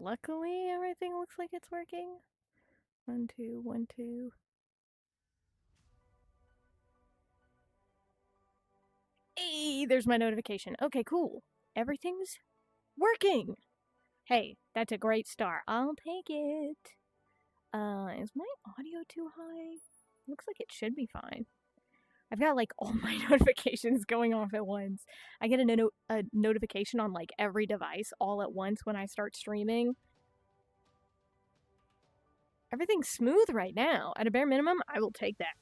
Luckily, everything looks like it's working. 1, 2, 1, 2. Hey, there's my notification. Okay, cool. Everything's working. Hey, that's a great start. I'll take it. Is my audio too high? Looks like it should be fine. I've got like all my notifications going off at once. I get a notification on like every device all at once when I start streaming. Everything's smooth right now. At a bare minimum, I will take that.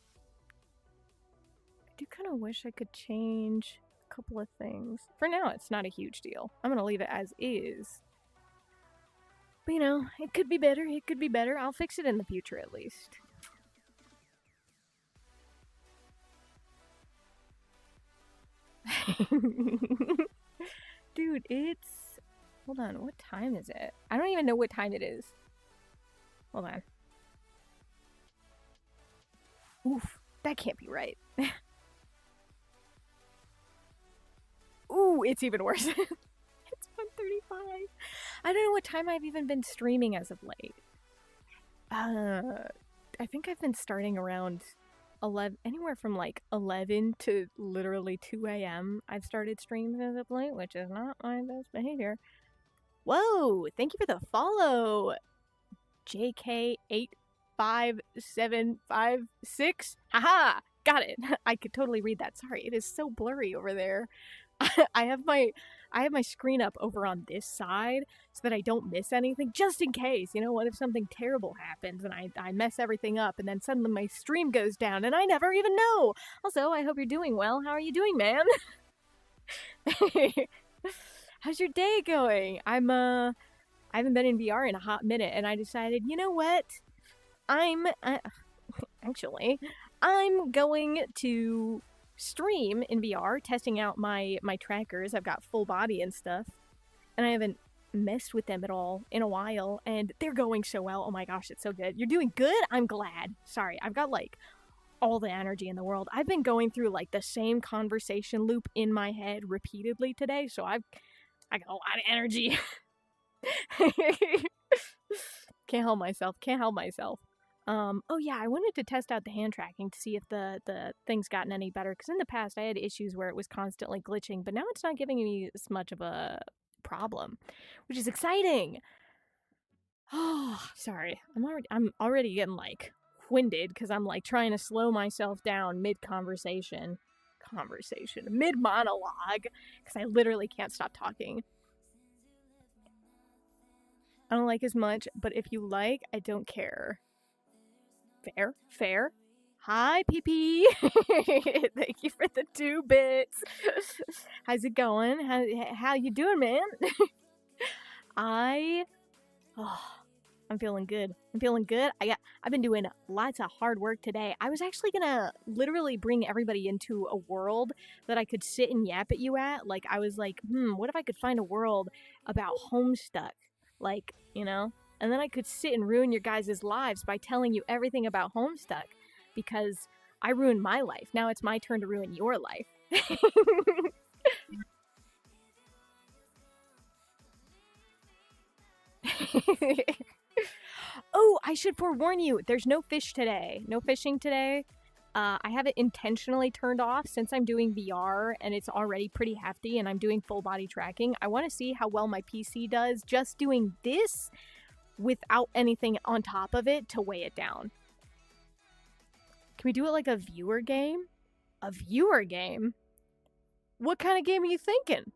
I do kind of wish I could change a couple of things. For now, it's not a huge deal. I'm going to leave it as is. But you know, it could be better. It could be better. I'll fix it in the future at least. Dude, it's... Hold on, what time is it? I don't even know what time it is. Hold on. Oof, that can't be right. Ooh, it's even worse. It's 1:35. I don't know what time I've even been streaming as of late. I think I've been starting around 11, anywhere from like 11 to literally 2 a.m. I've started streaming as of late, which is not my best behavior. Whoa, thank you for the follow, JK85756. Haha, got it. I could totally read that. Sorry, it is so blurry over there. I have my screen up over on this side so that I don't miss anything, just in case. You know, what if something terrible happens and I mess everything up and then suddenly my stream goes down and I never even know. Also, I hope you're doing well. How are you doing, man? How's your day going? I haven't been in VR in a hot minute, and I decided, you know what? I'm going to stream in VR, testing out my trackers. I've got full body and stuff, and I haven't messed with them at all in a while, and they're going so well. Oh my gosh, it's so good. You're doing good? I'm glad. Sorry, I've got like all the energy in the world. I've been going through like the same conversation loop in my head repeatedly today, so I got a lot of energy. Can't help myself. Oh yeah, I wanted to test out the hand tracking to see if the thing's gotten any better, because in the past I had issues where it was constantly glitching, but now it's not giving me as much of a problem, which is exciting. Oh, sorry. I'm already getting like winded because I'm like trying to slow myself down mid monologue, because I literally can't stop talking. I don't like as much, but if you like, I don't care. Fair. Hi, PP. Thank you for the 2 bits. How's it going? How you doing, man? I'm feeling good. I've been doing lots of hard work today. I was actually gonna literally bring everybody into a world that I could sit and yap at you at. Like, I was like, what if I could find a world about Homestuck? Like, you know? And then I could sit and ruin your guys' lives by telling you everything about Homestuck, because I ruined my life. Now it's my turn to ruin your life. Oh, I should forewarn you, there's no fish today. No fishing today. I have it intentionally turned off since I'm doing VR and it's already pretty hefty and I'm doing full body tracking. I want to see how well my PC does just doing this without anything on top of it to weigh it down. Can we do it like a viewer game? A viewer game? What kind of game are you thinking?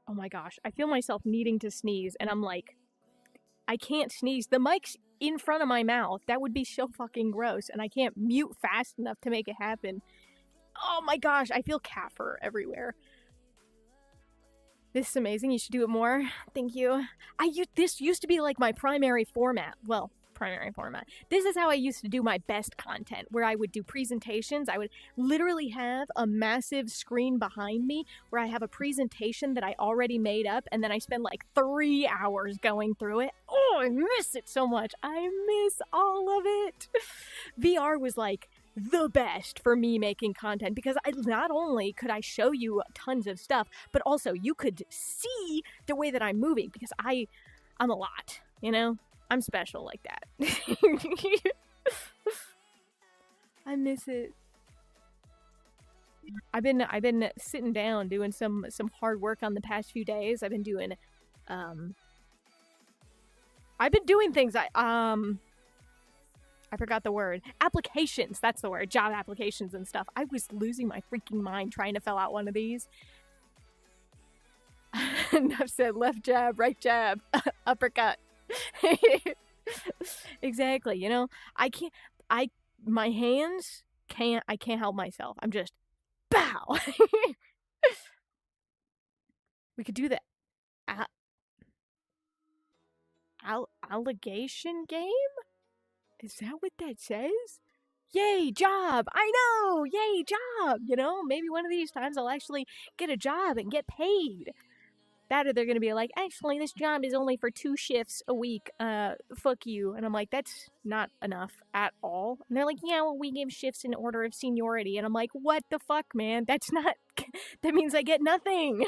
Oh my gosh, I feel myself needing to sneeze and I'm like, I can't sneeze. The mic's in front of my mouth. That would be so fucking gross, and I can't mute fast enough to make it happen. Oh my gosh, I feel cat fur everywhere. This is amazing. You should do it more. Thank you. This used to be like my primary format. Well, primary format. This is how I used to do my best content, where I would do presentations. I would literally have a massive screen behind me where I have a presentation that I already made up, and then I spend like 3 hours going through it. Oh, I miss it so much. I miss all of it. VR was like the best for me making content, because not only could I show you tons of stuff, but also you could see the way that I'm moving, because I'm a lot, you know? I'm special like that. I miss it. I've been sitting down doing some hard work on the past few days. I've been doing things. I forgot the word. Applications, that's the word. Job applications and stuff. I was losing my freaking mind trying to fill out one of these. Enough said. Left jab, right jab, uppercut. Exactly, you know? My hands I can't help myself. I'm just bow. We could do the allegation game? Is that what that says? Yay, job! I know! Yay, job! You know, maybe one of these times I'll actually get a job and get paid. That or they're gonna be like, actually, this job is only for 2 shifts a week. Fuck you. And I'm like, that's not enough at all. And they're like, yeah, well, we give shifts in order of seniority. And I'm like, what the fuck, man? That's not... that means I get nothing.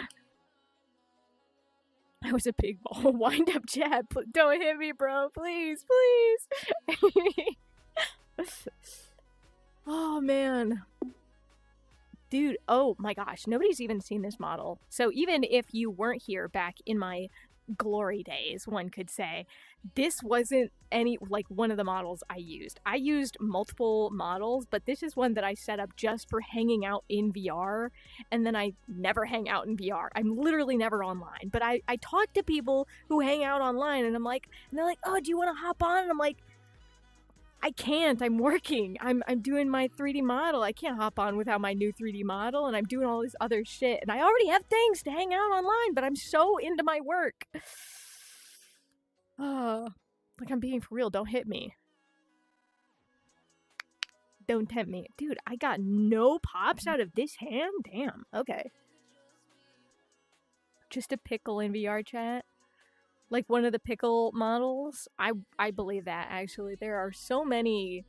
That was a big ball. Wind up jab. Don't hit me, bro. Please, please. Oh, man. Dude, oh my gosh. Nobody's even seen this model. So even if you weren't here back in my glory days, one could say, this wasn't one of the models I used. I used multiple models, but this is one that I set up just for hanging out in VR, and then I never hang out in VR. I'm literally never online, but I talk to people who hang out online, and they're like, oh, do you want to hop on? And I'm like, I can't. I'm working. I'm doing my 3D model. I can't hop on without my new 3D model, and I'm doing all this other shit. And I already have things to hang out online, but I'm so into my work. Like I'm being for real. Don't hit me. Don't tempt me. Dude, I got no pops out of this hand? Damn. Okay. Just a pickle in VR chat. Like one of the pickle models. I believe that, actually. There are so many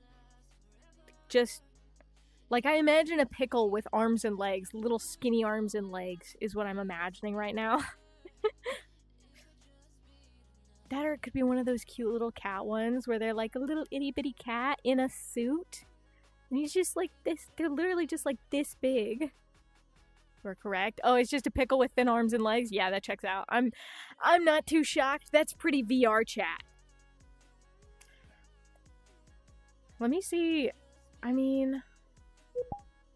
just... Like, I imagine a pickle with arms and legs. Little skinny arms and legs is what I'm imagining right now. That or it could be one of those cute little cat ones where they're like a little itty bitty cat in a suit. And he's just like this. They're literally just like this big. We're correct. Oh, it's just a pickle with thin arms and legs? Yeah, that checks out. I'm not too shocked. That's pretty VR chat. Let me see. I mean,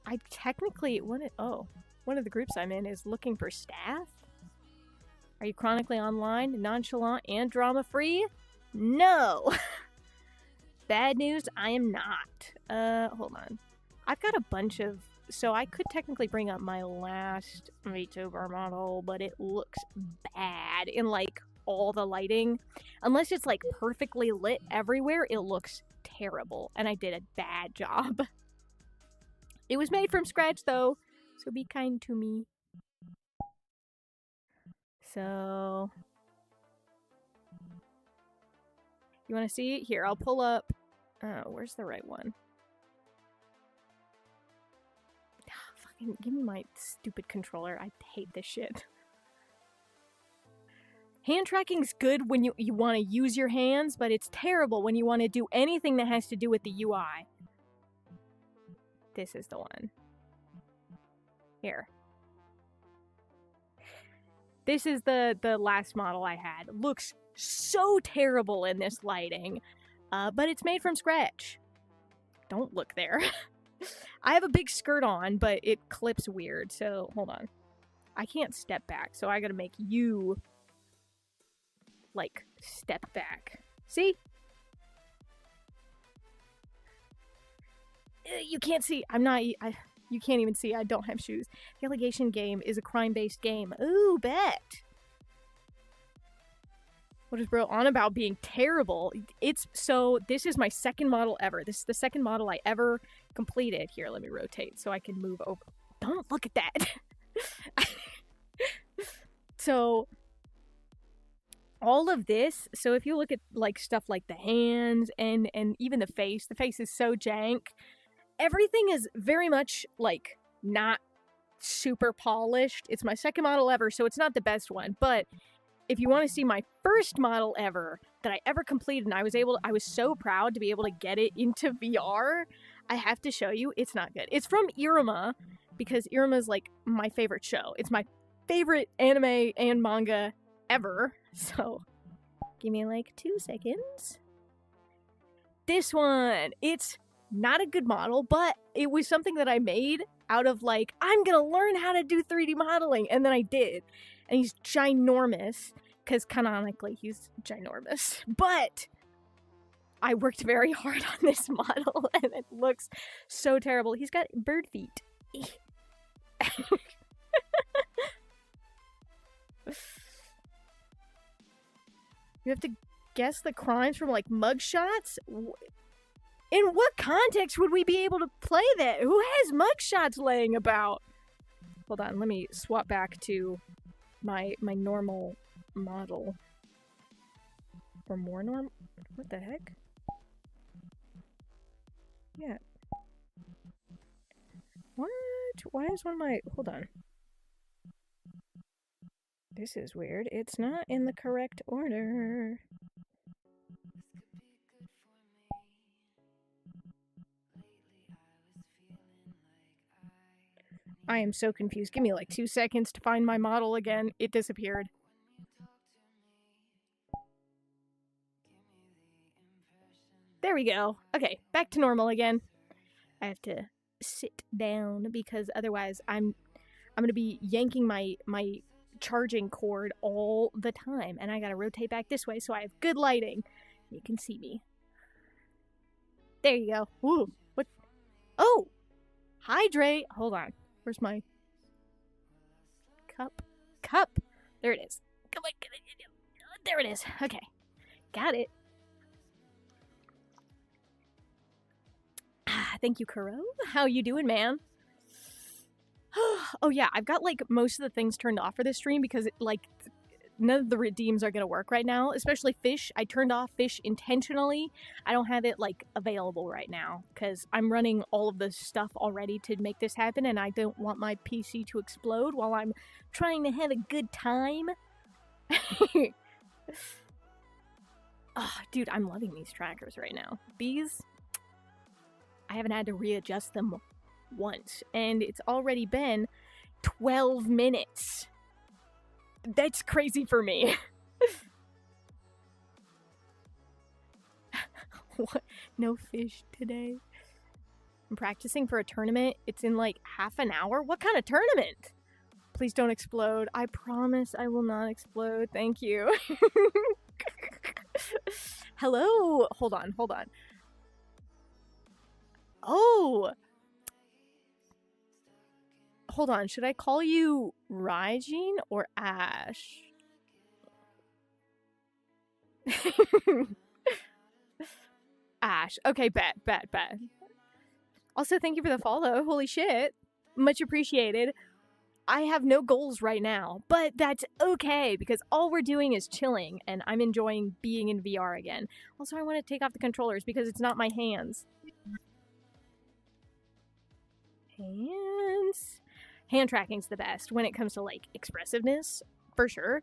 I technically... one of the groups I'm in is looking for staff. Are you chronically online, nonchalant, and drama-free? No! Bad news, I am not. Hold on. I've got a bunch of... So I could technically bring up my last VTuber model, but it looks bad in, like, all the lighting. Unless it's, like, perfectly lit everywhere, it looks terrible. And I did a bad job. It was made from scratch, though, so be kind to me. So... You want to see it? Here, I'll pull up... Oh, where's the right one? Fucking give me my stupid controller. I hate this shit. Hand tracking's good when you want to use your hands, but it's terrible when you want to do anything that has to do with the UI. This is the one. Here. This is the last model I had. Looks so terrible in this lighting, but it's made from scratch. Don't look there. I have a big skirt on, but it clips weird, so hold on. I can't step back, so I gotta make you, like, step back. See? You can't see. You can't even see. I don't have shoes. The allegation game is a crime-based game. Ooh, bet. What is bro on about being terrible? So this is my second model ever. This is the second model I ever completed. Here, let me rotate so I can move over. Don't look at that. So all of this, so if you look at like stuff like the hands and even the face is so jank. everything is very much, like, not super polished. It's my second model ever, so it's not the best one. But if you want to see my first model ever that I ever completed, and I was so proud to be able to get it into VR, I have to show you. It's not good. It's from Iruma, because Iruma's, like, my favorite show. It's my favorite anime and manga ever. So, give me, like, 2 seconds. This one! It's not a good model, but it was something that I made out of, like, I'm gonna learn how to do 3D modeling, and then I did. And he's ginormous, because canonically he's ginormous. But I worked very hard on this model, and it looks so terrible. He's got bird feet. You have to guess the crimes from, like, mugshots? In what context would we be able to play that? Who has mugshots laying about? Hold on, let me swap back to my normal model. Or more normal? What the heck? Yeah. What? Why is one of my... Hold on. This is weird. It's not in the correct order. I am so confused. Give me like 2 seconds to find my model again. It disappeared. There we go. Okay, back to normal again. I have to sit down because otherwise I'm gonna be yanking my charging cord all the time, and I gotta rotate back this way so I have good lighting. You can see me. There you go. Ooh, what? Oh, hydrate. Hold on. Where's my cup? Cup. There it is. Come on, there it is. Okay, got it. Thank you, Kuro. How you doing, man? Oh yeah, I've got like most of the things turned off for this stream because like none of the redeems are gonna work right now, especially fish. I turned off fish intentionally. I don't have it like available right now because I'm running all of the stuff already to make this happen, and I don't want my PC to explode while I'm trying to have a good time. Oh, dude, I'm loving these trackers right now. These, I haven't had to readjust them once, and it's already been 12 minutes. That's crazy for me. What? No fish today? I'm practicing for a tournament. It's in like half an hour. What kind of tournament? Please don't explode. I promise I will not explode. Thank you. Hello. Hold on. Oh. Hold on, should I call you Raijin or Ash? Ash. Okay, bet. Also, thank you for the follow. Holy shit. Much appreciated. I have no goals right now, but that's okay because all we're doing is chilling and I'm enjoying being in VR again. Also, I want to take off the controllers because it's not my hands. Hands. Hand tracking's the best when it comes to, like, expressiveness, for sure.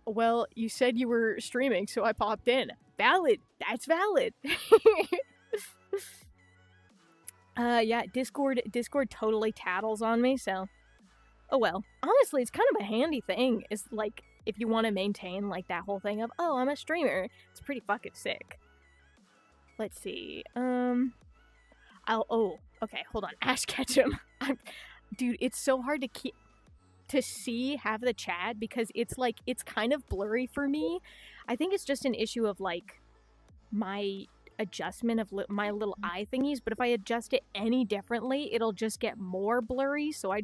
Well, you said you were streaming, so I popped in. Valid. That's valid. Yeah, Discord totally tattles on me, so... Oh well. Honestly, it's kind of a handy thing. It's, like, if you want to maintain, like, that whole thing of, oh, I'm a streamer. It's pretty fucking sick. Let's see. Oh, okay, hold on. Ash Ketchum. Dude, it's so hard to see half the chat because it's like, it's kind of blurry for me. I think it's just an issue of like my adjustment of my little eye thingies, but if I adjust it any differently, it'll just get more blurry. So I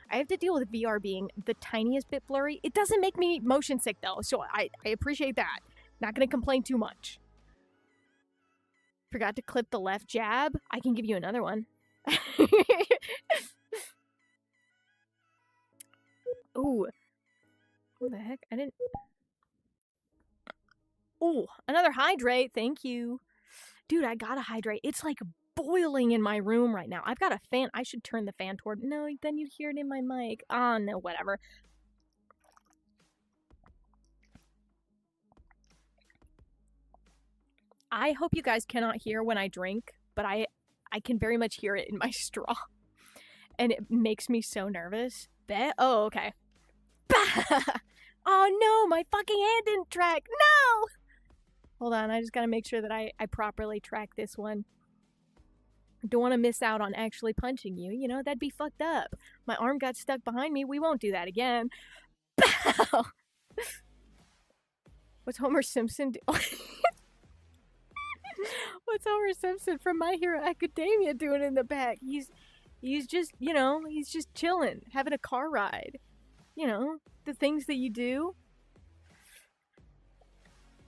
have to deal with VR being the tiniest bit blurry. It doesn't make me motion sick though, so I appreciate that. Not gonna complain too much. Forgot to clip the left jab. I can give you another one. Ooh. What the heck? I didn't... Ooh, another hydrate. Thank you. Dude, I gotta hydrate. It's like boiling in my room right now. I've got a fan. I should turn the fan toward. No, then you'd hear it in my mic. Oh, no, whatever. I hope you guys cannot hear when I drink, but I can very much hear it in my straw. And it makes me so nervous. Oh, okay. Oh no, my fucking hand didn't track. No! Hold on, I just gotta make sure that I properly track this one. Don't want to miss out on actually punching you. You know, that'd be fucked up. My arm got stuck behind me. We won't do that again. What's Homer Simpson do? What's Homer Simpson from My Hero Academia doing in the back? He's just, you know, he's just chilling, having a car ride. You know, the things that you do.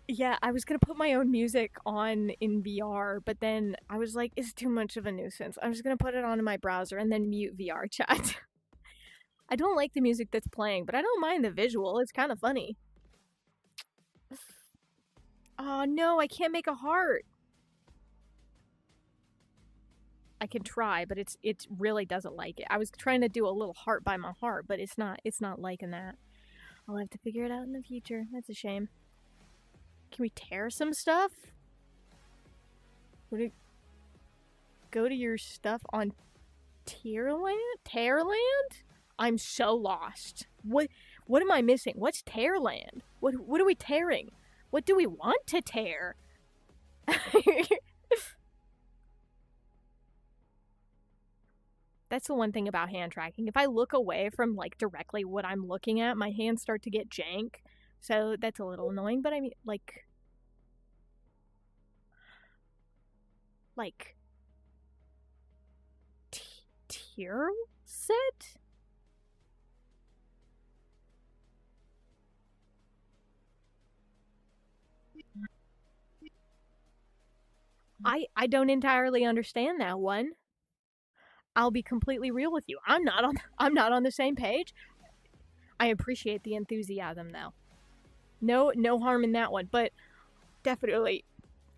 Yeah, I was gonna put my own music on in VR, but then I was like, it's too much of a nuisance. I'm just gonna put it on in my browser and then mute VR chat. I don't like the music that's playing, but I don't mind the visual. It's kind of funny. Oh no, I can't make a heart. I can try, but it really doesn't like it. I was trying to do a little heart by my heart, but it's not liking that. I'll have to figure it out in the future. That's a shame. Can we tear some stuff? Would it go to your stuff on Tearland? Tearland? I'm so lost. What am I missing? What's Tearland? What are we tearing? What do we want to tear? That's the one thing about hand tracking. If I look away from, like, directly what I'm looking at, my hands start to get jank. So that's a little annoying, but I mean, like... tier set? I don't entirely understand that one. I'll be completely real with you. I'm not on the same page. I appreciate the enthusiasm though. No harm in that one, but definitely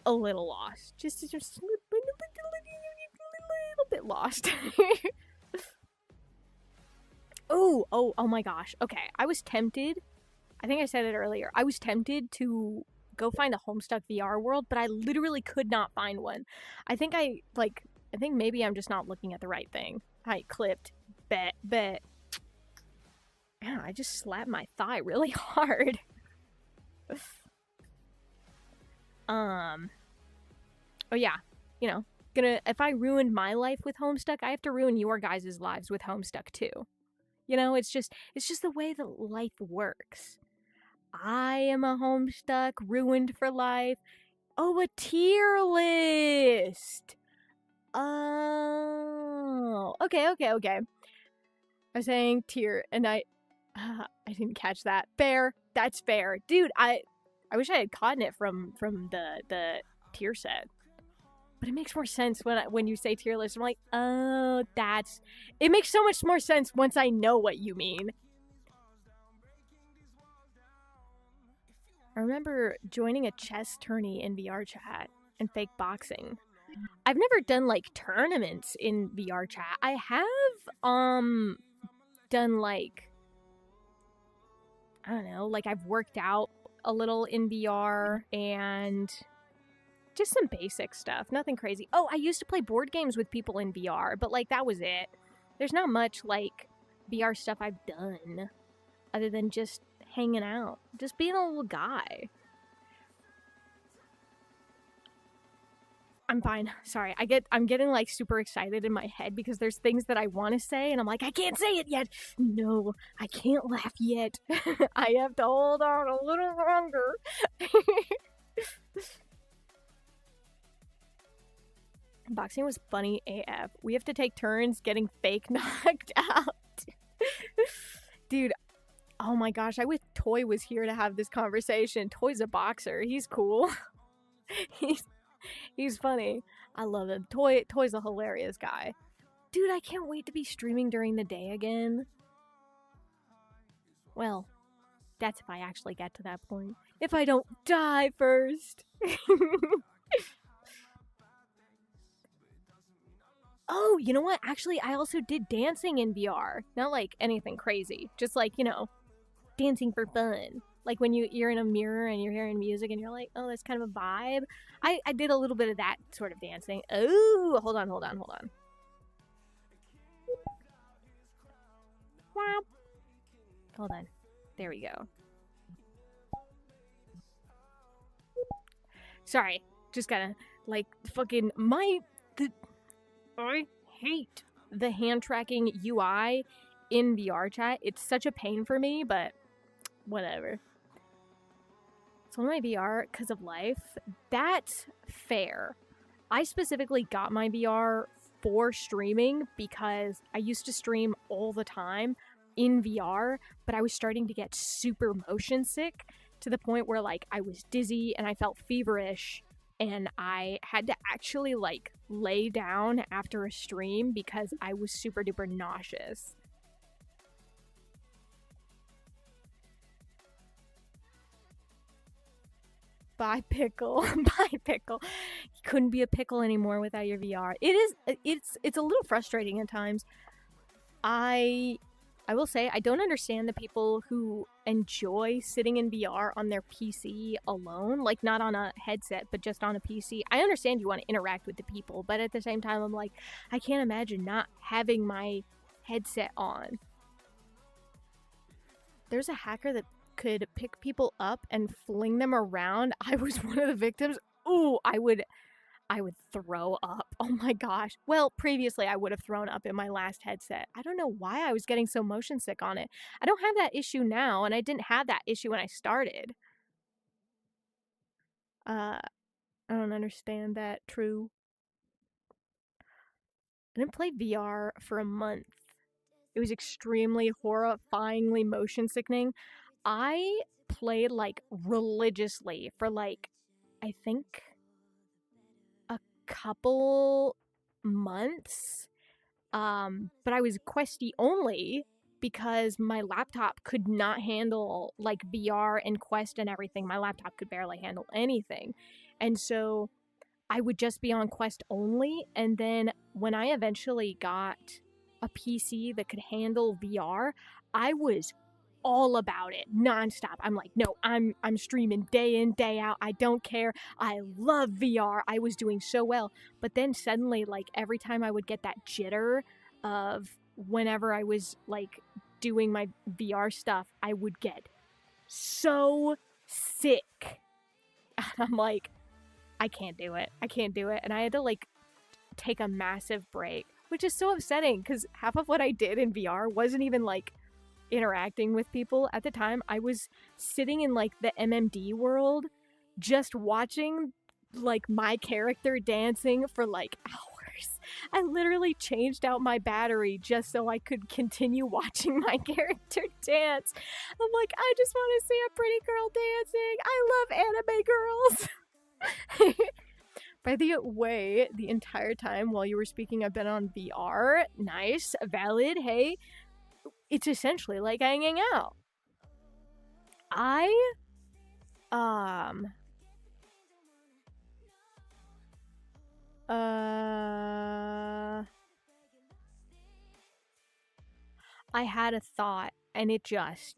a little lost. Just a little bit lost. oh my gosh. Okay, I was tempted. I think I said it earlier. I was tempted to go find a Homestuck VR world, but I literally could not find one. I think maybe I'm just not looking at the right thing. I clipped. Bet. Man, I just slapped my thigh really hard. Oh yeah, you know, if I ruined my life with Homestuck, I have to ruin your guys' lives with Homestuck too. You know, it's just the way that life works. I am a Homestuck, ruined for life. Oh, a tier list! Oh, okay. I was saying tier, and I didn't catch that. Fair, that's fair, dude. I wish I had caught it from the tier set, but it makes more sense when you say tier list. I'm like, oh, it makes so much more sense once I know what you mean. I remember joining a chess tourney in VR chat and fake boxing. I've never done like tournaments in VR chat. I have done like, I don't know, like I've worked out a little in VR and just some basic stuff, nothing crazy. Oh, I used to play board games with people in VR, but like that was it. There's not much like VR stuff I've done other than just hanging out, just being a little guy. I'm fine. Sorry. I'm getting like super excited in my head because there's things that I want to say and I'm like, I can't say it yet. No, I can't laugh yet. I have to hold on a little longer. Boxing was funny AF. We have to take turns getting fake knocked out. Dude, oh my gosh, I wish Toy was here to have this conversation. Toy's a boxer. He's cool. He's funny. I love him. Toy's a hilarious guy. Dude, I can't wait to be streaming during the day again. Well, that's if I actually get to that point. If I don't die first. Oh, you know what? Actually, I also did dancing in VR. Not like anything crazy. Just like, dancing for fun. Like when you're in a mirror and you're hearing music and you're like, oh, that's kind of a vibe. I did a little bit of that sort of dancing. Oh, hold on. Hold on. There we go. Sorry. Just gotta, like, fucking, I hate the hand tracking UI in VR chat. It's such a pain for me, but whatever. So my VR, because of life, that's fair. I specifically got my VR for streaming because I used to stream all the time in VR, but I was starting to get super motion sick to the point where like I was dizzy and I felt feverish and I had to actually like lay down after a stream because I was super duper nauseous. Bye pickle. Bye pickle. You couldn't be a pickle anymore without your VR. It's a little frustrating at times. I will say I don't understand the people who enjoy sitting in VR on their PC alone, like not on a headset, but just on a PC. I understand you want to interact with the people, but at the same time, I'm like, I can't imagine not having my headset on. There's a hacker that could pick people up and fling them around. I was one of the victims. Ooh, I would throw up. Oh my gosh. Well, previously I would have thrown up in my last headset. I don't know why I was getting so motion sick on it. I don't have that issue now, and I didn't have that issue when I started. I don't understand that. True. I didn't play VR for a month. It was extremely horrifyingly motion sickening. I played like religiously for like, I think a couple months. But I was Questy only because my laptop could not handle like VR and Quest and everything. My laptop could barely handle anything. And so I would just be on Quest only. And then when I eventually got a PC that could handle VR, I was all about it nonstop. I'm like, no, I'm streaming day in, day out. I don't care. I love VR. I was doing so well. But then suddenly, like every time I would get that jitter of whenever I was like doing my VR stuff, I would get so sick. And I'm like, I can't do it. And I had to like take a massive break, which is so upsetting because half of what I did in VR wasn't even like interacting with people. At the time, I was sitting in like the MMD world just watching like my character dancing for like hours. I literally changed out my battery just so I could continue watching my character dance. I'm like, I just want to see a pretty girl dancing. I love anime girls. By the way, the entire time while you were speaking, I've been on VR. Nice, valid. Hey, it's essentially like hanging out. I had a thought and it just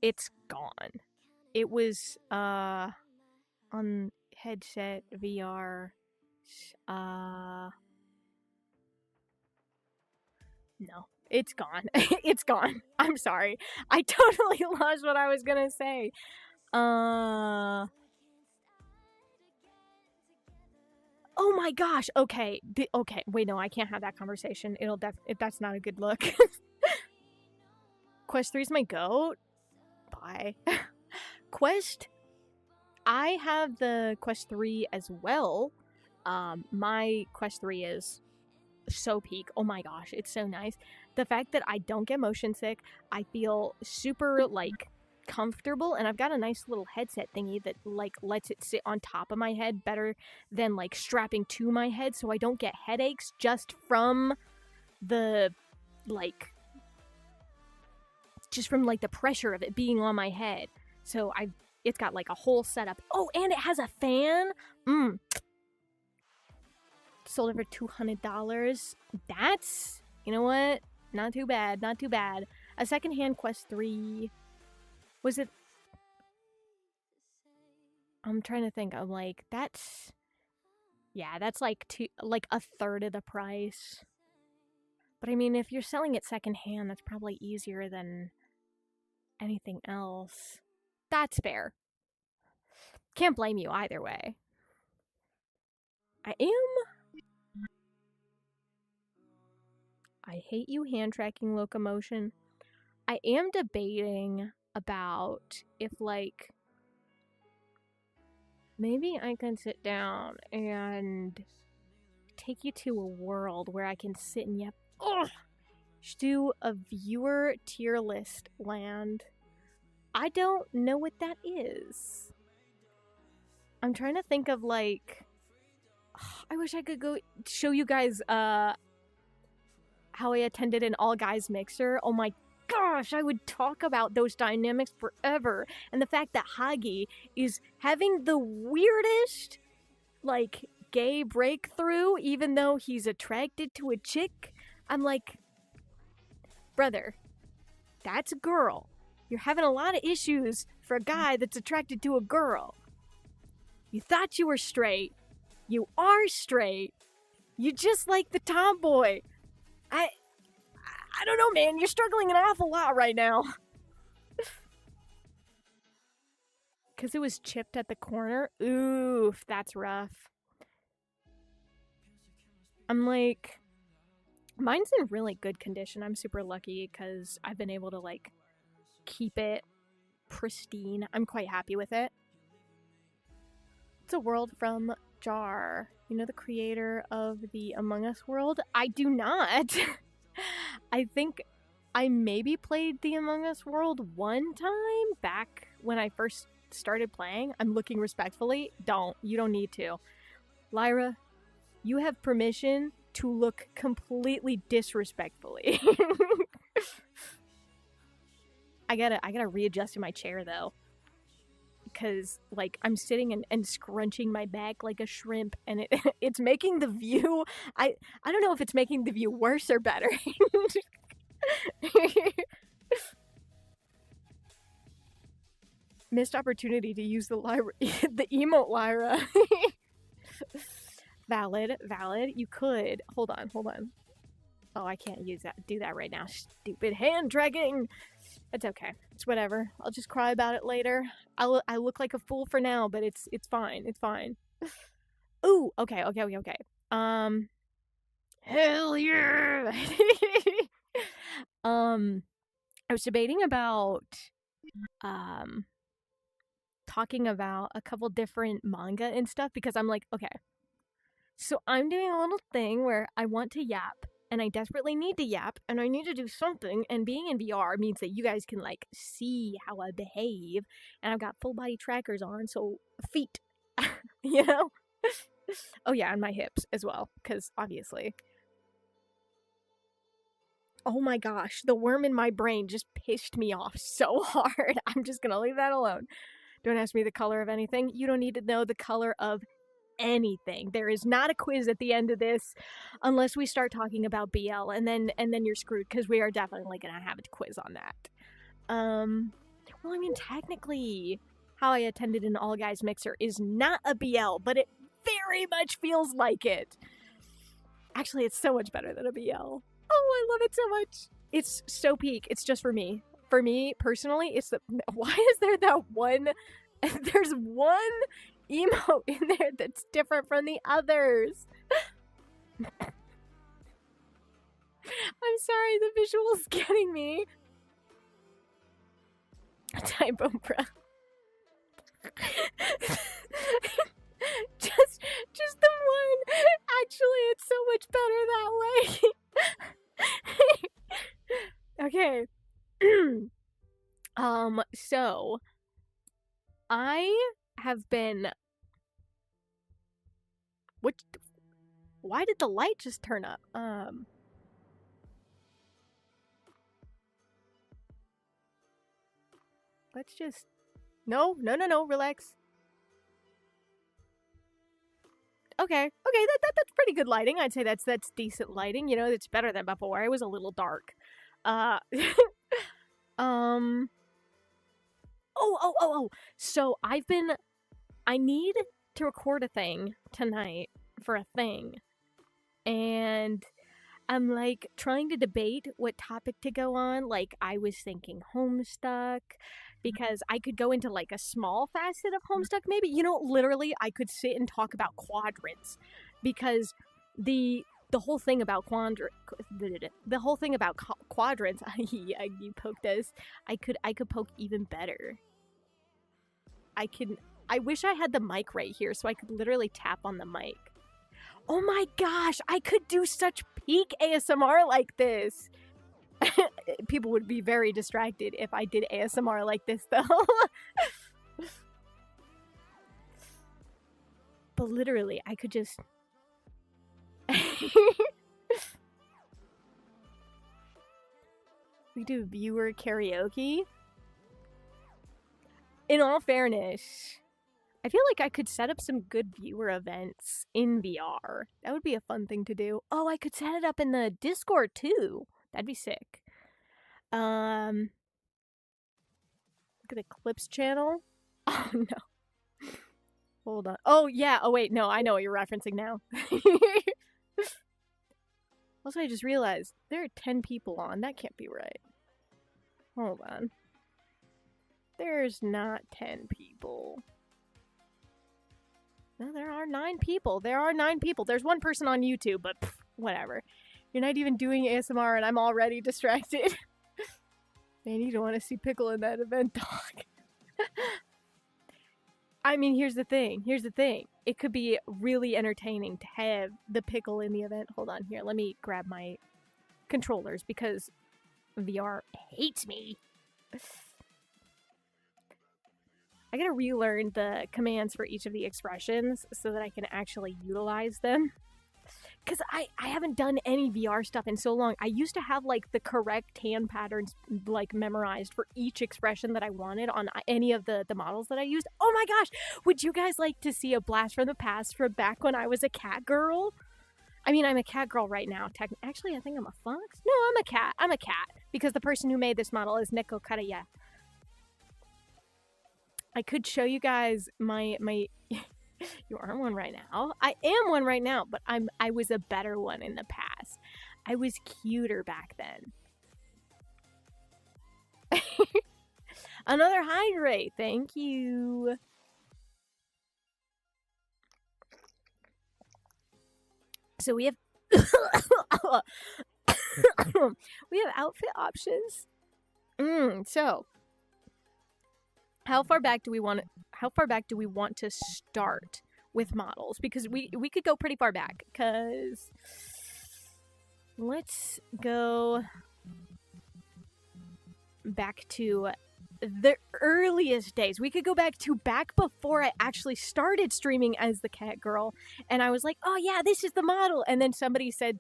it's gone. It was on headset VR no. It's gone. It's gone. I'm sorry. I totally lost what I was gonna say. Oh my gosh. Okay. Okay. Wait, no, I can't have that conversation. That's not a good look. Quest 3's my goat. Bye. Quest. I have the Quest 3 as well. My Quest 3 is so peak. Oh my gosh, it's so nice. The fact that I don't get motion sick, I feel super like comfortable, and I've got a nice little headset thingy that like lets it sit on top of my head better than like strapping to my head, so I don't get headaches just from the like the pressure of it being on my head. So it's got like a whole setup. Oh, and it has a fan. Sold it for $200. That's, you know what? Not too bad, not too bad. A secondhand Quest 3. Was it? I'm trying to think. I'm like, that's, yeah, that's like a third of the price. But I mean, if you're selling it secondhand, that's probably easier than anything else. That's fair. Can't blame you either way. I hate you hand tracking locomotion. I am debating about if, like, maybe I can sit down and take you to a world where I can sit and do a viewer tier list land. I don't know what that is. I'm trying to think of, like, I wish I could go show you guys how I attended an all guys mixer. Oh my gosh, I would talk about those dynamics forever. And the fact that Hagi is having the weirdest, like, gay breakthrough, even though he's attracted to a chick. I'm like, brother, that's a girl. You're having a lot of issues for a guy that's attracted to a girl. You thought you were straight. You are straight. You just like the tomboy. I don't know, man. You're struggling an awful lot right now. Because it was chipped at the corner? Oof, that's rough. I'm like, mine's in really good condition. I'm super lucky because I've been able to, like, keep it pristine. I'm quite happy with it. It's a world from Jar. You know the creator of the Among Us world? I do not. I think I maybe played the Among Us world one time back when I first started playing. I'm looking respectfully. You don't need to. Lyra, you have permission to look completely disrespectfully. I gotta readjust in my chair though. Because, like, I'm sitting and scrunching my back like a shrimp, and it's making the view, I don't know if it's making the view worse or better. Missed opportunity to use the emote Lyra. Valid. You could. Hold on. Oh, I can't do that right now. Stupid hand tracking. It's okay. It's whatever. I'll just cry about it later. I look like a fool for now, but it's fine. It's fine. Ooh, okay. Hell yeah. I was debating about talking about a couple different manga and stuff because I'm like, okay. So I'm doing a little thing where I want to yap. And I desperately need to yap, and I need to do something, and being in VR means that you guys can, like, see how I behave, and I've got full body trackers on, so feet, you know? Oh yeah, and my hips as well, because obviously. Oh my gosh, the worm in my brain just pissed me off so hard. I'm just gonna leave that alone. Don't ask me the color of anything. You don't need to know the color of anything. There is not a quiz at the end of this unless we start talking about BL, and then you're screwed because we are definitely gonna have a quiz on that. Well, I mean, technically how I attended an all guys mixer is not a BL, but it very much feels like it. Actually, it's so much better than a BL. Oh, I love it so much. It's so peak. It's just for me personally. It's why is there that one there's one emote in there that's different from the others. I'm sorry, the visual's getting me. Typo, bruh. just the one. Actually, it's so much better that way. Okay. So I have been. Why did the light just turn up? Let's just. No, relax. Okay, that's pretty good lighting. I'd say that's decent lighting. You know, it's better than before. I was a little dark. Uh, um. Oh. So I need to record a thing tonight for a thing, and I'm like trying to debate what topic to go on. Like, I was thinking Homestuck, because I could go into like a small facet of Homestuck maybe. You know, literally I could sit and talk about quadrants, because the whole thing about quadrants, yeah, you poked us. I could poke even better. I wish I had the mic right here so I could literally tap on the mic. Oh my gosh, I could do such peak ASMR like this. People would be very distracted if I did ASMR like this, though. But literally, I could just... We do viewer karaoke? In all fairness, I feel like I could set up some good viewer events in VR. That would be a fun thing to do. Oh, I could set it up in the Discord too. That'd be sick. Look at the clips channel. Oh no. Hold on. Oh yeah. Oh wait, no, I know what you're referencing now. Also, I just realized there are 10 people on. That can't be right. Hold on. There's not 10 people. No, there are 9 people. There are 9 people. There's one person on YouTube, but pff, whatever. You're not even doing ASMR and I'm already distracted. Man, you don't want to see Pickle in that event, dog. I mean, here's the thing. It could be really entertaining to have the Pickle in the event. Hold on here. Let me grab my controllers because VR hates me. I gotta relearn the commands for each of the expressions so that I can actually utilize them. Because I haven't done any VR stuff in so long. I used to have, like, the correct hand patterns, like, memorized for each expression that I wanted on any of the models that I used. Oh my gosh! Would you guys like to see a blast from the past from back when I was a cat girl? I mean, I'm a cat girl right now. Actually, I think I'm a fox? No, I'm a cat. I'm a cat. Because the person who made this model is Neko Karaya. I could show you guys my you aren't one right now. I am one right now, but I was a better one in the past. I was cuter back then. Another hydrate. Thank you. So we have we have outfit options. So how far back do we want to start with models? Because we could go pretty far back. Because let's go back to the earliest days. We could go back before I actually started streaming as the cat girl, and I was like, oh yeah, this is the model, and then somebody said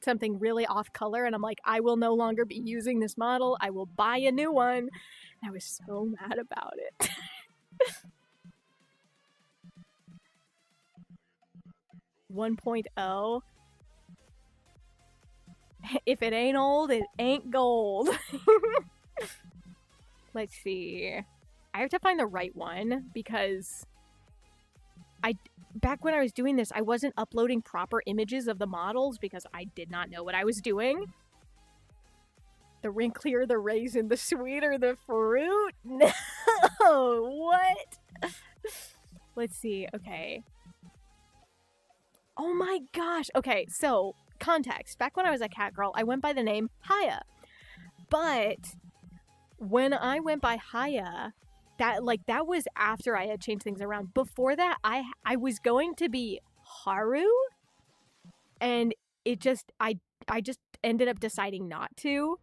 something really off color, and I'm like, I will no longer be using this model. I will buy a new one. I was so mad about it. 1.0. If it ain't old, it ain't gold. Let's see. I have to find the right one because back when I was doing this, I wasn't uploading proper images of the models because I did not know what I was doing. The wrinklier the raisin, the sweeter the fruit? No! What? Let's see. Okay. Oh my gosh. Okay, so, context. Back when I was a cat girl, I went by the name Haya. But when I went by Haya, that was after I had changed things around. Before that, I was going to be Haru, and it just I just ended up deciding not to.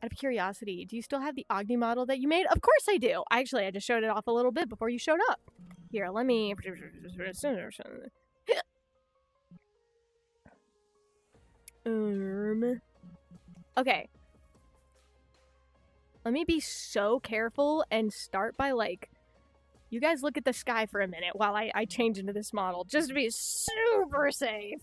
Out of curiosity, do you still have the Agni model that you made? Of course I do. I just showed it off a little bit before you showed up. Here, let me... Okay. Let me be so careful and start by, like, You guys look at the sky for a minute while I change into this model, just to be super safe.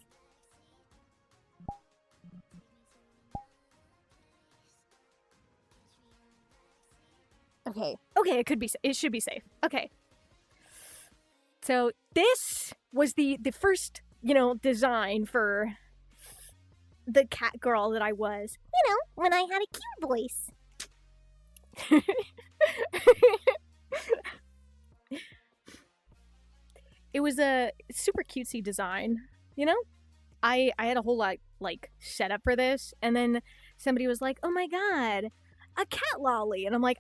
Okay. Okay, it should be safe. Okay. So this was the first, design for the cat girl that I was. When I had a cute voice. It was a super cutesy design, I had a whole lot, set up for this, and then somebody was like, oh my god, a cat lolly, and I'm like,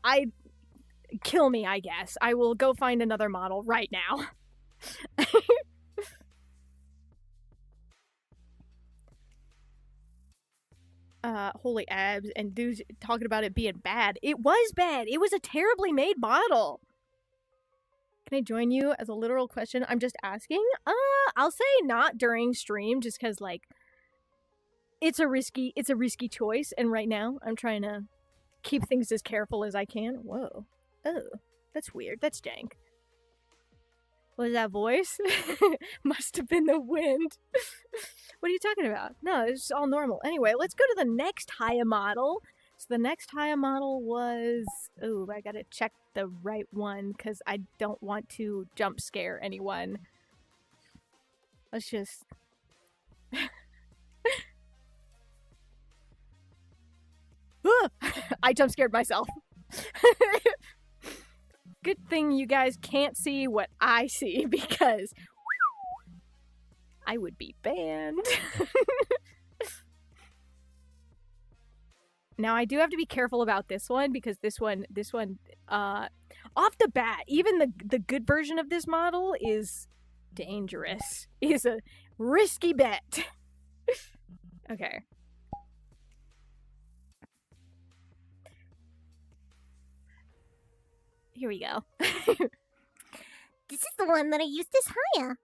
kill me, I guess. I will go find another model right now. Holy abs, and dudes talking about it being bad. It was bad. It was a terribly made model. Can I join you as a literal question? I'm just asking. I'll say not during stream, just because it's a risky choice, and right now I'm trying to keep things as careful as I can. Whoa. Oh, that's weird. That's jank. What is that voice? Must have been the wind. What are you talking about? No, it's all normal. Anyway, let's go to the next Haya model. So the next Haya model was... Oh, I gotta check the right one because I don't want to jump scare anyone. Let's just... I jump scared myself. Good thing you guys can't see what I see because I would be banned. Now I do have to be careful about this one because this one off the bat, even the good version of this model is dangerous. Is a risky bet. Okay. Here we go. This is the one that I used as Haya.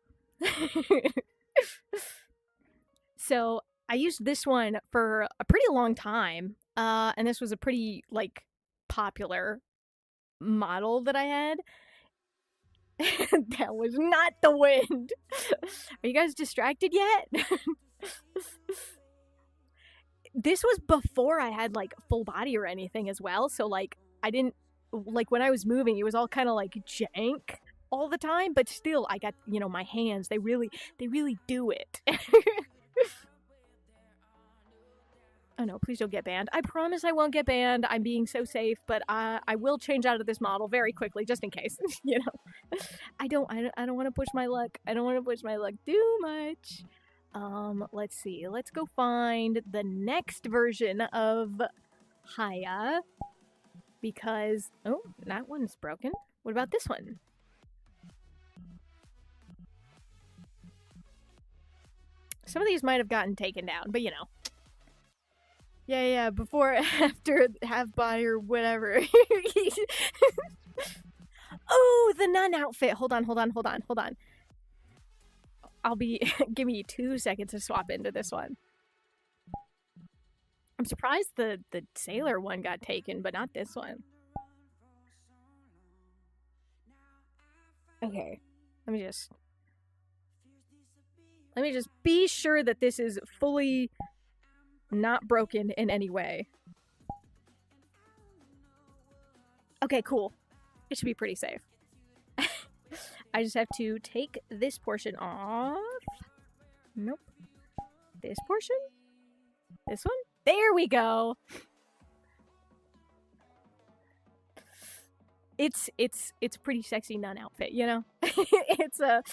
So I used this one for a pretty long time, and this was a pretty popular model that I had. That was not the wind. Are you guys distracted yet? This was before I had full body or anything as well, so I didn't when I was moving, it was all kind of jank all the time, but still I got, my hands, they really do it. Oh no, please don't get banned. I promise I won't get banned. I'm being so safe, but I will change out of this model very quickly, just in case. I don't want to push my luck. I don't want to push my luck too much. Let's see. Let's go find the next version of Haya. Because, oh, that one's broken. What about this one? Some of these might have gotten taken down, but Yeah, before, after, half body or whatever. Oh, the nun outfit. Hold on. Give me 2 seconds to swap into this one. I'm surprised the sailor one got taken, but not this one. Okay, let me just be sure that this is fully not broken in any way. Okay, cool. It should be pretty safe. I just have to take this portion off. Nope. This portion? This one? There we go. It's pretty sexy nun outfit, It's a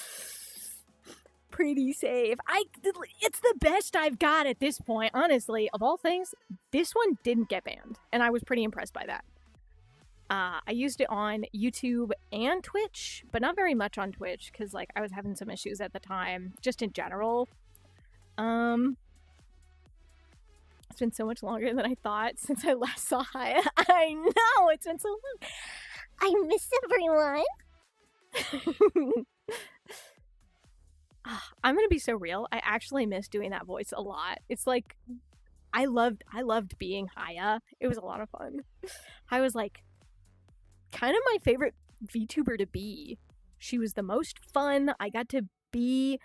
pretty safe. It's the best I've got at this point, honestly. Of all things, this one didn't get banned, and I was pretty impressed by that. I used it on YouTube and Twitch, but not very much on Twitch because I was having some issues at the time, just in general. It's been so much longer than I thought since I last saw Haya. I know, it's been so long. I miss everyone. I'm gonna be so real. I actually miss doing that voice a lot. It's I loved being Haya. It was a lot of fun. I was kind of my favorite VTuber to be. She was the most fun. I got to be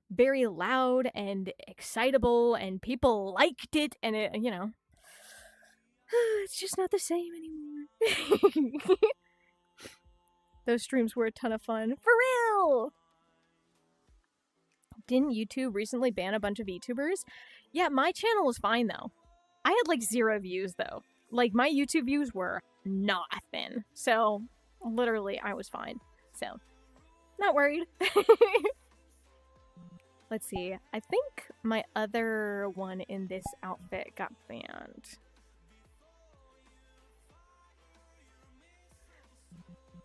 very loud and excitable, and people liked it, and it, you know, it's just not the same anymore. Those streams were a ton of fun. For real! Didn't YouTube recently ban a bunch of VTubers? Yeah, my channel was fine, though. I had, like, 0 views, though. Like, my YouTube views were nothing. So, literally, I was fine. So, not worried. Let's see. I think my other one in this outfit got banned.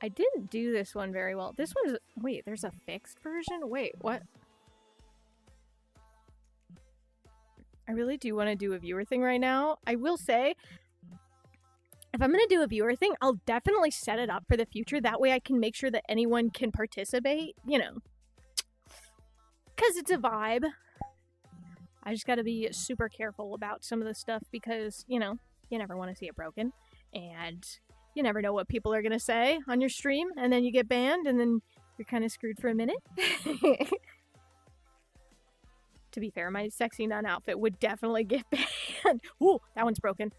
I didn't do this one very well. This one's... Wait, there's a fixed version? Wait, what? I really do want to do a viewer thing right now. I will say, if I'm going to do a viewer thing, I'll definitely set it up for the future. That way I can make sure that anyone can participate, you know. Because it's a vibe. I just got to be super careful about some of the stuff because, you know, you never want to see it broken. And you never know what people are going to say on your stream. And then you get banned and then you're kind of screwed for a minute. To be fair, my sexy nun outfit would definitely get banned. Ooh, that one's broken.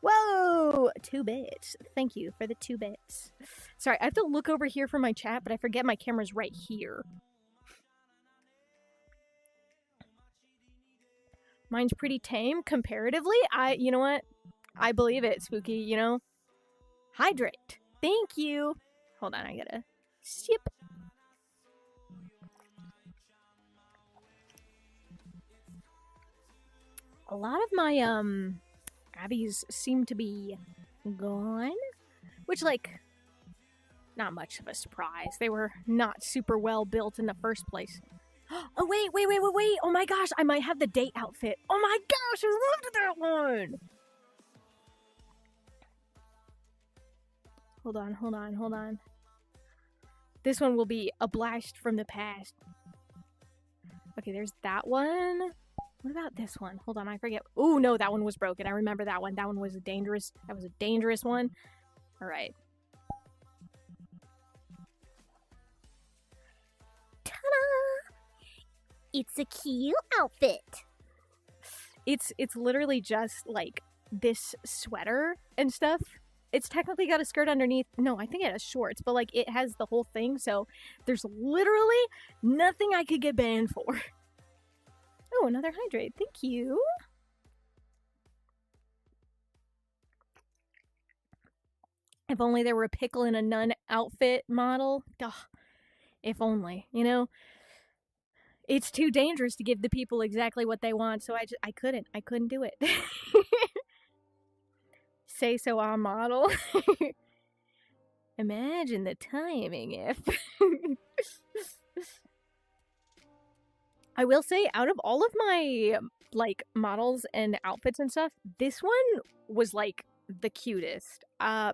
Whoa! 2 bits. Thank you for the 2 bits. Sorry, I have to look over here for my chat, but I forget my camera's right here. Mine's pretty tame, comparatively. You know what? I believe it, Spooky, you know? Hydrate. Thank you. Hold on, I gotta sip. A lot of my, Abbies seem to be gone. Which, like, not much of a surprise. They were not super well built in the first place. Oh, wait. Oh my gosh, I might have the date outfit. Oh my gosh, I loved that one. Hold on. This one will be a blast from the past. Okay, there's that one. What about this one? Hold on, I forget. Oh no, that one was broken. I remember that one. That one was a dangerous one. All right. Ta-da! It's a cute outfit. It's literally just like this sweater and stuff. It's technically got a skirt underneath. No, I think it has shorts, but like it has the whole thing, so there's literally nothing I could get banned for. Oh, another hydrate. Thank you. If only there were a pickle in a nun outfit model. Ugh, if only, you know? It's too dangerous to give the people exactly what they want, so I couldn't do it. Say so on model. Imagine the timing if... I will say, out of all of my, like, models and outfits and stuff, this one was, like, the cutest.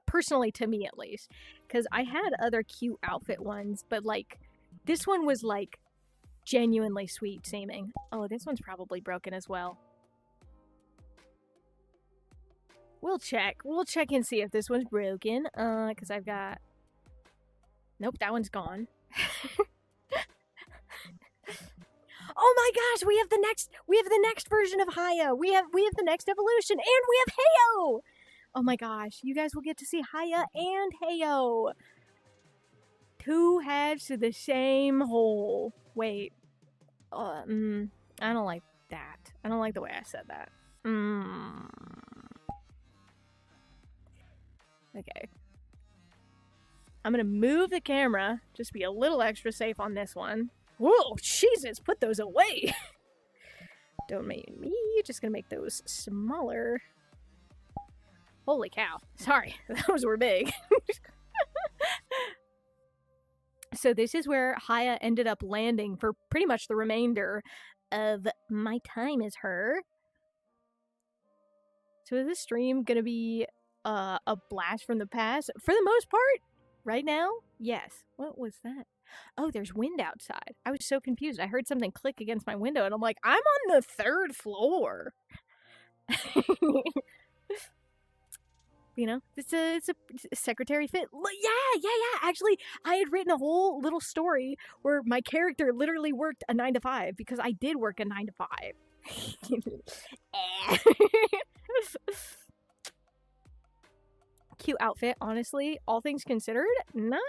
Personally, to me, at least. Because I had other cute outfit ones, but, like, this one was, like, genuinely sweet seeming. Oh, this one's probably broken as well. We'll check. We'll check and see if this one's broken. Because I've got... Nope, that one's gone. Oh my gosh, we have the next version of Haya. We have the next evolution, and we have Heyo. Oh my gosh, you guys will get to see Haya and Heyo. 2 halves to the same whole. Wait. I don't like that. I don't like the way I said that. Okay. I'm gonna move the camera. Just be a little extra safe on this one. Whoa, Jesus, put those away. Don't make me. Just gonna make those smaller. Holy cow. Sorry, those were big. So this is where Haya ended up landing for pretty much the remainder of my time as her. So is this stream gonna be a blast from the past? For the most part, right now, yes. What was that? Oh, there's wind outside. I was so confused. I heard something click against my window, and I'm like, I'm on the 3rd floor. You know, it's a secretary fit. Yeah. Actually, I had written a whole little story where my character literally worked a 9 to 5 because I did work a 9 to 5. Cute outfit, honestly. All things considered, not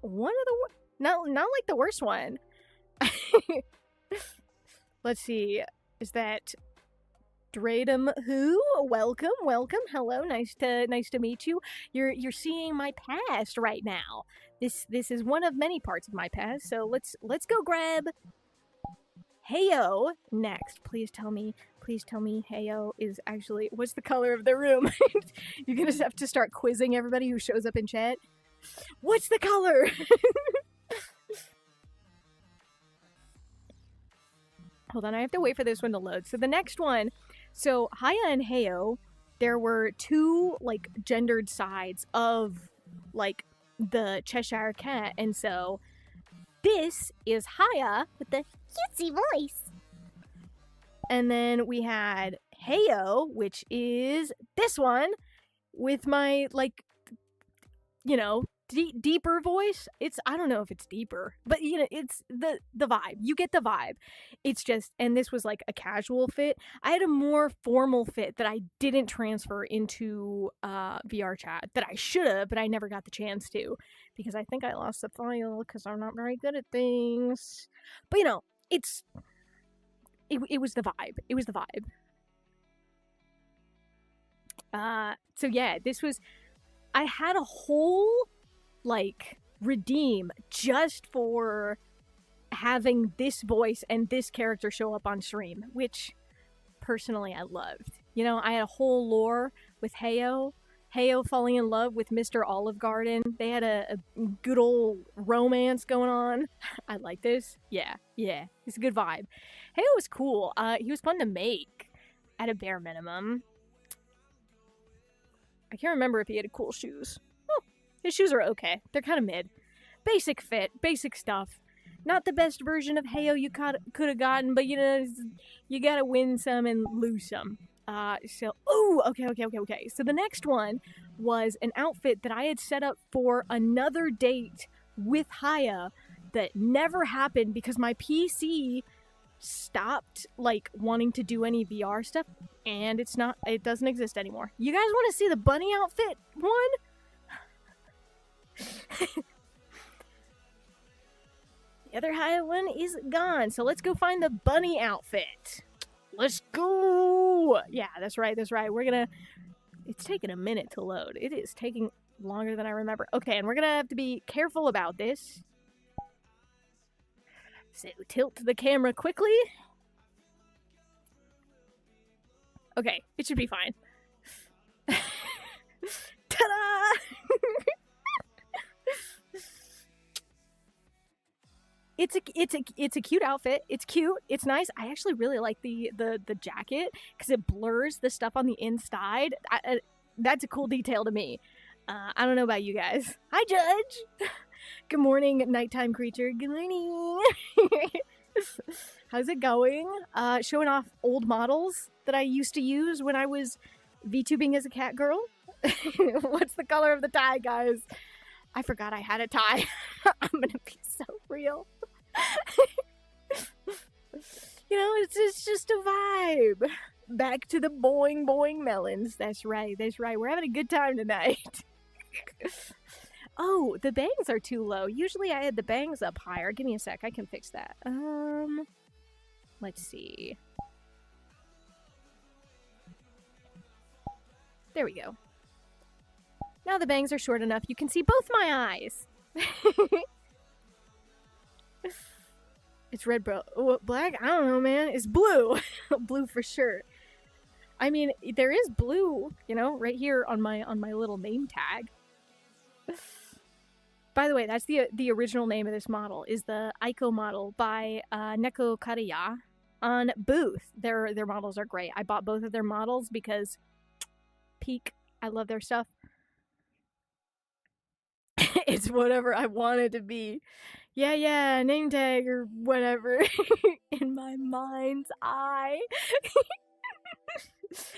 one of the not like the worst one. Let's see. Is that Dratum who? Welcome. Hello, nice to meet you. You're seeing my past right now. This is one of many parts of my past. So let's go grab Heyo next. Please tell me Heyo is actually what's the color of the room? You're gonna have to start quizzing everybody who shows up in chat. What's the color? Hold on, I have to wait for this one to load. So the next one, so Haya and Heyo, there were two like gendered sides of like the Cheshire Cat, and so this is Haya with the Cutesy voice. and then we had Heyo, which is this one with my like, you know, deeper voice. It's I don't know if it's deeper, but you know, it's the vibe. You get the vibe. It's just, and this was like a casual fit. I had a more formal fit that I didn't transfer into VR chat that I should have, but I never got the chance to because I think I lost the file because I'm not very good at things. But you know, it was the vibe. It was the vibe. So yeah, this was. I had a whole like redeem just for having this voice and this character show up on stream, which personally I loved. You know, I had a whole lore with Heyo falling in love with Mr. Olive Garden. They had a good old romance going on. I like this. Yeah, it's a good vibe. Heyo was cool. He was fun to make at a bare minimum. I can't remember if he had cool shoes. Oh, his shoes are okay. They're kind of mid. Basic fit, basic stuff. Not the best version of Heyo you could have gotten, but you know, you gotta win some and lose some. Okay. So the next one was an outfit that I had set up for another date with Haya that never happened because my PC stopped like wanting to do any VR stuff, and it doesn't exist anymore. You guys want to see the bunny outfit one? The other high one is gone, so let's go find the bunny outfit. Let's go. Yeah, that's right. It's taking a minute to load. It is taking longer than I remember. Okay, and we're gonna have to be careful about this. So tilt the camera quickly. Okay, it should be fine. Ta-da! It's a cute outfit. It's cute. It's nice. I actually really like the jacket because it blurs the stuff on the inside. That's a cool detail to me. I don't know about you guys. Hi, Judge. Good morning, nighttime creature. Good morning. How's it going? Showing off old models that I used to use when I was VTubing as a cat girl. What's the color of the tie, guys? I forgot I had a tie. I'm gonna be so real. You know, it's just a vibe. Back to the boing boing melons. That's right. We're having a good time tonight. Oh, the bangs are too low. Usually I had the bangs up higher. Give me a sec. I can fix that. Let's see. There we go. Now the bangs are short enough you can see both my eyes. It's red, bro. Black? I don't know, man. It's blue. Blue for sure. I mean, there is blue, you know, right here on my little name tag. By the way, that's the original name of this model, is the Aiko model by Neko Kariya on Booth. Their models are great. I bought both of their models because peak. I love their stuff. It's whatever I want it to be. Yeah, name tag or whatever. In my mind's eye.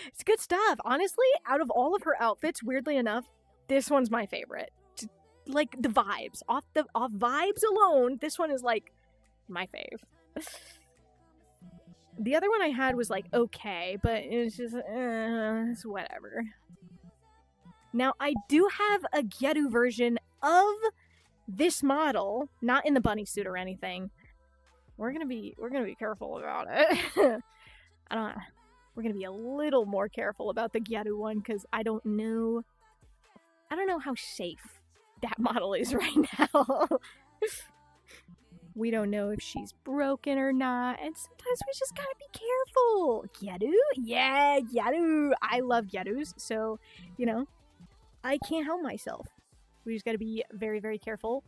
It's good stuff. Honestly, out of all of her outfits, weirdly enough, this one's my favorite. Like the vibes. Off vibes alone, this one is like my fave. The other one I had was like okay, but it's just it's whatever. Now I do have a Gyaru version of this model, not in the bunny suit or anything. We're gonna be careful about it. We're gonna be a little more careful about the Gyaru one because I don't know how safe that model is right now. We don't know if she's broken or not, and sometimes we just gotta be careful. Gyaru? Yeah, Gyaru. I love Gyarus, so, I can't help myself. We just gotta be very, very careful.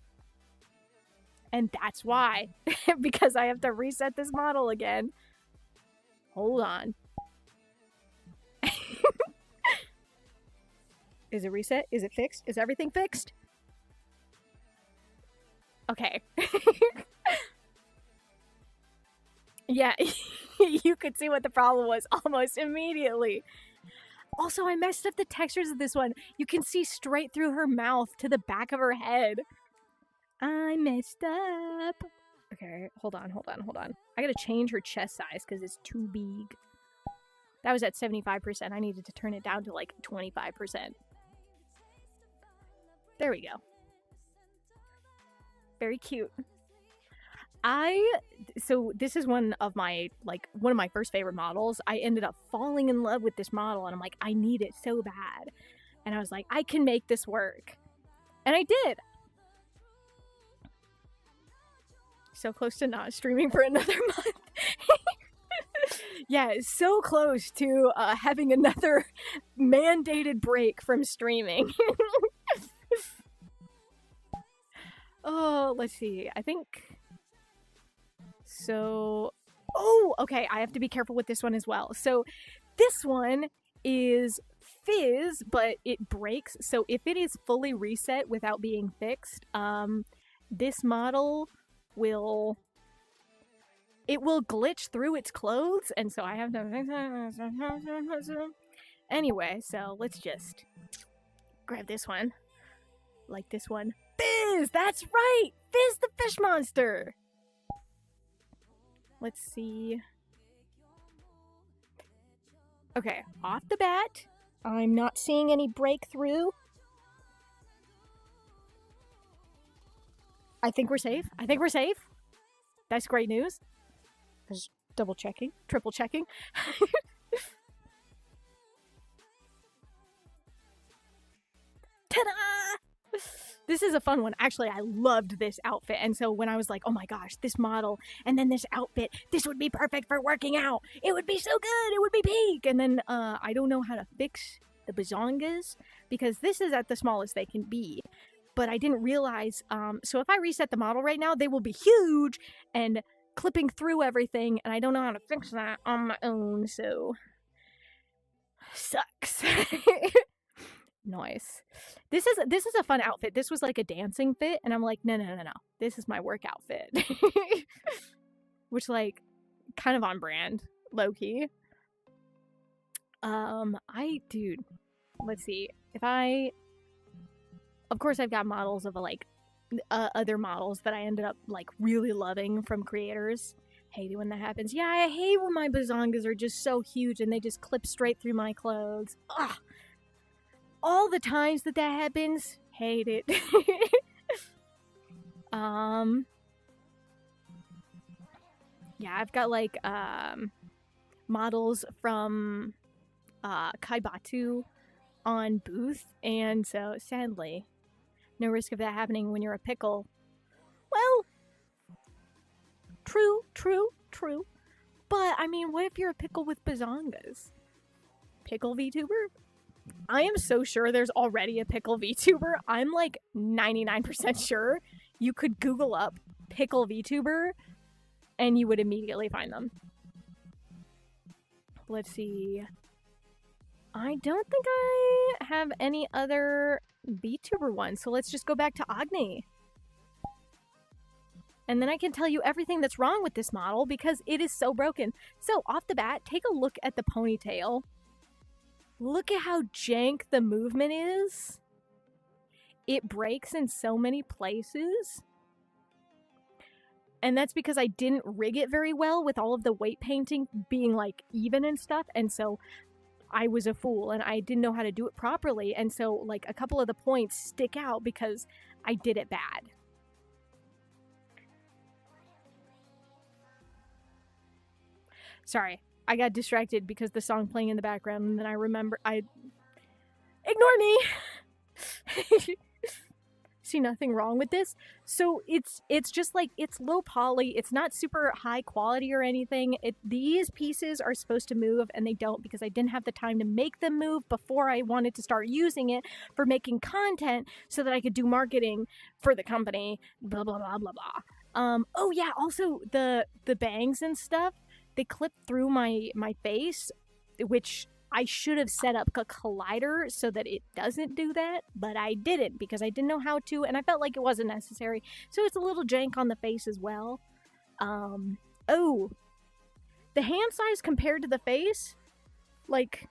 And that's why. Because I have to reset this model again. Hold on. Is it reset? Is it fixed? Is everything fixed? Okay. Yeah, you could see what the problem was almost immediately. Also, I messed up the textures of this one. You can see straight through her mouth to the back of her head. I messed up. Okay, hold on. I gotta change her chest size because it's too big. That was at 75%. I needed to turn it down to like 25%. There we go. Very cute. So this is one of my first favorite models. I ended up falling in love with this model and I'm like, I need it so bad. And I was like, I can make this work. And I did. So close to not streaming for another month. Yeah, so close to having another mandated break from streaming. Oh, let's see. I think... So... Oh, okay. I have to be careful with this one as well. So this one is fizz, but it breaks. So if it is fully reset without being fixed, this model will... It will glitch through its clothes, and so I have to fix it. Anyway, so let's just grab this one. Like this one. Fizz! That's right! Fizz the fish monster! Let's see. Okay, off the bat, I'm not seeing any breakthrough. I think we're safe. That's great news. Just double checking, triple checking. Ta-da! This is a fun one. Actually, I loved this outfit. And so when I was like, oh my gosh, this model and then this outfit, this would be perfect for working out. It would be so good. It would be peak. And then I don't know how to fix the bazongas because this is at the smallest they can be. But I didn't realize, so if I reset the model right now, they will be huge and clipping through everything. And I don't know how to fix that on my own, so sucks. Nice. This is a fun outfit. This was like a dancing fit, and I'm like, no. This is my work outfit. Which, like, kind of on brand, low-key. Dude, let's see. Of course I've got models of, like, other models that I ended up, like, really loving from creators. Hate it when that happens. Yeah, I hate when my bazongas are just so huge and they just clip straight through my clothes. Ugh. All the times that happens, hate it. Yeah, I've got like models from Kaibatu on booth, and so sadly, no risk of that happening when you're a pickle. Well, true. But I mean, what if you're a pickle with bazongas? Pickle VTuber? I am so sure there's already a pickle VTuber. I'm like 99% sure you could Google up pickle VTuber and you would immediately find them. Let's see. I don't think I have any other VTuber ones, so let's just go back to Agni. And then I can tell you everything that's wrong with this model because it is so broken. So off the bat, take a look at the ponytail. Look at how jank the movement is. It breaks in so many places. And that's because I didn't rig it very well with all of the weight painting being like even and stuff. And so I was a fool and I didn't know how to do it properly. And so like a couple of the points stick out because I did it bad. Sorry, I got distracted because the song playing in the background, and then I remember ignore me. See nothing wrong with this. So it's just like, it's low poly, it's not super high quality or anything. These pieces are supposed to move and they don't because I didn't have the time to make them move before I wanted to start using it for making content so that I could do marketing for the company, blah blah blah blah blah. Oh yeah, also the bangs and stuff, they clip through my face, which I should have set up a collider so that it doesn't do that, but I didn't because I didn't know how to, and I felt like it wasn't necessary. So it's a little jank on the face as well. Oh, the hand size compared to the face, like,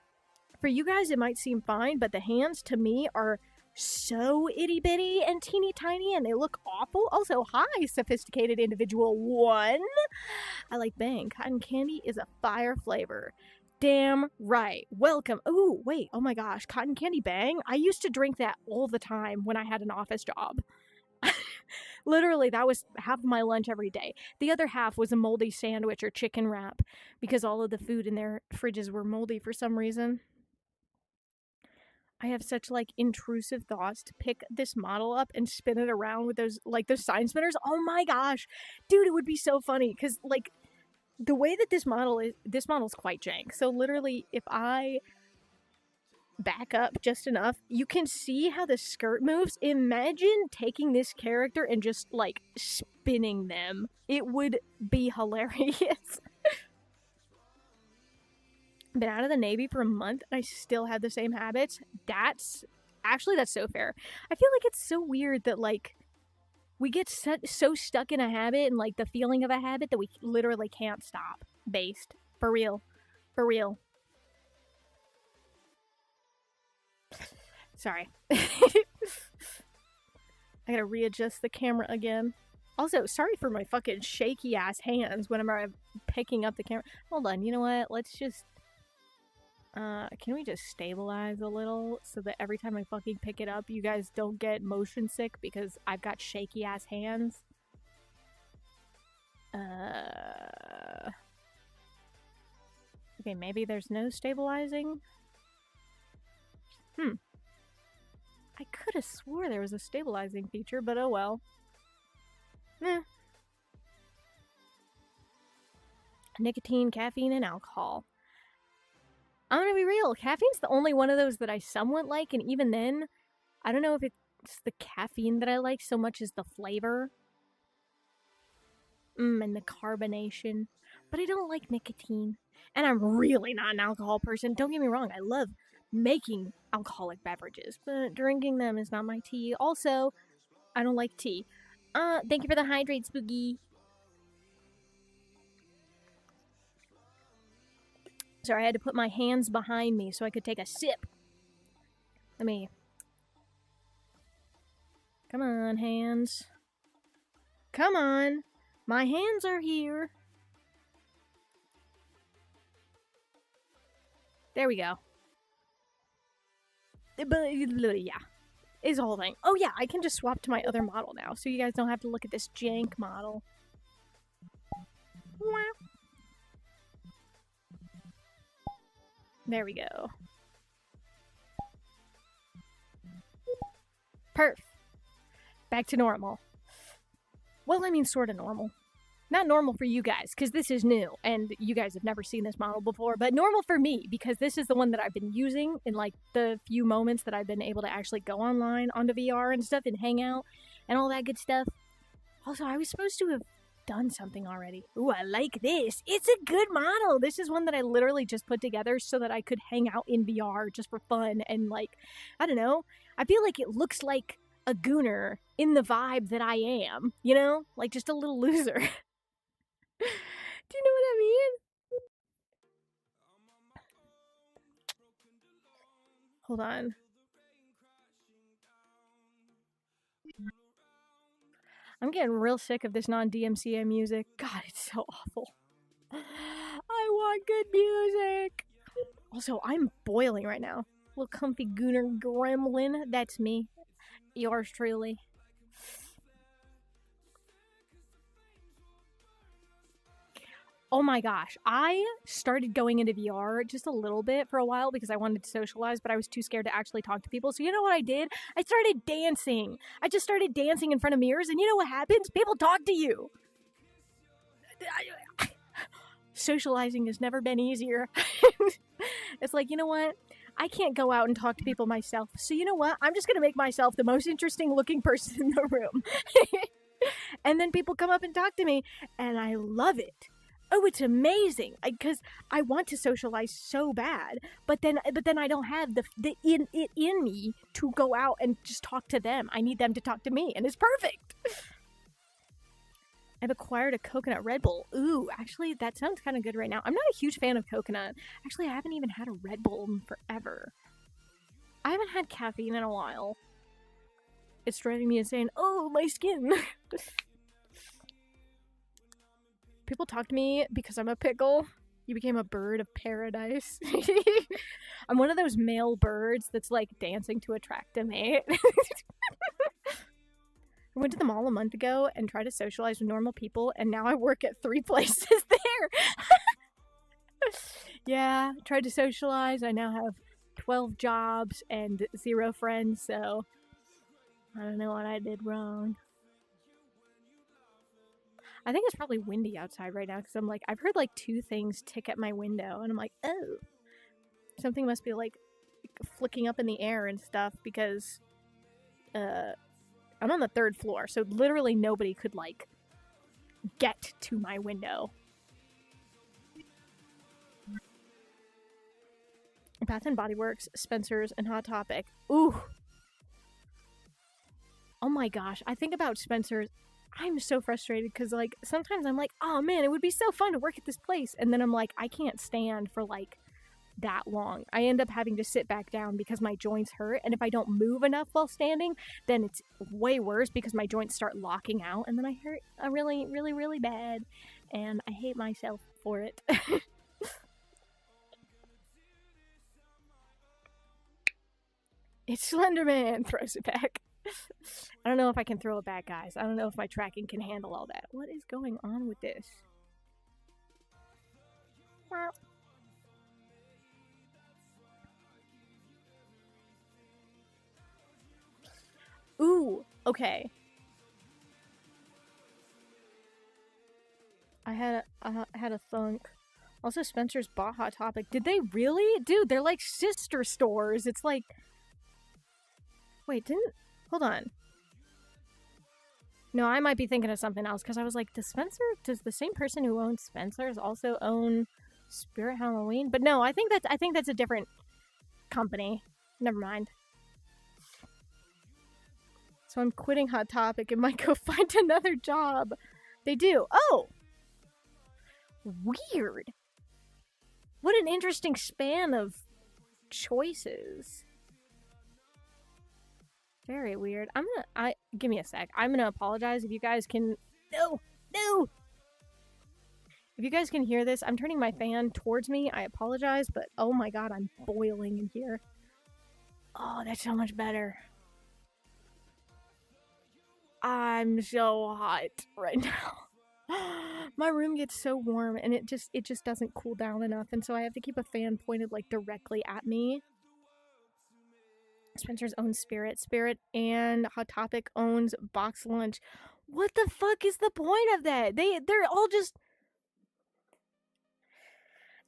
for you guys it might seem fine, but the hands to me are so itty bitty and teeny tiny, and they look awful. Also, hi, sophisticated individual one. I like bang. Cotton candy is a fire flavor. Damn right. Welcome. Oh, wait. Oh my gosh. Cotton candy bang? I used to drink that all the time when I had an office job. Literally, that was half of my lunch every day. The other half was a moldy sandwich or chicken wrap because all of the food in their fridges were moldy for some reason. I have such like intrusive thoughts to pick this model up and spin it around with those sign spinners. Oh my gosh. Dude, it would be so funny because like the way that this model's quite jank. So literally, if I back up just enough, you can see how the skirt moves. Imagine taking this character and just like spinning them. It would be hilarious. Been out of the Navy for a month and I still have the same habits. That's so fair. I feel like it's so weird that like we get so stuck in a habit and like the feeling of a habit that we literally can't stop. Based. For real. For real. Sorry. I gotta readjust the camera again. Also, sorry for my fucking shaky ass hands whenever I'm picking up the camera. Hold on, you know what? Let's just... can we just stabilize a little so that every time I fucking pick it up, you guys don't get motion sick because I've got shaky ass hands? Okay, maybe there's no stabilizing? I could have swore there was a stabilizing feature, but oh well. Nicotine, caffeine, and alcohol. I'm gonna be real, caffeine's the only one of those that I somewhat like, and even then, I don't know if it's the caffeine that I like so much as the flavor. And the carbonation. But I don't like nicotine. And I'm really not an alcohol person. Don't get me wrong, I love making alcoholic beverages, but drinking them is not my tea. Also, I don't like tea. Thank you for the hydrate, Spooky. Sorry, I had to put my hands behind me so I could take a sip. Let me... Come on, hands. Come on. My hands are here. There we go. But, yeah. Is the whole thing. Oh yeah, I can just swap to my other model now, so you guys don't have to look at this jank model. There we go. Perf. Back to normal. Well, I mean, sort of normal. Not normal for you guys, because this is new, and you guys have never seen this model before, but normal for me, because this is the one that I've been using in, like, the few moments that I've been able to actually go online onto VR and stuff, and hang out, and all that good stuff. Also, I was supposed to have done something already. Ooh, I like this. It's a good model. This is one that I literally just put together so that I could hang out in VR just for fun, and, like, I don't know, I feel like it looks like a gooner in the vibe that I am, you know? Like, just a little loser. Do you know what I mean? Hold on. I'm getting real sick of this non-DMCA music. God, it's so awful. I want good music. Also, I'm boiling right now. Little comfy gooner gremlin. That's me. Yours truly. Oh my gosh, I started going into VR just a little bit for a while because I wanted to socialize, but I was too scared to actually talk to people. So you know what I did? I started dancing. I just started dancing in front of mirrors, and you know what happens? People talk to you. Socializing has never been easier. It's like, you know what? I can't go out and talk to people myself. So you know what? I'm just going to make myself the most interesting looking person in the room. And then people come up and talk to me, and I love it. Oh, it's amazing because I want to socialize so bad, but then I don't have the in me to go out and just talk to them. I need them to talk to me, and it's perfect. I've acquired a coconut Red Bull. Ooh, actually, that sounds kind of good right now. I'm not a huge fan of coconut. Actually, I haven't even had a Red Bull in forever. I haven't had caffeine in a while. It's driving me insane. Oh, my skin. People talk to me because I'm a pickle. You became a bird of paradise. I'm one of those male birds that's like dancing to attract a mate. I went to the mall a month ago and tried to socialize with normal people, and now I work at 3 places there. Yeah, tried to socialize. I now have 12 jobs and 0 friends, so I don't know what I did wrong. I think it's probably windy outside right now because I'm like, I've heard like 2 things tick at my window, and I'm like, oh, something must be like flicking up in the air and stuff because I'm on the 3rd floor, so literally nobody could like get to my window. Bath and Body Works, Spencer's, and Hot Topic. Ooh. Oh my gosh, I think about Spencer's. I'm so frustrated because, like, sometimes I'm like, oh man, it would be so fun to work at this place. And then I'm like, I can't stand for, like, that long. I end up having to sit back down because my joints hurt. And if I don't move enough while standing, then it's way worse because my joints start locking out. And then I hurt really, really, really bad. And I hate myself for it. It's Slenderman! Throws it back. I don't know if I can throw it back, guys. I don't know if my tracking can handle all that. What is going on with this? Ooh, okay. I had a thunk. Also, Spencer's bought Hot Topic. Did they really? Dude, they're like sister stores. It's like... Wait, hold on. No, I might be thinking of something else, because I was like, does the same person who owns Spencer's also own Spirit Halloween? But no, I think that's a different company. Never mind. So I'm quitting Hot Topic and might go find another job. They do. Oh! Weird. What an interesting span of choices. Very weird. Give me a sec. I'm gonna apologize if you guys can... No! If you guys can hear this, I'm turning my fan towards me. I apologize, but oh my god, I'm boiling in here. Oh, that's so much better. I'm so hot right now. My room gets so warm, and it just doesn't cool down enough, and so I have to keep a fan pointed like directly at me. Spencer's owns Spirit and Hot Topic owns Box Lunch. What the fuck is the point of that? They're all just...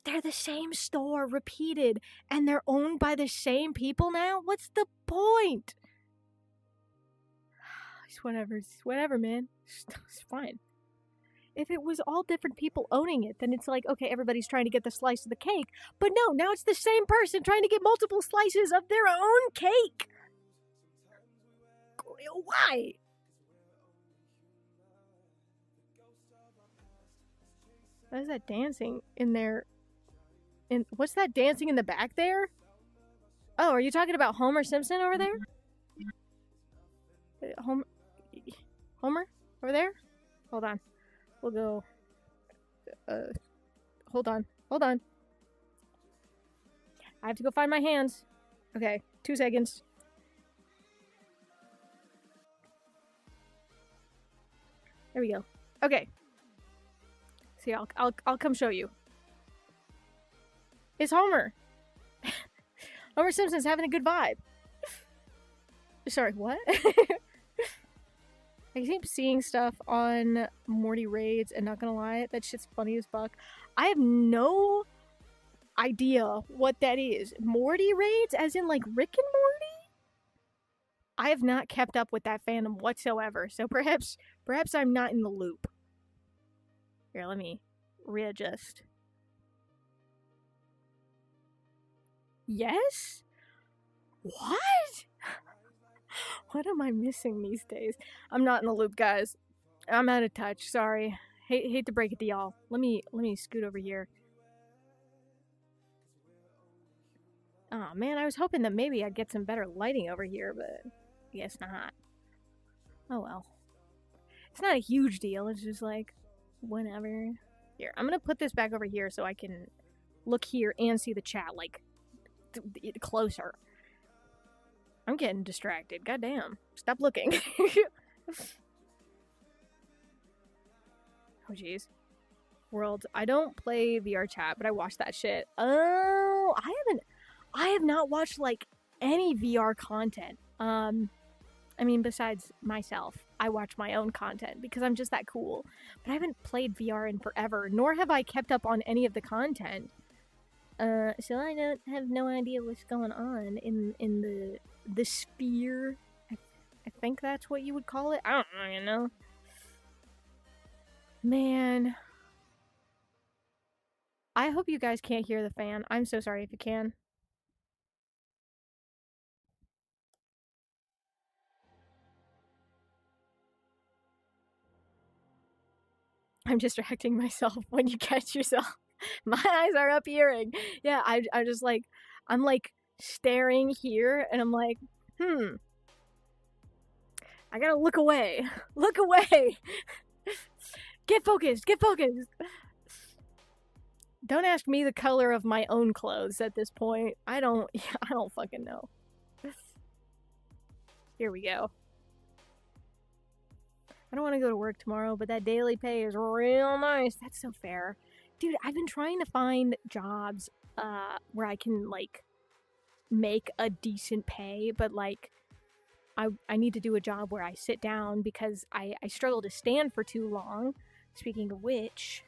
They're the same store repeated, and they're owned by the same people now? What's the point? It's whatever, man. It's fine. If it was all different people owning it, then it's like, okay, everybody's trying to get the slice of the cake. But no, now it's the same person trying to get multiple slices of their own cake. Why? What is that dancing in there? What's that dancing in the back there? Oh, are you talking about Homer Simpson over there? Homer? Over there? Hold on. We'll go... hold on. Hold on. I have to go find my hands. Okay, 2 seconds. There we go. Okay. See, I'll come show you. It's Homer. Homer Simpson's having a good vibe. Sorry, what? I keep seeing stuff on Morty raids, and not gonna lie, that shit's funny as fuck. I have no idea what that is. Morty raids, as in like Rick and Morty? I have not kept up with that fandom whatsoever, so perhaps I'm not in the loop. Here, let me readjust. Yes? What? What am I missing these days? I'm not in the loop, guys. I'm out of touch. Sorry. Hate to break it to y'all. Let me scoot over here. Oh man, I was hoping that maybe I'd get some better lighting over here, but I guess not. Oh well. It's not a huge deal. It's just like, whatever. Here, I'm gonna put this back over here so I can look here and see the chat, like, closer. I'm getting distracted. Goddamn. Stop looking. Oh, jeez. World. I don't play VR chat, but I watch that shit. Oh, I have not watched, like, any VR content. I mean, besides myself. I watch my own content because I'm just that cool. But I haven't played VR in forever, nor have I kept up on any of the content. So I don't have no idea what's going on in the sphere. I think that's what you would call it. I don't know, you know. Man. I hope you guys can't hear the fan. I'm so sorry if you can. I'm distracting myself when you catch yourself. My eyes are up earring. Yeah, I'm just like, I'm like staring here and I'm like, I gotta look away. Look away. Get focused. Get focused. Don't ask me the color of my own clothes at this point. I don't fucking know. Here we go. I don't want to go to work tomorrow, but that daily pay is real nice. That's so fair. Dude, I've been trying to find jobs where I can, like, make a decent pay, but, like, I need to do a job where I sit down because I struggle to stand for too long. Speaking of which,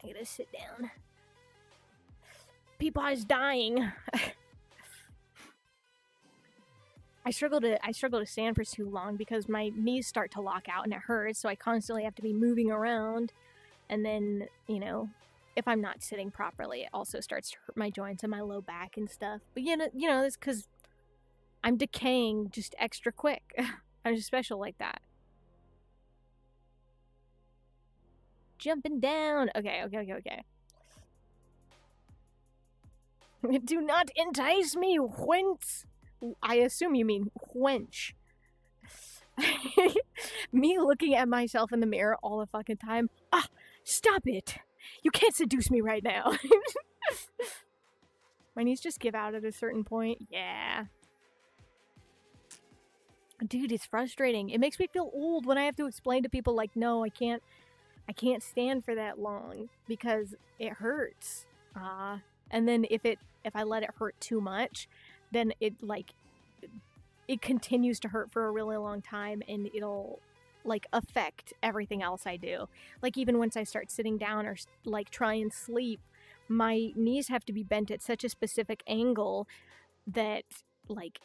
I gotta sit down. Peapaw's dying. I struggle to stand for too long because my knees start to lock out and it hurts, so I constantly have to be moving around. And then, you know, if I'm not sitting properly, it also starts to hurt my joints and my low back and stuff. But you know, it's because I'm decaying just extra quick. I'm just special like that. Jumping down. Okay. Do not entice me, whence. I assume you mean wench. Me looking at myself in the mirror all the fucking time. Ah, stop it. You can't seduce me right now. My knees just give out at a certain point. Yeah. Dude, it's frustrating. It makes me feel old when I have to explain to people, like, no, I can't stand for that long because it hurts. And then if I let it hurt too much, then it continues to hurt for a really long time, and it'll, like, affect everything else I do. Like, even once I start sitting down or, like, try and sleep, my knees have to be bent at such a specific angle that, like,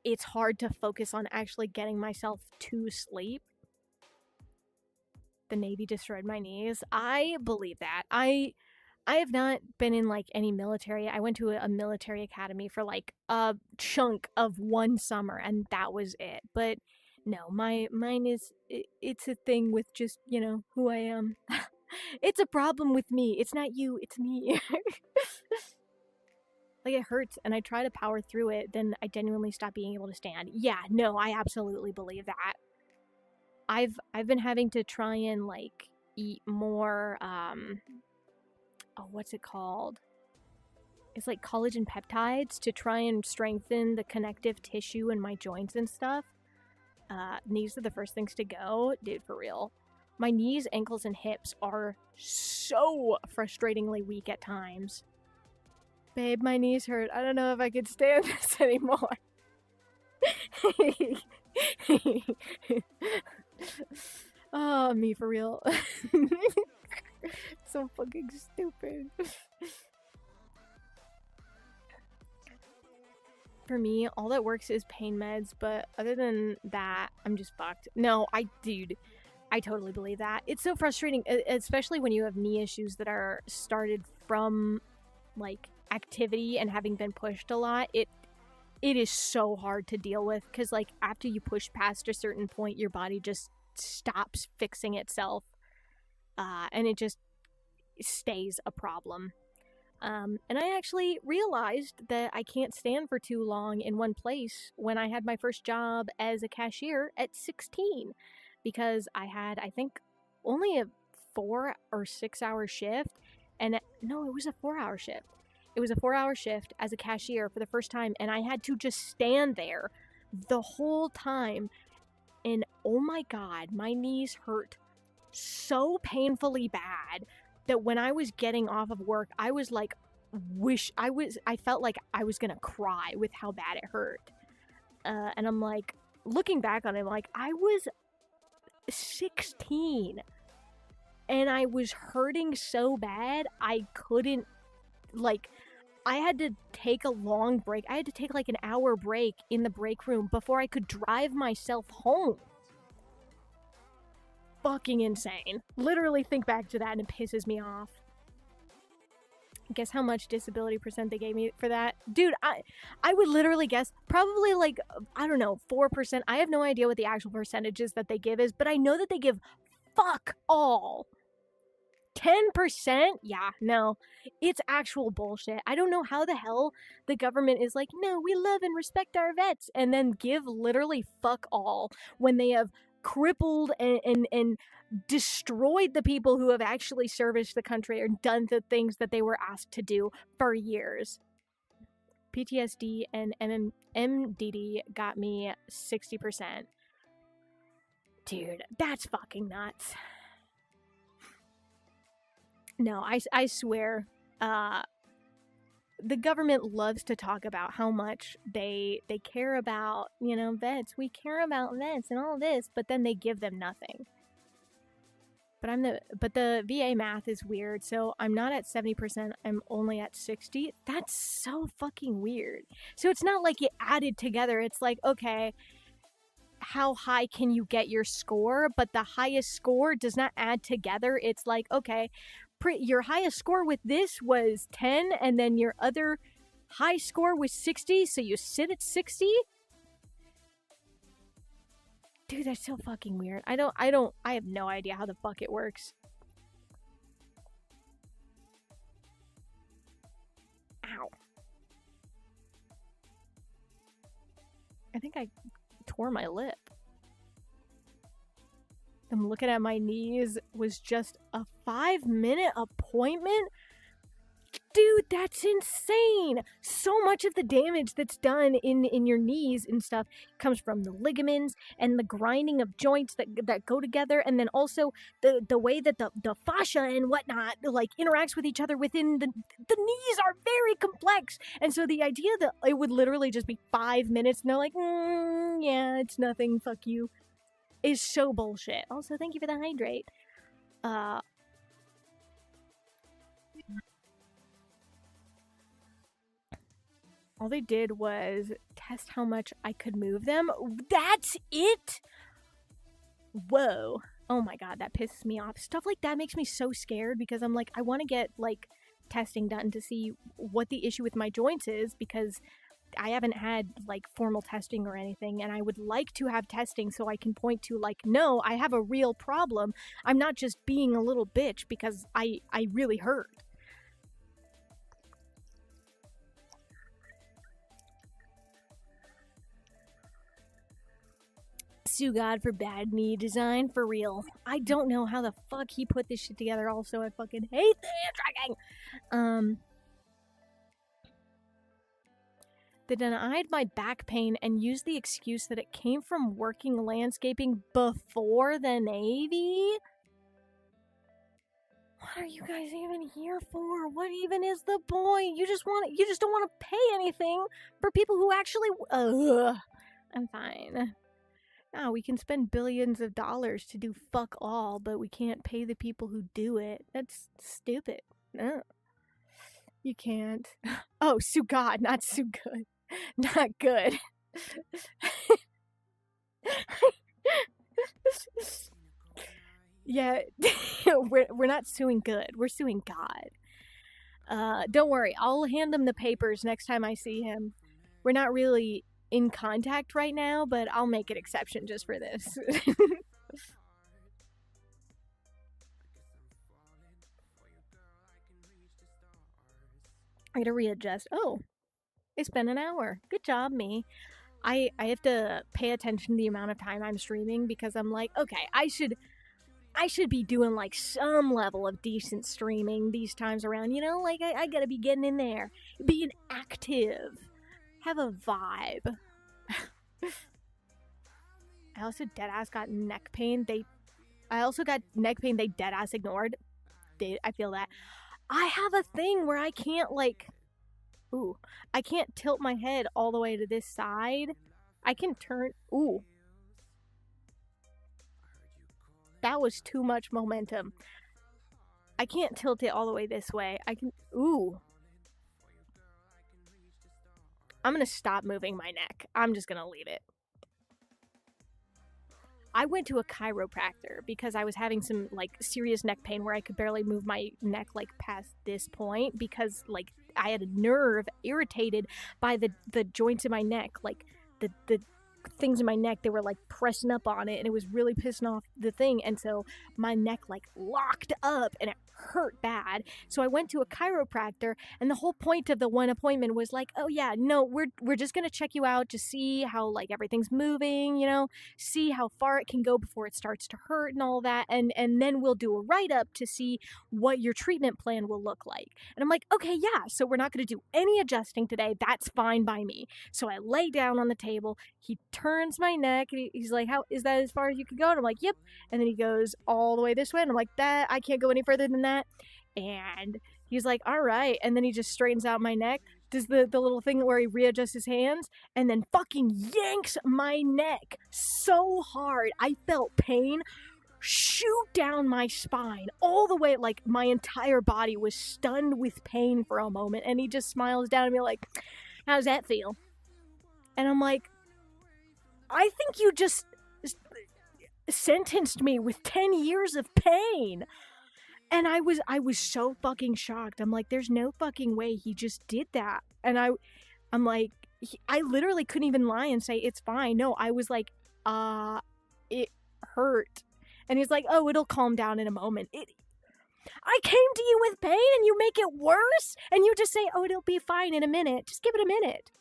it's hard to focus on actually getting myself to sleep. The Navy destroyed my knees. I believe that. I have not been in, like, any military. I went to a military academy for, like, a chunk of one summer, and that was it. But no, mine is, it's a thing with just, you know, who I am. It's a problem with me. It's not you, it's me. Like, it hurts, and I try to power through it, then I genuinely stop being able to stand. Yeah, no, I absolutely believe that. I've been having to try and, like, eat more, what's it called? It's like collagen peptides to try and strengthen the connective tissue in my joints and stuff. These are the first things to go. Dude, for real. My knees, ankles, and hips are so frustratingly weak at times. Babe, my knees hurt. I don't know if I could stand this anymore. Oh, me for real. So fucking stupid. For me, all that works is pain meds, but other than that, I'm just fucked. No, dude, I totally believe that. It's so frustrating, especially when you have knee issues that are started from, like, activity and having been pushed a lot. It is so hard to deal with, because, like, after you push past a certain point, your body just stops fixing itself, and it just stays a problem. And I actually realized that I can't stand for too long in one place when I had my first job as a cashier at 16, because I had, I think, only a 4 or 6 hour shift, and no, it was a 4-hour shift. It was a 4-hour shift as a cashier for the first time, and I had to just stand there the whole time, and oh my god, my knees hurt so painfully bad that when I was getting off of work, I was like, I felt like I was gonna cry with how bad it hurt. And I'm like, looking back on it, like, I was 16 and I was hurting so bad, I couldn't, like, I had to take a long break. I had to take like an hour break in the break room before I could drive myself home. Fucking insane. Literally think back to that and it pisses me off. Guess how much disability % they gave me for that? Dude, I would literally guess probably like, I don't know, 4%. I have no idea what the actual percentages that they give is, but I know that they give fuck all. 10%? Yeah, no. It's actual bullshit. I don't know how the hell the government is like, no, we love and respect our vets, and then give literally fuck all when they have crippled and destroyed the people who have actually serviced the country or done the things that they were asked to do for years. PTSD and MDD got me 60%. Dude, that's fucking nuts. No, I swear, the government loves to talk about how much they care about, you know, vets. We care about vets and all this, but then they give them nothing. But the VA math is weird, so I'm not at 70%, I'm only at 60. That's so fucking weird. So it's not like it added together. It's like, okay, how high can you get your score? But the highest score does not add together. It's like, okay, your highest score with this was 10, and then your other high score was 60, so you sit at 60? Dude, that's so fucking weird. I have no idea how the fuck it works. Ow. I think I tore my lip. I'm looking at my knees. Was just a 5-minute appointment? Dude, that's insane. So much of the damage that's done in your knees and stuff comes from the ligaments and the grinding of joints that go together, and then also the way that the fascia and whatnot like interacts with each other within the knees are very complex. And so the idea that it would literally just be 5 minutes and they're like, yeah, it's nothing, fuck you, is so bullshit. Also, thank you for the hydrate. All they did was test how much I could move them. That's it? Whoa. Oh my god, that pisses me off. Stuff like that makes me so scared because I'm like, I want to get like testing done to see what the issue with my joints is, because I haven't had like formal testing or anything, and I would like to have testing so I can point to like, no, I have a real problem. I'm not just being a little bitch because I really hurt. sue God for bad knee design, for real. I don't know how the fuck he put this shit together. Also, I fucking hate the hand tracking. They denied my back pain and used the excuse that it came from working landscaping before the Navy. What are you guys even here for? What even is the point? You just don't want to pay anything for people who actually. I'm fine. Now we can spend billions of dollars to do fuck all, but we can't pay the people who do it. That's stupid. No. You can't. Oh, sue God, not sue good. Not good. Yeah, we're not suing good. We're suing God. Don't worry. I'll hand him the papers next time I see him. We're not really in contact right now, but I'll make an exception just for this. I gotta readjust. Oh, it's been an hour. Good job, me. I have to pay attention to the amount of time I'm streaming because I'm like, okay, I should be doing like some level of decent streaming these times around, you know? Like I gotta be getting in there, being active, have a vibe. I also deadass got neck pain. I also got neck pain they deadass ignored. I feel that. I have a thing where I can't I can't tilt my head all the way to this side. I can turn, that was too much momentum. I can't tilt it all the way this way. I can, I'm gonna stop moving my neck. I'm just gonna leave it. I went to a chiropractor because I was having some like serious neck pain where I could barely move my neck like past this point because like I had a nerve irritated by the joints in my neck, like the things in my neck, they were like pressing up on it and it was really pissing off the thing, and so my neck like locked up and it hurt bad. So I went to a chiropractor, and the whole point of the one appointment was like, oh yeah, no, we're just gonna check you out to see how like everything's moving, you know, see how far it can go before it starts to hurt and all that, and then we'll do a write-up to see what your treatment plan will look like. And I'm like, okay, yeah, so we're not gonna do any adjusting today. That's fine by me. So I lay down on the table, he turns my neck, and he's like, how is that as far as you can go? And I'm like, yep. And then he goes all the way this way, and I'm like, that I can't go any further than that. And he's like, all right. And then he just straightens out my neck, does the little thing where he readjusts his hands, and then fucking yanks my neck so hard I felt pain shoot down my spine all the way, like my entire body was stunned with pain for a moment. And he just smiles down at me like, how's that feel? And I'm like, I think you just sentenced me with 10 years of pain. And I was so fucking shocked. I'm like, there's no fucking way he just did that. And I'm like, I literally couldn't even lie and say it's fine. No, I was like, it hurt. And he's like, oh, it'll calm down in a moment. I came to you with pain and you make it worse? And you just say, oh, it'll be fine in a minute. Just give it a minute.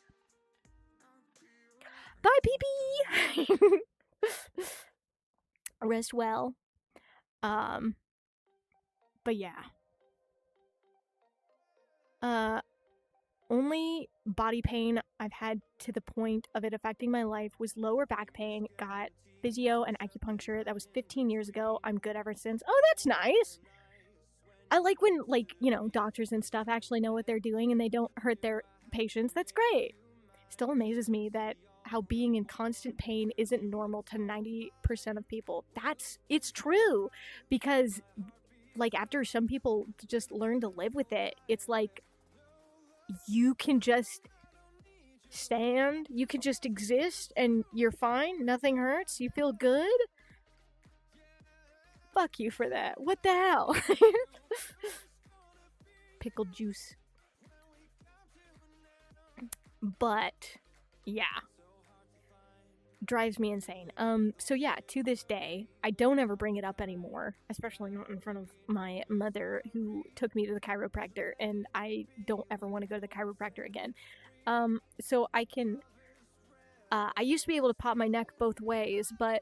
Bye, pee-pee. Rest well. But yeah. Only body pain I've had to the point of it affecting my life was lower back pain. Got physio and acupuncture. That was 15 years ago. I'm good ever since. Oh, that's nice. I like when, like, you know, doctors and stuff actually know what they're doing and they don't hurt their patients. That's great. Still amazes me that how being in constant pain isn't normal to 90% of people. It's true. Because, like, after some people just learn to live with it, it's like you can just stand, you can just exist, and you're fine. Nothing hurts. You feel good. Fuck you for that. What the hell? Pickle juice. But, yeah. Drives me insane. So yeah, to this day, I don't ever bring it up anymore, especially not in front of my mother who took me to the chiropractor, and I don't ever want to go to the chiropractor again. So I can I used to be able to pop my neck both ways, but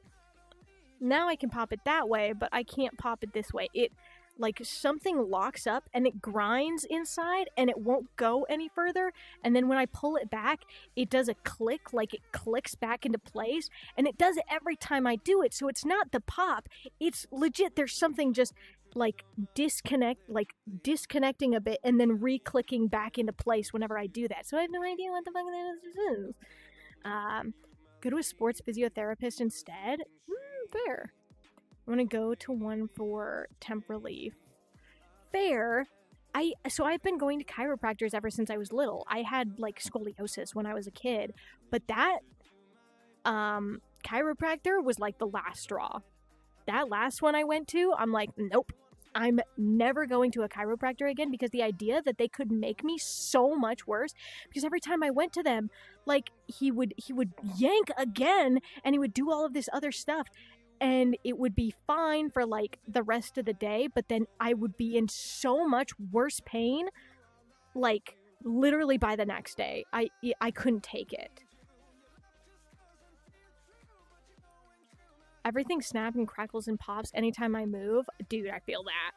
now I can pop it that way, but I can't pop it this way. It, like, something locks up and it grinds inside and it won't go any further. And then when I pull it back, it does a click, like it clicks back into place. And it does it every time I do it. So it's not the pop. It's legit. There's something just like disconnecting a bit and then re-clicking back into place whenever I do that. So I have no idea what the fuck that is. Go to a sports physiotherapist instead? Fair. I'm gonna go to one for temp relief. Fair. So I've been going to chiropractors ever since I was little. I had like scoliosis when I was a kid, but that chiropractor was like the last straw. That last one I went to, I'm like, nope. I'm never going to a chiropractor again, because the idea that they could make me so much worse, because every time I went to them, like he would yank again and he would do all of this other stuff and it would be fine for like the rest of the day, but then I would be in so much worse pain, like literally by the next day. I couldn't take it. Everything snaps and crackles and pops anytime I move. Dude, I feel that.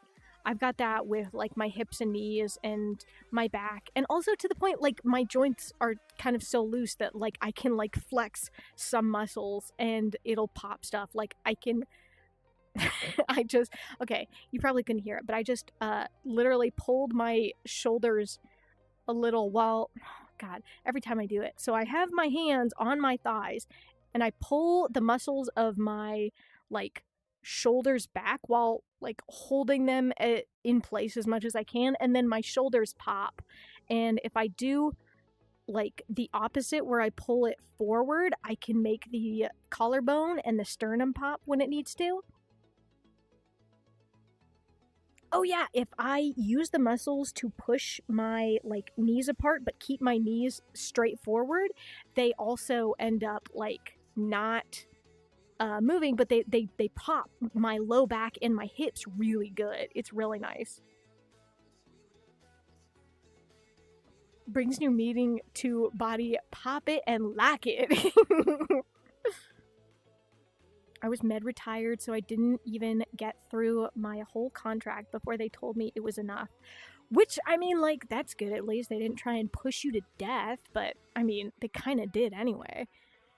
I've got that with like my hips and knees and my back, and also to the point like my joints are kind of so loose that like I can like flex some muscles and it'll pop stuff. Like I can okay, you probably couldn't hear it, but I just literally pulled my shoulders a little while, God, every time I do it. So I have my hands on my thighs and I pull the muscles of my like shoulders back while like holding them in place as much as I can, and then my shoulders pop. And if I do like the opposite where I pull it forward, I can make the collarbone and the sternum pop when it needs to. Oh yeah, if I use the muscles to push my like knees apart but keep my knees straight forward, they also end up like not moving, but they pop my low back and my hips really good. It's really nice. Brings new meaning to body, pop it and lack it. I was med retired, so I didn't even get through my whole contract before they told me it was enough. Which, I mean, like, that's good. At least they didn't try and push you to death, but, I mean, they kind of did anyway.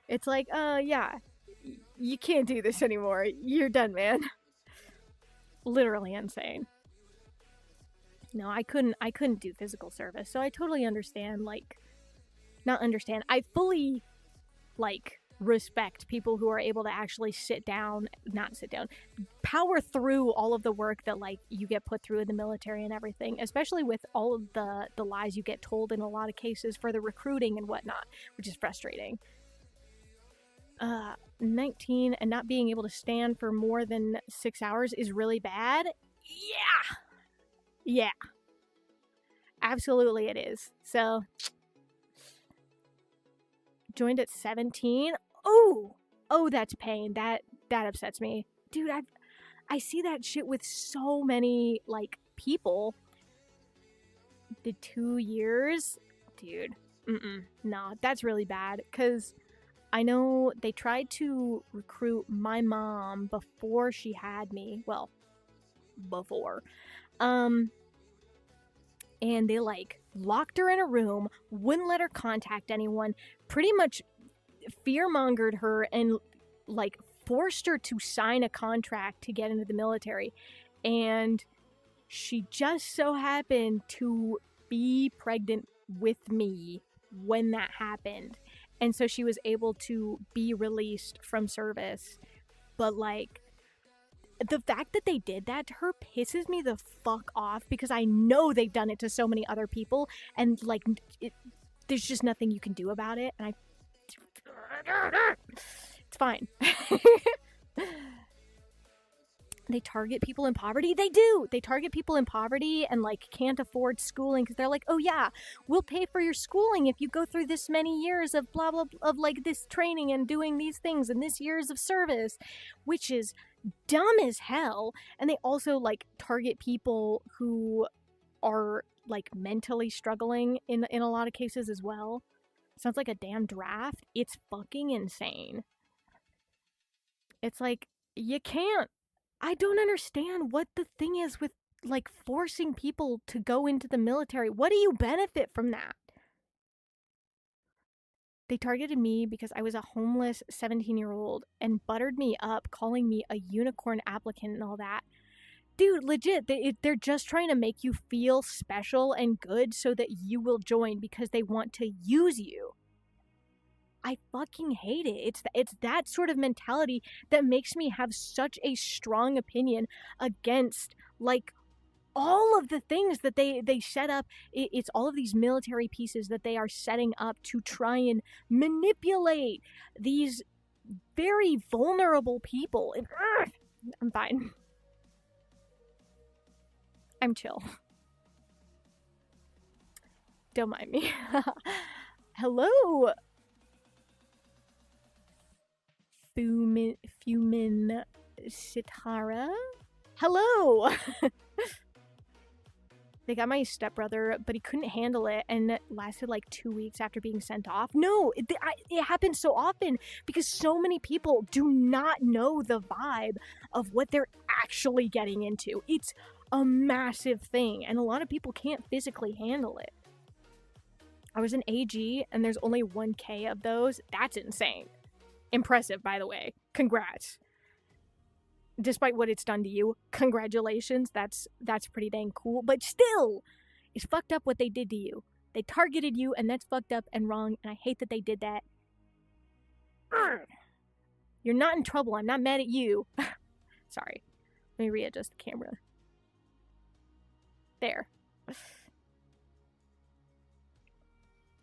It's like, yeah, you can't do this anymore. You're done, man. Literally insane. No, I couldn't do physical service, so I totally understand, like, not understand. I fully, like, respect people who are able to actually power through all of the work that like you get put through in the military and everything, especially with all of the lies you get told in a lot of cases for the recruiting and whatnot, which is frustrating. 19 and not being able to stand for more than 6 hours is really bad. Yeah, absolutely it is. So joined at 17. Oh, that's pain. That upsets me. Dude, I see that shit with so many, like, people. The 2 years? Dude, no, that's really bad. Because I know they tried to recruit my mom before she had me. Well, before. And they, like, locked her in a room, wouldn't let her contact anyone, pretty much fear-mongered her and like forced her to sign a contract to get into the military. And she just so happened to be pregnant with me when that happened, and so she was able to be released from service. But like, the fact that they did that to her pisses me the fuck off, because I know they've done it to so many other people, and like there's just nothing you can do about it. And it's fine. They target people in poverty. They do. They target people in poverty and like can't afford schooling, because they're like, oh yeah, we'll pay for your schooling if you go through this many years of blah blah, of like this training and doing these things and this years of service, which is dumb as hell. And they also like target people who are like mentally struggling in a lot of cases as well. Sounds like a damn draft. It's fucking insane. It's like, you can't. I don't understand what the thing is with, like, forcing people to go into the military. What do you benefit from that? They targeted me because I was a homeless 17-year-old and buttered me up, calling me a unicorn applicant and all that. Dude, legit, they're just trying to make you feel special and good so that you will join because they want to use you. I fucking hate it. It's that sort of mentality that makes me have such a strong opinion against, like, all of the things that they set up. It's all of these military pieces that they are setting up to try and manipulate these very vulnerable people. And I'm fine. I'm chill. Don't mind me. Hello, Fumin Sitara. Hello. They got my stepbrother, but he couldn't handle it and it lasted like 2 weeks after being sent off. No, it happens so often because so many people do not know the vibe of what they're actually getting into. It's a massive thing, and a lot of people can't physically handle it. I was an AG, and there's only 1K of those. That's insane. Impressive, by the way. Congrats. Despite what it's done to you, congratulations. That's pretty dang cool. But still, it's fucked up what they did to you. They targeted you, and that's fucked up and wrong, and I hate that they did that. You're not in trouble. I'm not mad at you. Sorry. Let me readjust the camera. There.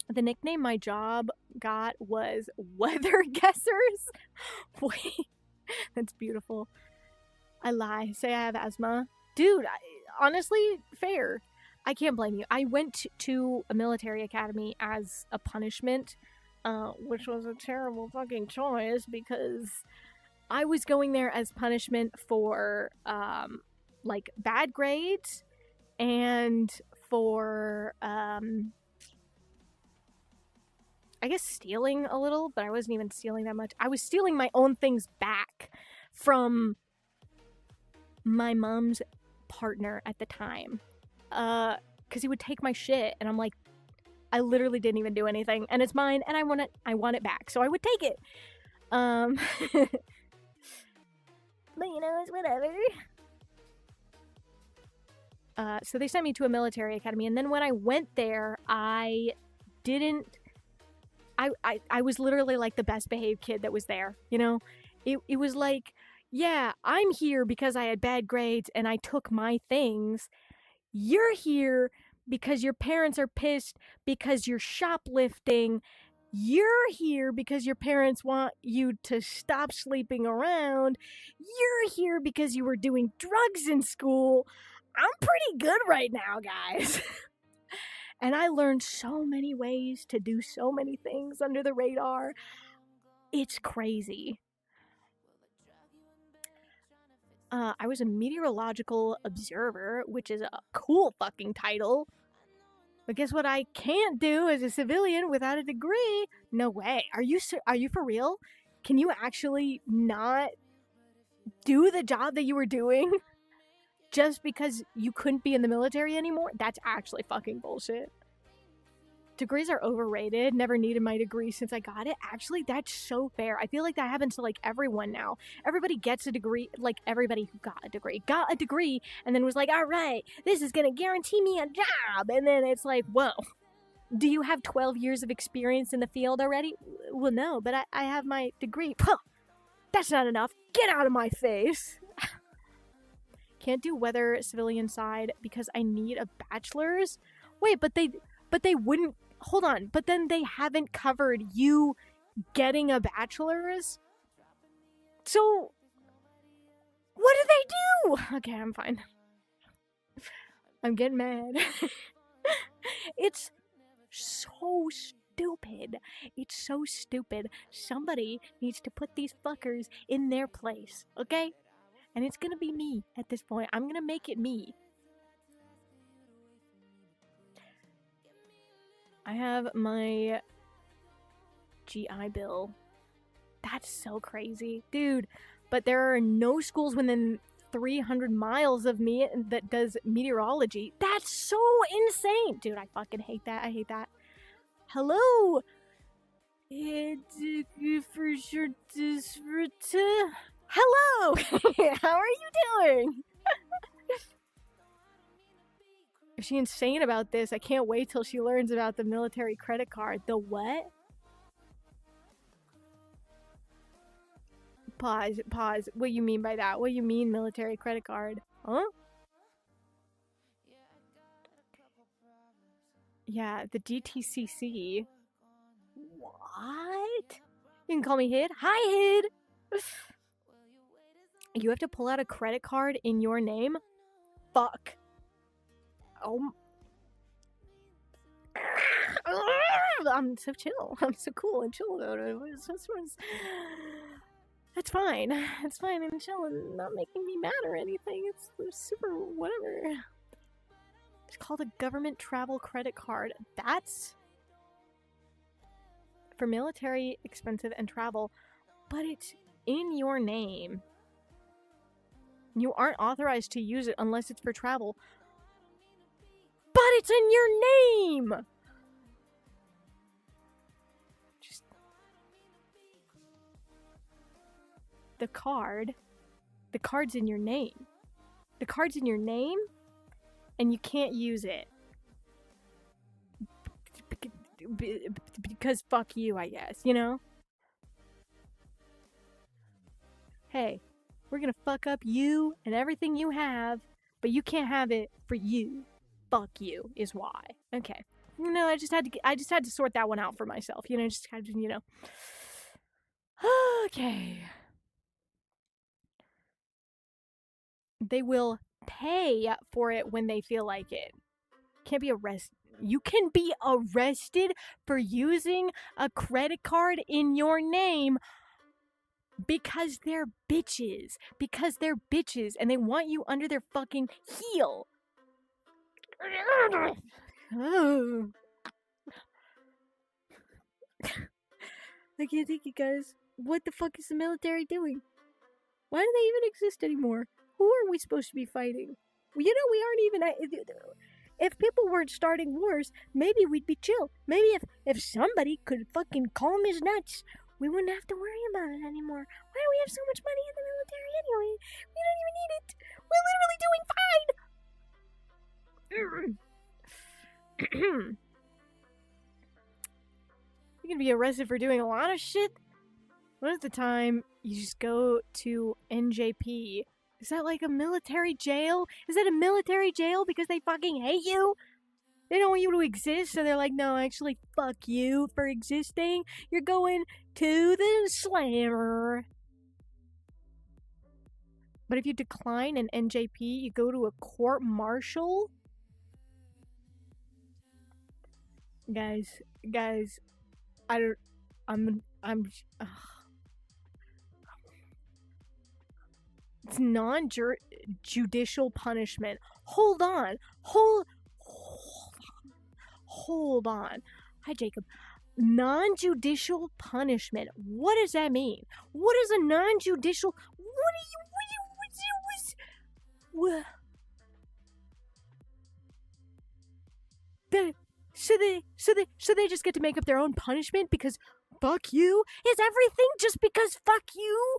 The nickname my job got was Weather Guessers. Wait, that's beautiful. I lie. Say I have asthma. Dude, honestly, fair. I can't blame you. I went to a military academy as a punishment, which was a terrible fucking choice because I was going there as punishment for, like, bad grades and for, I guess stealing a little, but I wasn't even stealing that much. I was stealing my own things back from my mom's partner at the time. Because he would take my shit, and I'm like, I literally didn't even do anything, and it's mine, and I want it back, so I would take it. But you know, it's whatever. So they sent me to a military academy, and then when I went there, I was literally like the best behaved kid that was there, you know? It was like, yeah, I'm here because I had bad grades and I took my things. You're here because your parents are pissed because you're shoplifting. You're here because your parents want you to stop sleeping around. You're here because you were doing drugs in school. I'm pretty good right now, guys. And I learned so many ways to do so many things under the radar. It's crazy. I was a meteorological observer, which is a cool fucking title. But guess what I can't do as a civilian without a degree? No way. Are you for real? Can you actually not do the job that you were doing just because you couldn't be in the military anymore? That's actually fucking bullshit. Degrees are overrated. Never needed my degree since I got it. Actually, that's so fair. I feel like that happens to, like, everyone now. Everybody gets a degree. Like, everybody who got a degree and then was like, all right, this is gonna guarantee me a job. And then it's like, whoa, do you have 12 years of experience in the field already? Well, no, but I have my degree. Puh, that's not enough. Get out of my face. Can't do weather civilian side because I need a bachelor's. Wait, but they wouldn't. Hold on, but then they haven't covered you getting a bachelor's? So, what do they do? Okay, I'm fine. I'm getting mad. It's so stupid. It's so stupid. Somebody needs to put these fuckers in their place, okay? And it's gonna be me at this point. I'm gonna make it me. I have my GI Bill. That's so crazy. Dude, but there are no schools within 300 miles of me that does meteorology. That's so insane. Dude, I fucking hate that. I hate that. Hello? Hello! How are you doing? Is she insane about this? I can't wait till she learns about the military credit card. The what? Pause. What do you mean by that? What do you mean military credit card? Huh? Yeah, the DTCC. What? You can call me Hid. Hi, Hid! You have to pull out a credit card in your name? Fuck. Oh. I'm so chill. I'm so cool and chill about it. That's fine. It's fine and chill and not making me mad or anything. It's super whatever. It's called a government travel credit card. That's for military, expensive, and travel, but it's in your name. You aren't authorized to use it unless it's for travel. But it's in your name! Just... The card's in your name. The card's in your name, and you can't use it. Because fuck you, I guess, you know? Hey, we're gonna fuck up you and everything you have, but you can't have it for you. Fuck you is why. Okay. No, I just had to sort that one out for myself. You know, just kind of, you know. Okay. They will pay for it when they feel like it. Can't be arrested. You can be arrested for using a credit card in your name because they're bitches. Because they're bitches and they want you under their fucking heel. Oh. I can't take it, guys. What the fuck is the military doing? Why do they even exist anymore? Who are we supposed to be fighting? You know, we aren't even... If people weren't starting wars, maybe we'd be chill. Maybe if somebody could fucking calm his nuts, we wouldn't have to worry about it anymore. Why do we have so much money in the military anyway? We don't even need it. We're literally doing fine. You're gonna be arrested for doing a lot of shit. Most of the time, you just go to NJP. Is that like a military jail? Is that a military jail because they fucking hate you? They don't want you to exist, so they're like, no, actually, fuck you for existing. You're going to the slammer. But if you decline an NJP, you go to a court-martial? Guys, it's non-judicial punishment. Hold on. Hi, Jacob. Non-judicial punishment. What does that mean? What is a non-judicial... So they just get to make up their own punishment because fuck you? Is everything just because fuck you?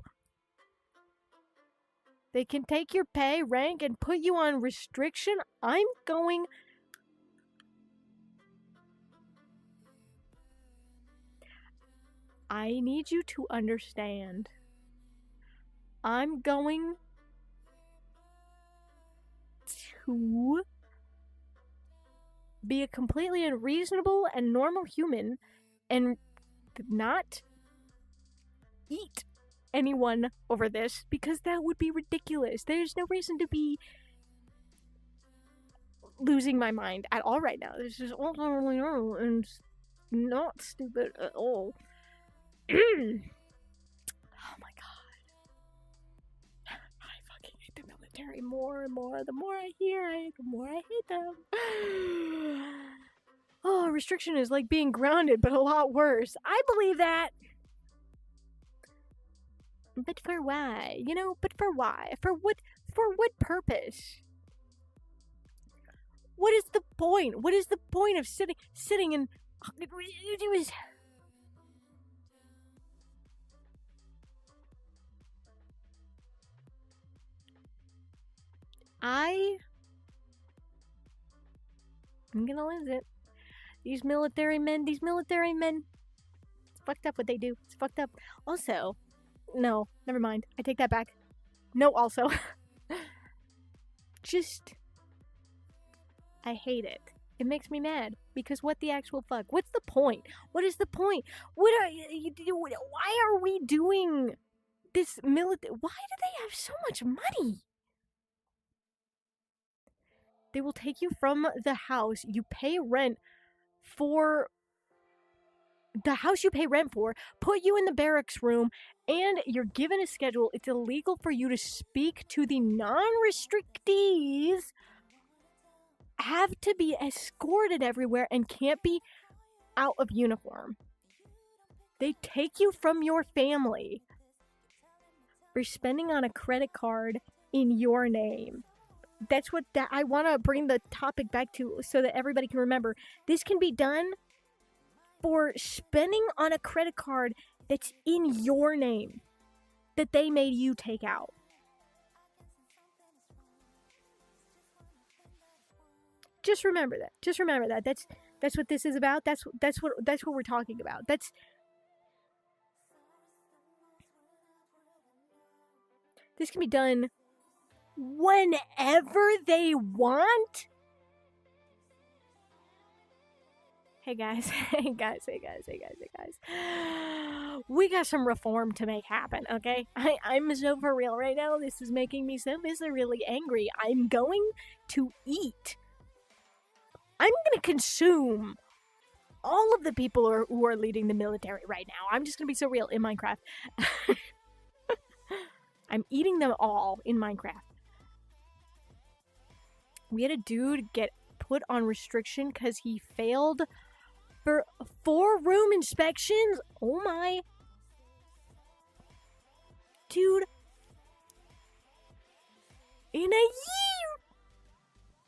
They can take your pay, rank, and put you on restriction. I need you to understand. I'm going to be a completely unreasonable and normal human and not eat anyone over this because that would be ridiculous. There's no reason to be losing my mind at all right now. This is all totally normal and not stupid at all. Oh my god. I fucking hate the military more and more. The more I hear, the more I hate them. oh, restriction is like being grounded, but a lot worse. I believe that. But for why? You know, but for why? For what purpose? What is the point? What is the point of sitting and it was I'm gonna lose it. These military men, it's fucked up what they do. It's fucked up. Also, no, never mind. I take that back. No, also. Just, I hate it. It makes me mad. Because what the actual fuck? What's the point? What is the point? Why are we doing this military? Why do they have so much money? They will take you from the house you pay rent for, put you in the barracks room, and you're given a schedule. It's illegal for you to speak to the non-restrictees, have to be escorted everywhere, and can't be out of uniform. They take you from your family for spending on a credit card in your name. That's what I want to bring the topic back to so that everybody can remember. This can be done for spending on a credit card that's in your name that they made you take out. Just remember that. That's what this is about. That's what we're talking about. This can be done whenever they want. Hey guys. We got some reform to make happen, okay? I'm so for real right now. This is making me so viscerally angry. I'm going to eat. I'm gonna consume all of the people who are leading the military right now. I'm just gonna be so real in Minecraft. I'm eating them all in Minecraft. We had a dude get put on restriction because he failed for 4 room inspections. Oh my. Dude. In a year.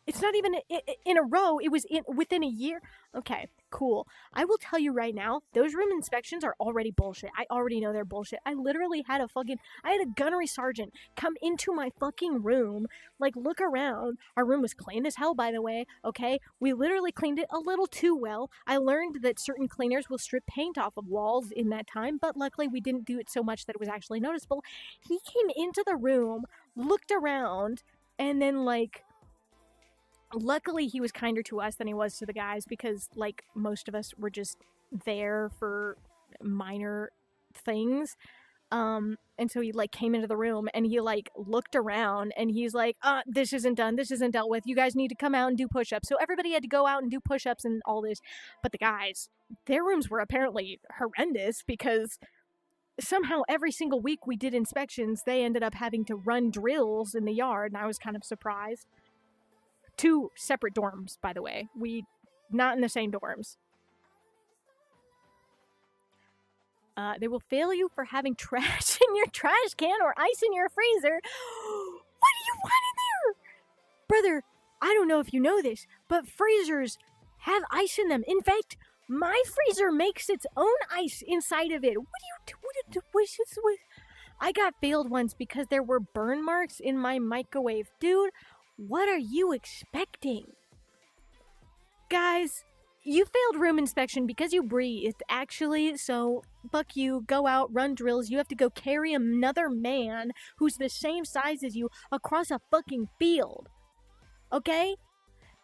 It's not even in a row. It was within a year. Okay, cool. I will tell you right now, those room inspections are already bullshit. I already know they're bullshit. I literally had a gunnery sergeant come into my fucking room, like, look around. Our room was clean as hell, by the way, okay? We literally cleaned it a little too well. I learned that certain cleaners will strip paint off of walls in that time, but luckily we didn't do it so much that it was actually noticeable. He came into the room, looked around, and then, like, luckily he was kinder to us than he was to the guys because, like, most of us were just there for minor things. And so he, like, came into the room and he, like, looked around and he's like, this isn't done. This isn't dealt with. You guys need to come out and do push-ups. So everybody had to go out and do push-ups and all this. But the guys, their rooms were apparently horrendous because somehow every single week we did inspections, they ended up having to run drills in the yard, and I was kind of surprised. 2 separate dorms, by the way. Not in the same dorms. They will fail you for having trash in your trash can or ice in your freezer. What do you want in there? Brother, I don't know if you know this, but freezers have ice in them. In fact, my freezer makes its own ice inside of it. I got failed once because there were burn marks in my microwave. Dude, what are you expecting? Guys, you failed room inspection because you breathed, actually, so fuck you, go out, run drills. You have to go carry another man who's the same size as you across a fucking field. Okay?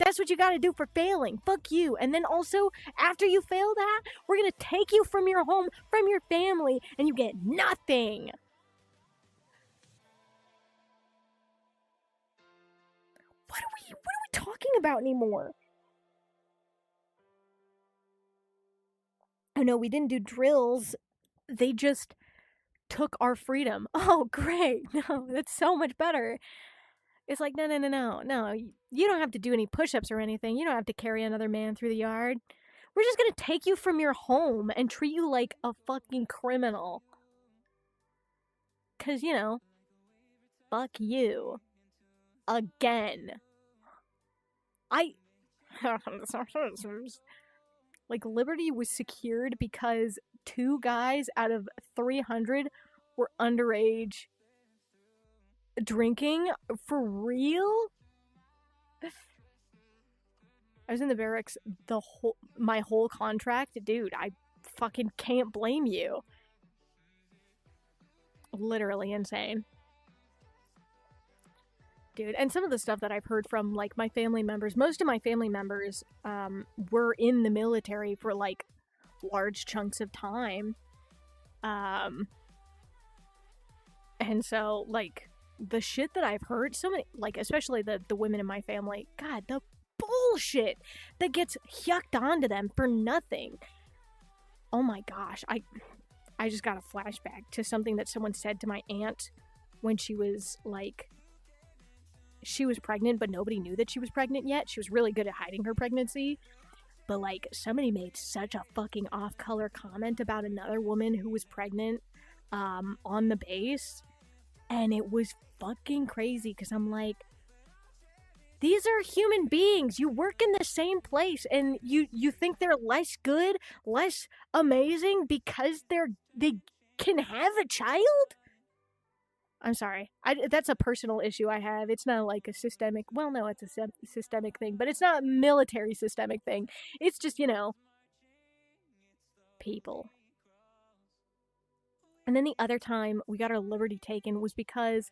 That's what you gotta do for failing. Fuck you. And then also, after you fail that, we're gonna take you from your home, from your family, and you get nothing. What are we talking about anymore? Oh no, we didn't do drills. They just took our freedom. Oh, great. No, that's so much better. It's like, no. You don't have to do any push-ups or anything. You don't have to carry another man through the yard. We're just gonna take you from your home and treat you like a fucking criminal. 'Cause, you know, fuck you. Again. Like, liberty was secured because 2 guys out of 300 were underage drinking? For real? I was in the barracks my whole contract. Dude, I fucking can't blame you. Literally insane. Dude, and some of the stuff that I've heard from, like, my family members, most of my family members were in the military for, like, large chunks of time. And so, like, the shit that I've heard, so many, like, especially the women in my family, God, the bullshit that gets yucked onto them for nothing. Oh my gosh, I just got a flashback to something that someone said to my aunt when she was, like, she was pregnant, but nobody knew that she was pregnant yet. She was really good at hiding her pregnancy. But, like, somebody made such a fucking off-color comment about another woman who was pregnant on the base. And it was fucking crazy, because I'm like, these are human beings. You work in the same place, and you think they're less good, less amazing because they can have a child? I'm sorry. That's a personal issue I have. It's not like a systemic... Well, no, it's a systemic thing, but it's not a military systemic thing. It's just, you know, people. And then the other time we got our liberty taken was because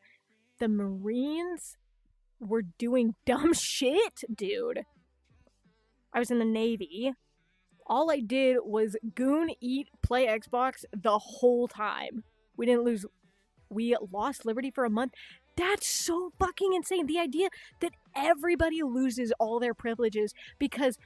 the Marines were doing dumb shit, dude. I was in the Navy. All I did was goon, eat, play Xbox the whole time. We lost liberty for a month. That's so fucking insane. The idea that everybody loses all their privileges because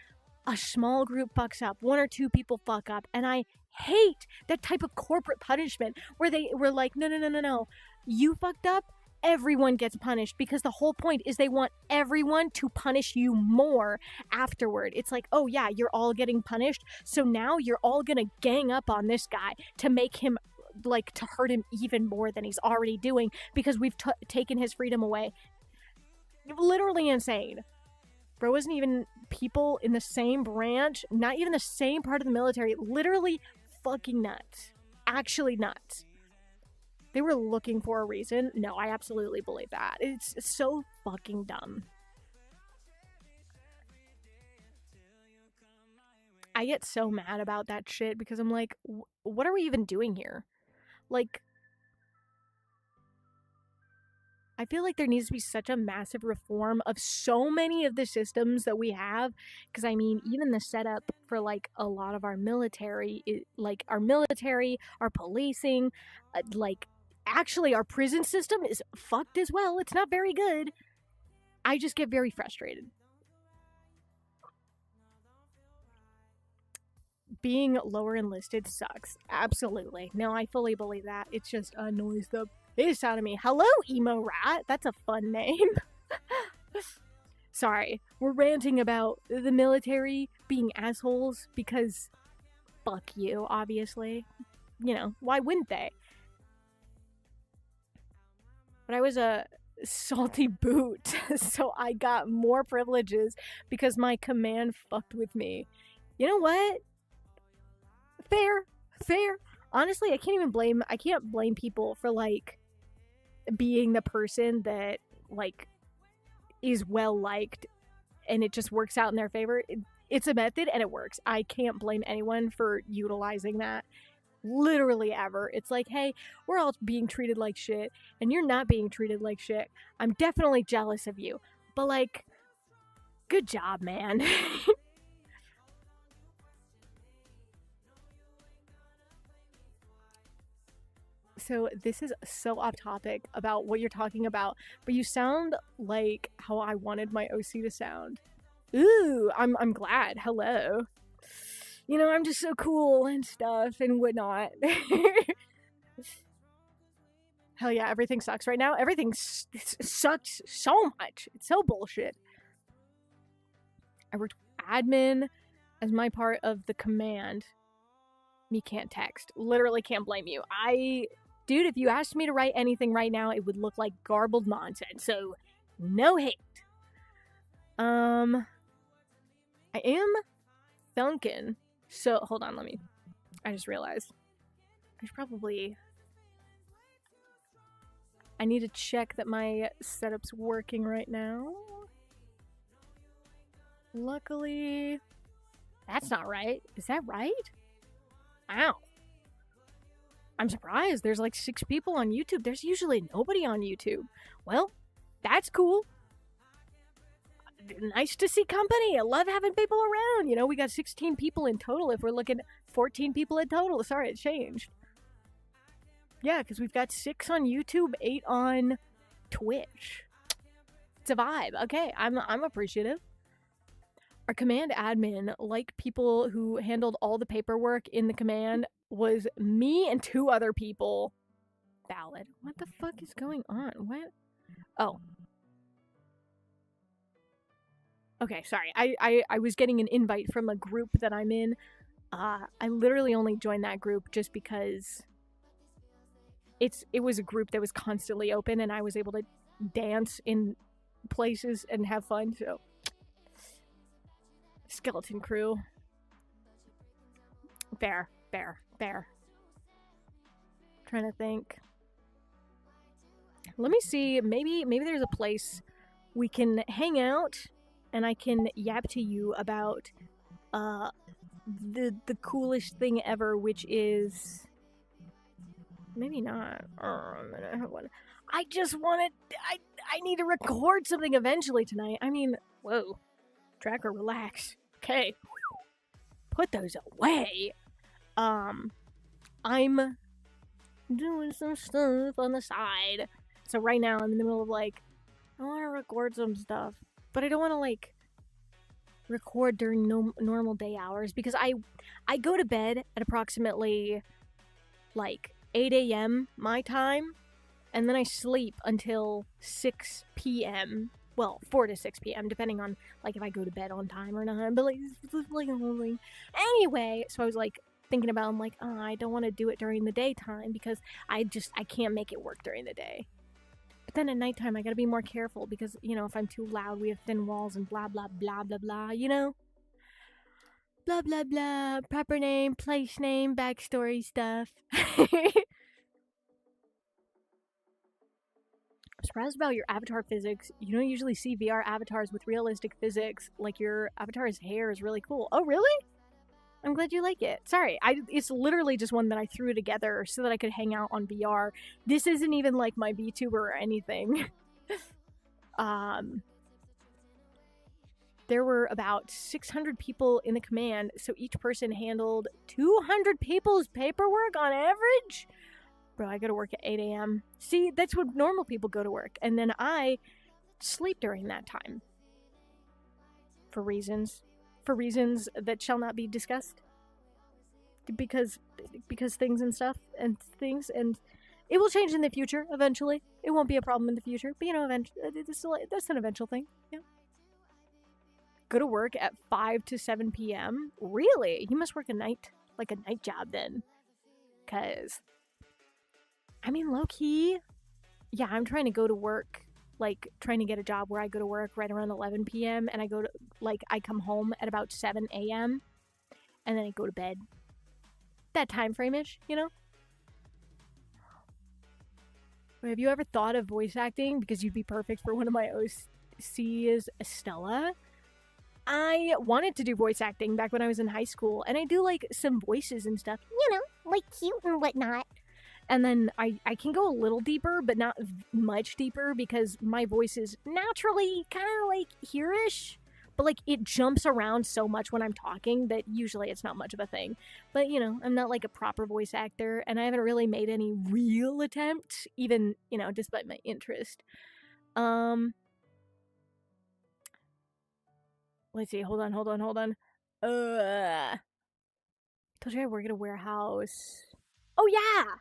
a small group fucks up, 1 or 2 people fuck up, and I hate that type of corporate punishment where they were like, no, you fucked up, everyone gets punished, because the whole point is they want everyone to punish you more afterward. It's like, oh yeah, you're all getting punished, so now you're all gonna gang up on this guy to make him, like, to hurt him even more than he's already doing because we've taken his freedom away. Literally insane. Bro, wasn't even people in the same branch, not even the same part of the military, literally fucking nuts. Actually nuts. They were looking for a reason. No, I absolutely believe that. It's so fucking dumb. I get so mad about that shit because I'm like, what are we even doing here? Like, I feel like there needs to be such a massive reform of so many of the systems that we have. Because, I mean, even the setup for, like, a lot of our military, our policing, like, actually our prison system is fucked as well. It's not very good. I just get very frustrated. Being lower enlisted sucks. Absolutely. No, I fully believe that. It just annoys the piss out of me. Hello, Emo Rat. That's a fun name. Sorry. We're ranting about the military being assholes because fuck you, obviously. You know, why wouldn't they? But I was a salty boot, so I got more privileges because my command fucked with me. You know what? Fair. Honestly, I can't blame people for, like, being the person that, like, is well liked and it just works out in their favor. It's a method and it works. I can't blame anyone for utilizing that. Literally ever. It's like, hey, we're all being treated like shit and you're not being treated like shit. I'm definitely jealous of you. But, like, good job, man. So this is so off topic about what you're talking about, but you sound like how I wanted my OC to sound. Ooh, I'm glad. Hello. You know, I'm just so cool and stuff and whatnot. Hell yeah, everything sucks right now. Everything sucks so much. It's so bullshit. I worked admin. as my part of the command, me can't text. Literally can't blame you. Dude, if you asked me to write anything right now, it would look like garbled nonsense. So, no hate. I am thinking. So, hold on, I just realized. I need to check that my setup's working right now. Luckily, that's not right. Is that right? Ow. I'm surprised. There's like 6 people on YouTube. There's usually nobody on YouTube. Well, that's cool. Nice to see company. I love having people around. You know, we got 16 people in total. If we're looking at 14 people in total. Sorry, it changed. Yeah, because we've got 6 on YouTube, 8 on Twitch. It's a vibe. Okay, I'm appreciative. Our command admin, like people who handled all the paperwork in the command, was me and 2 other people. Valid. What the fuck is going on? What? Oh. Okay, sorry. I was getting an invite from a group that I'm in. I literally only joined that group just because it was a group that was constantly open and I was able to dance in places and have fun, so. Skeleton crew. Fair. Trying to think. Let me see. Maybe there's a place we can hang out and I can yap to you about the coolest thing ever, which is maybe not. I have one. I just wanted. I need to record something eventually tonight. I mean, whoa, tracker, relax. Okay, put those away. I'm doing some stuff on the side. So right now I'm in the middle of like, I want to record some stuff, but I don't want to like record during normal day hours because I go to bed at approximately like 8 a.m. my time, and then I sleep until 6 p.m. Well, 4 to 6 p.m. depending on like if I go to bed on time or not. But like anyway, so I was like thinking about, I'm like, oh, I don't want to do it during the daytime because I can't make it work during the day. But then at nighttime I gotta be more careful because, you know, if I'm too loud we have thin walls and blah blah blah blah blah, you know? Blah blah blah, proper name, place name, backstory stuff. I'm surprised about your avatar physics. You don't usually see VR avatars with realistic physics. Like, your avatar's hair is really cool. Oh, really? I'm glad you like it. Sorry, it's literally just one that I threw together so that I could hang out on VR. This isn't even like my VTuber or anything. There were about 600 people in the command, so each person handled 200 people's paperwork on average? Bro, I go to work at 8 a.m. See, that's when normal people go to work, and then I sleep during that time. For reasons that shall not be discussed. Because things and stuff, and it will change in the future, eventually. It won't be a problem in the future, but you know, that's an eventual thing, yeah. Go to work at 5 to 7 p.m.? Really? You must work a night job then. Because, I mean, low-key, yeah, I'm trying to go to work, like, trying to get a job where I go to work right around 11 p.m. and I come home at about 7 a.m. and then I go to bed. That time frame-ish, you know? Have you ever thought of voice acting? Because you'd be perfect for one of my OCs, Estella. I wanted to do voice acting back when I was in high school, and I do, like, some voices and stuff. You know, like cute and whatnot. And then I can go a little deeper, but not much deeper, because my voice is naturally kind of, like, here-ish. But, like, it jumps around so much when I'm talking that usually it's not much of a thing. But, you know, I'm not, like, a proper voice actor, and I haven't really made any real attempts, even, you know, despite my interest. Let's see, hold on. I told you I work at a warehouse. Oh, yeah!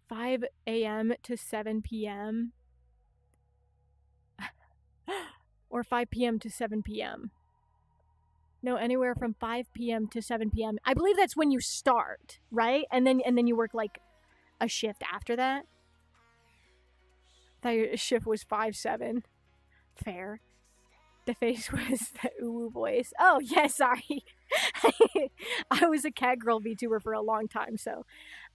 5 a.m. to 7 p.m. Or 5 p.m. to 7 p.m. No, anywhere from 5 p.m. to 7 p.m. I believe that's when you start, right? And then you work like a shift after that. I thought your shift was 5-7. Fair. The face was the uwu voice. Oh, yeah, sorry. I was a cat girl VTuber for a long time, so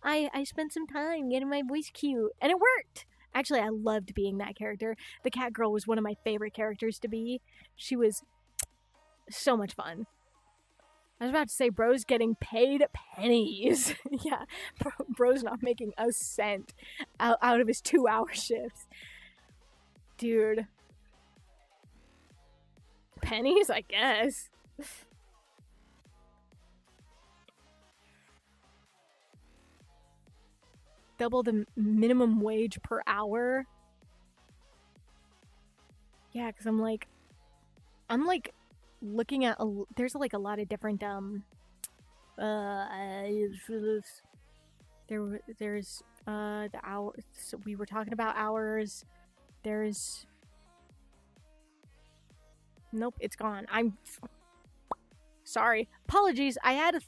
I spent some time getting my voice cute, and it worked. Actually, I loved being that character. The cat girl was one of my favorite characters to be. She was so much fun. I was about to say, bro's getting paid pennies. Yeah, bro's not making a cent out of his 2-hour shifts. Dude. Pennies, I guess. Double the minimum wage per hour. Yeah, because I'm like looking at there's like a lot of different there's the hours. So we were talking about hours. There's nope, it's gone. I'm sorry. Apologies. I had a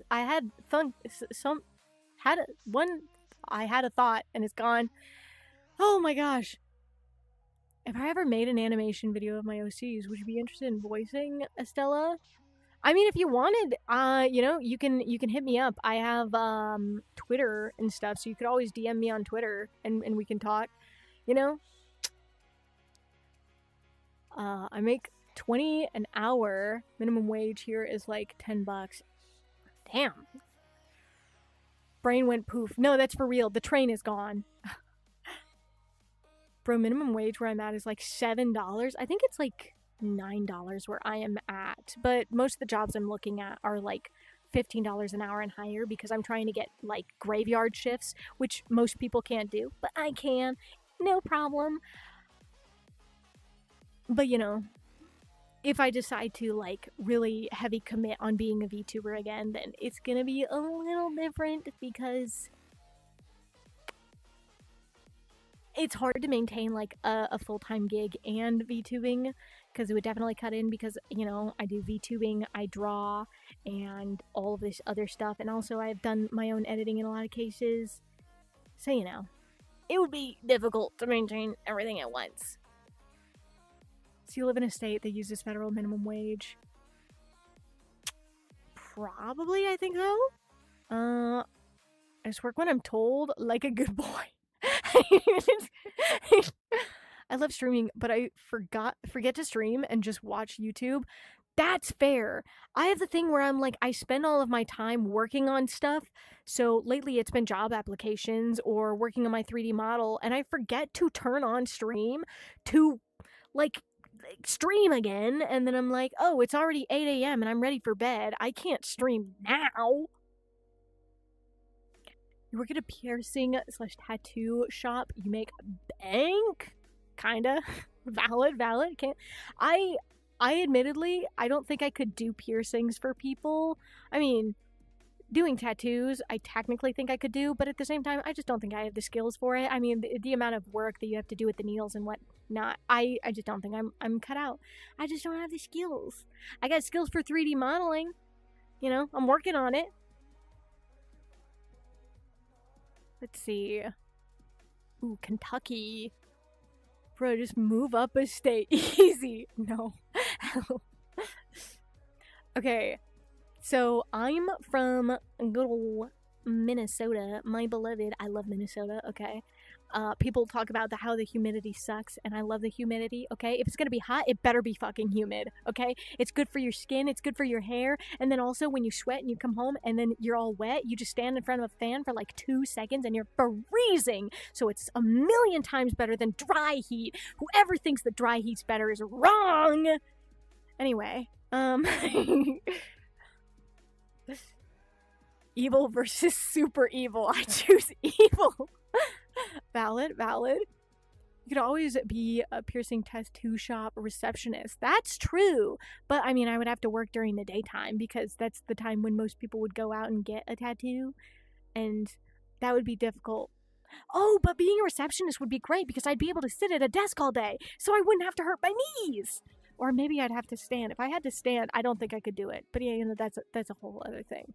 thought and it's gone. Oh my gosh. If I ever made an animation video of my OCs, would you be interested in voicing Estella? I mean, if you wanted, you know, you can hit me up. I have Twitter and stuff, so you could always DM me on Twitter and we can talk. You know? I make 20 an hour. Minimum wage here is like $10. Damn. Brain went poof. No, that's for real. The train is gone. Bro, minimum wage where I'm at is like $7. I think it's like $9 where I am at. But most of the jobs I'm looking at are like $15 an hour and higher because I'm trying to get like graveyard shifts, which most people can't do. But I can. No problem. But you know, if I decide to like really heavy commit on being a VTuber again, then it's gonna be a little different because it's hard to maintain like a full-time gig and VTubing because it would definitely cut in because, you know, I do VTubing, I draw, and all of this other stuff, and also I've done my own editing in a lot of cases. So, you know, it would be difficult to maintain everything at once. So you live in a state that uses federal minimum wage? Probably, I think so. I just work when I'm told, like a good boy. I love streaming, but I forget to stream and just watch YouTube. That's fair. I have the thing where I'm like, I spend all of my time working on stuff. So lately it's been job applications or working on my 3D model, and I forget to turn on stream to like stream again, and then I'm like, oh, it's already 8 a.m. and I'm ready for bed. I can't stream now. You work at a piercing/tattoo shop. You make bank? Kinda. Valid. Can't. I admittedly, I don't think I could do piercings for people. I mean, doing tattoos, I technically think I could do, but at the same time, I just don't think I have the skills for it. I mean, the amount of work that you have to do with the needles and whatnot, I just don't think I'm cut out. I just don't have the skills. I got skills for 3D modeling. You know, I'm working on it. Let's see. Ooh, Kentucky. Bro, just move up a state. Easy. No. Okay. So, I'm from good old Minnesota. My beloved. I love Minnesota, okay? People talk about how the humidity sucks, and I love the humidity, okay? If it's gonna be hot, it better be fucking humid, okay? It's good for your skin, it's good for your hair, and then also when you sweat and you come home and then you're all wet, you just stand in front of a fan for like 2 seconds and you're freezing. So it's a million times better than dry heat. Whoever thinks that dry heat's better is wrong! Anyway, evil versus super evil. I choose evil. Valid. You could always be a piercing tattoo shop receptionist. That's true. But I mean, I would have to work during the daytime because that's the time when most people would go out and get a tattoo. And that would be difficult. Oh, but being a receptionist would be great because I'd be able to sit at a desk all day. So I wouldn't have to hurt my knees. Or maybe I'd have to stand. If I had to stand, I don't think I could do it. But yeah, you know, that's a whole other thing.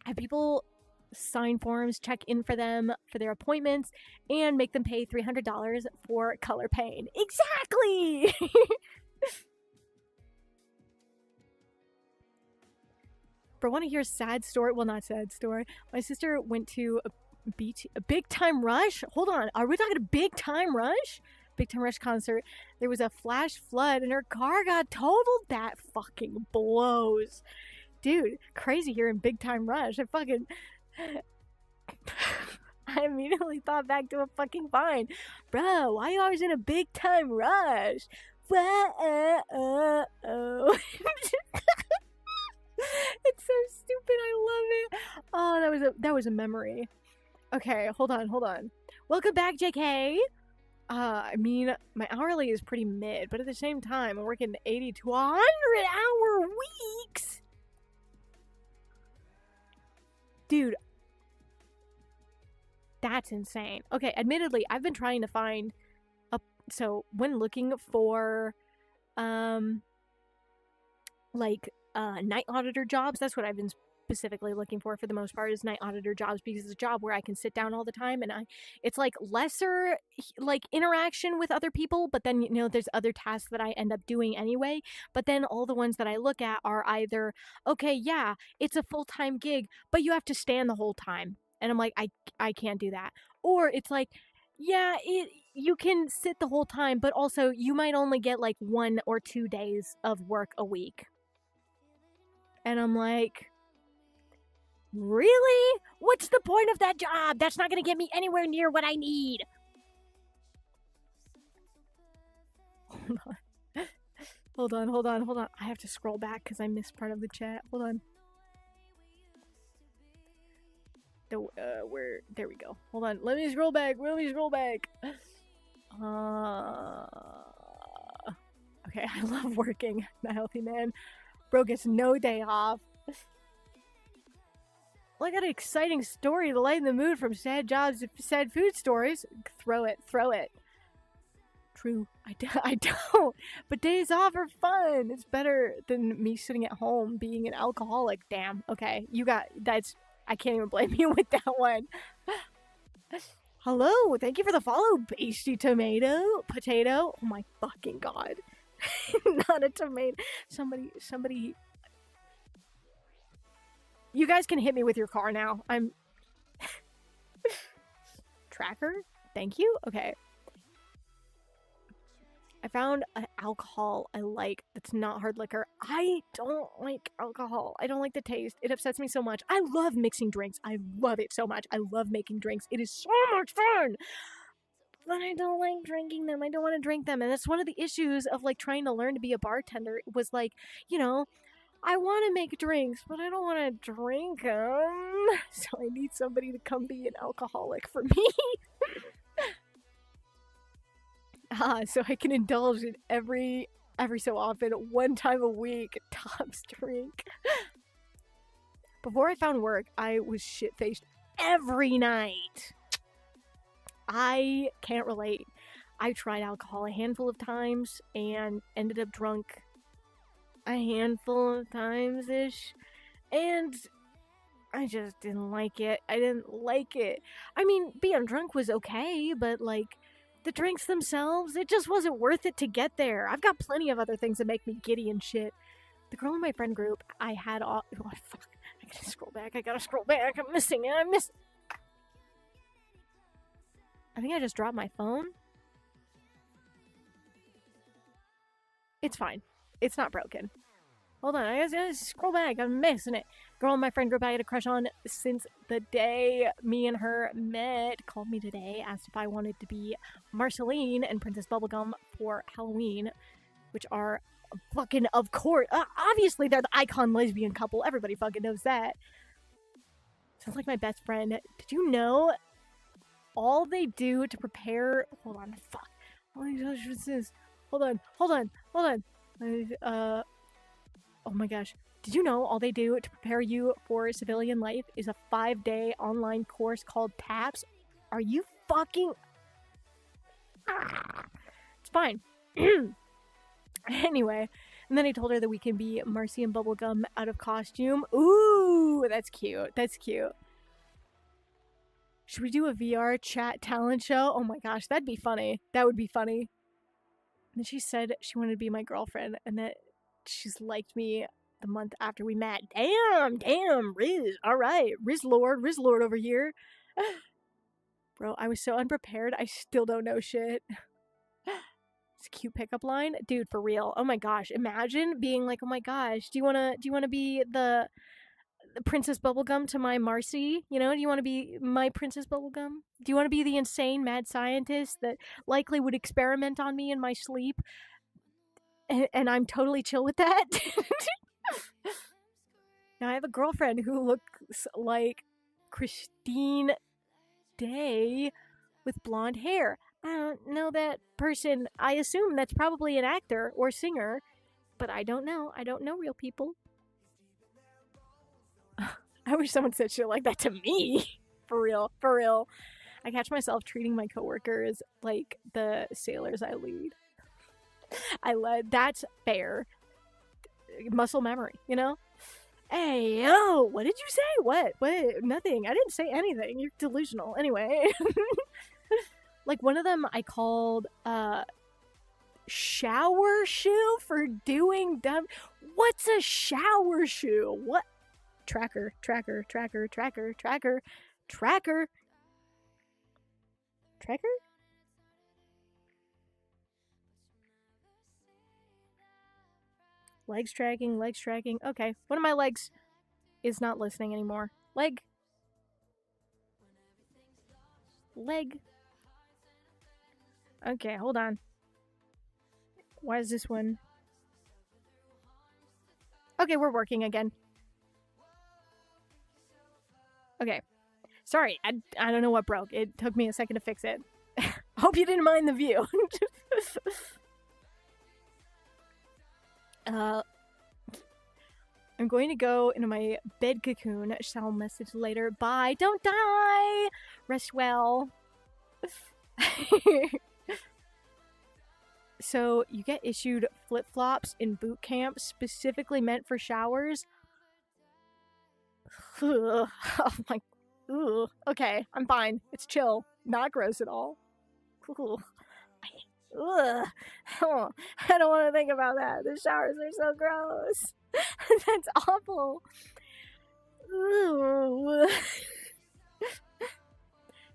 Have people sign forms, check in for them for their appointments, and make them pay $300 for color pain. Exactly! Bro, want to hear a sad story? Well, not sad story. My sister went to a Big Time Rush. Hold on. Are we talking a Big Time Rush? Big Time Rush concert. There was a flash flood and her car got totaled. That fucking blows. Dude, crazy here in Big Time Rush. I immediately thought back to a fucking Vine. Bro, why are you always in a Big Time Rush? Whoa. It's so stupid. I love it. Oh, that was a memory. Okay, hold on. Welcome back, JK. I mean, my hourly is pretty mid, but at the same time, I'm working 80 to 100-hour weeks. Dude, that's insane. Okay, admittedly, I've been trying to find so when looking for night auditor jobs, that's what I've been specifically looking for the most part, is night auditor jobs, because it's a job where I can sit down all the time and it's like lesser like interaction with other people, but then, you know, there's other tasks that I end up doing anyway. But then all the ones that I look at are either, okay, yeah, it's a full-time gig, but you have to stand the whole time, and I'm like, I can't do that. Or it's like, yeah, you can sit the whole time, but also you might only get like 1 or 2 days of work a week. And I'm like, really? What's the point of that job? That's not going to get me anywhere near what I need. Hold on. I have to scroll back because I missed part of the chat. Hold on. There we go. Hold on. Let me scroll back. Okay, I love working. The healthy man. Bro gets no day off. Well, I got an exciting story to lighten the mood from sad jobs to sad food stories. Throw it. True. I don't. But days off are fun. It's better than me sitting at home being an alcoholic. Damn. Okay. I can't even blame you with that one. Hello. Thank you for the follow, Pasty Potato. Oh my fucking god. Not a tomato. Somebody. You guys can hit me with your car now. I'm... Tracker? Thank you? Okay. I found an alcohol I like that's not hard liquor. I don't like alcohol. I don't like the taste. It upsets me so much. I love mixing drinks. I love it so much. I love making drinks. It is so much fun! But I don't like drinking them. I don't want to drink them. And that's one of the issues of like trying to learn to be a bartender. It was like, you know, I want to make drinks, but I don't want to drink them. So I need somebody to come be an alcoholic for me. So I can indulge in every so often, 1 time a week, tops drink. Before I found work, I was shit-faced every night. I can't relate. I tried alcohol a handful of times and ended up drunk a handful of times-ish, and I just didn't like it. I mean, being drunk was okay, but like, the drinks themselves, it just wasn't worth it to get there. I've got plenty of other things that make me giddy and shit. The girl in my friend group, I had all... Oh, fuck. I gotta scroll back. I'm missing it. I think I just dropped my phone. It's fine. It's not broken. Hold on, I gotta scroll back. I'm missing it. Girl in my friend group I had a crush on since the day me and her met. Called me today, asked if I wanted to be Marceline and Princess Bubblegum for Halloween, which are fucking, of course, obviously they're the icon lesbian couple. Everybody fucking knows that. Sounds like my best friend. Did you know all they do to prepare... Hold on, fuck. Oh my gosh, what's this? Hold on. Oh my gosh. Did you know all they do to prepare you for civilian life is a 5-day online course called TAPS? Are you fucking... It's fine. Anyway, and then I told her that we can be Marcy and Bubblegum out of costume. Ooh, that's cute. That's cute. Should we do a VR chat talent show? Oh my gosh, that'd be funny. That would be funny. And she said she wanted to be my girlfriend and that she's liked me the month after we met. Damn, Riz. All right, Riz Lord over here. Bro, I was so unprepared. I still don't know shit. It's a cute pickup line, dude. For real. Oh my gosh, imagine being like, oh my gosh, do you wanna be the Princess Bubblegum to my Marcy? You know, do you want to be my Princess Bubblegum? Do you want to be the insane mad scientist that likely would experiment on me in my sleep? And I'm totally chill with that. Now I have a girlfriend who looks like Christine Day with blonde hair. I don't know that person. I assume that's probably an actor or singer, but I don't know. I don't know real people. I wish someone said shit like that to me. For real. For real. I catch myself treating my coworkers like the sailors I lead. I led. That's fair. Muscle memory, you know? Hey, yo, what did you say? What? Nothing. I didn't say anything. You're delusional. Anyway. Like, one of them I called, shower shoe for doing dumb... What's a shower shoe? What? Tracker. Legs tracking. Okay, one of my legs is not listening anymore. Leg. Okay, hold on. Why is this one? Okay, we're working again. Okay. Sorry, I don't know what broke. It took me a second to fix it. Hope you didn't mind the view. I'm going to go into my bed cocoon. Shall message later. Bye. Don't die. Rest well. So, you get issued flip-flops in boot camp specifically meant for showers. Oh my... Ooh. Okay, I'm fine. It's chill. Not gross at all. Ooh. Ugh. Oh, I don't want to think about that. The showers are so gross. That's awful. Ooh.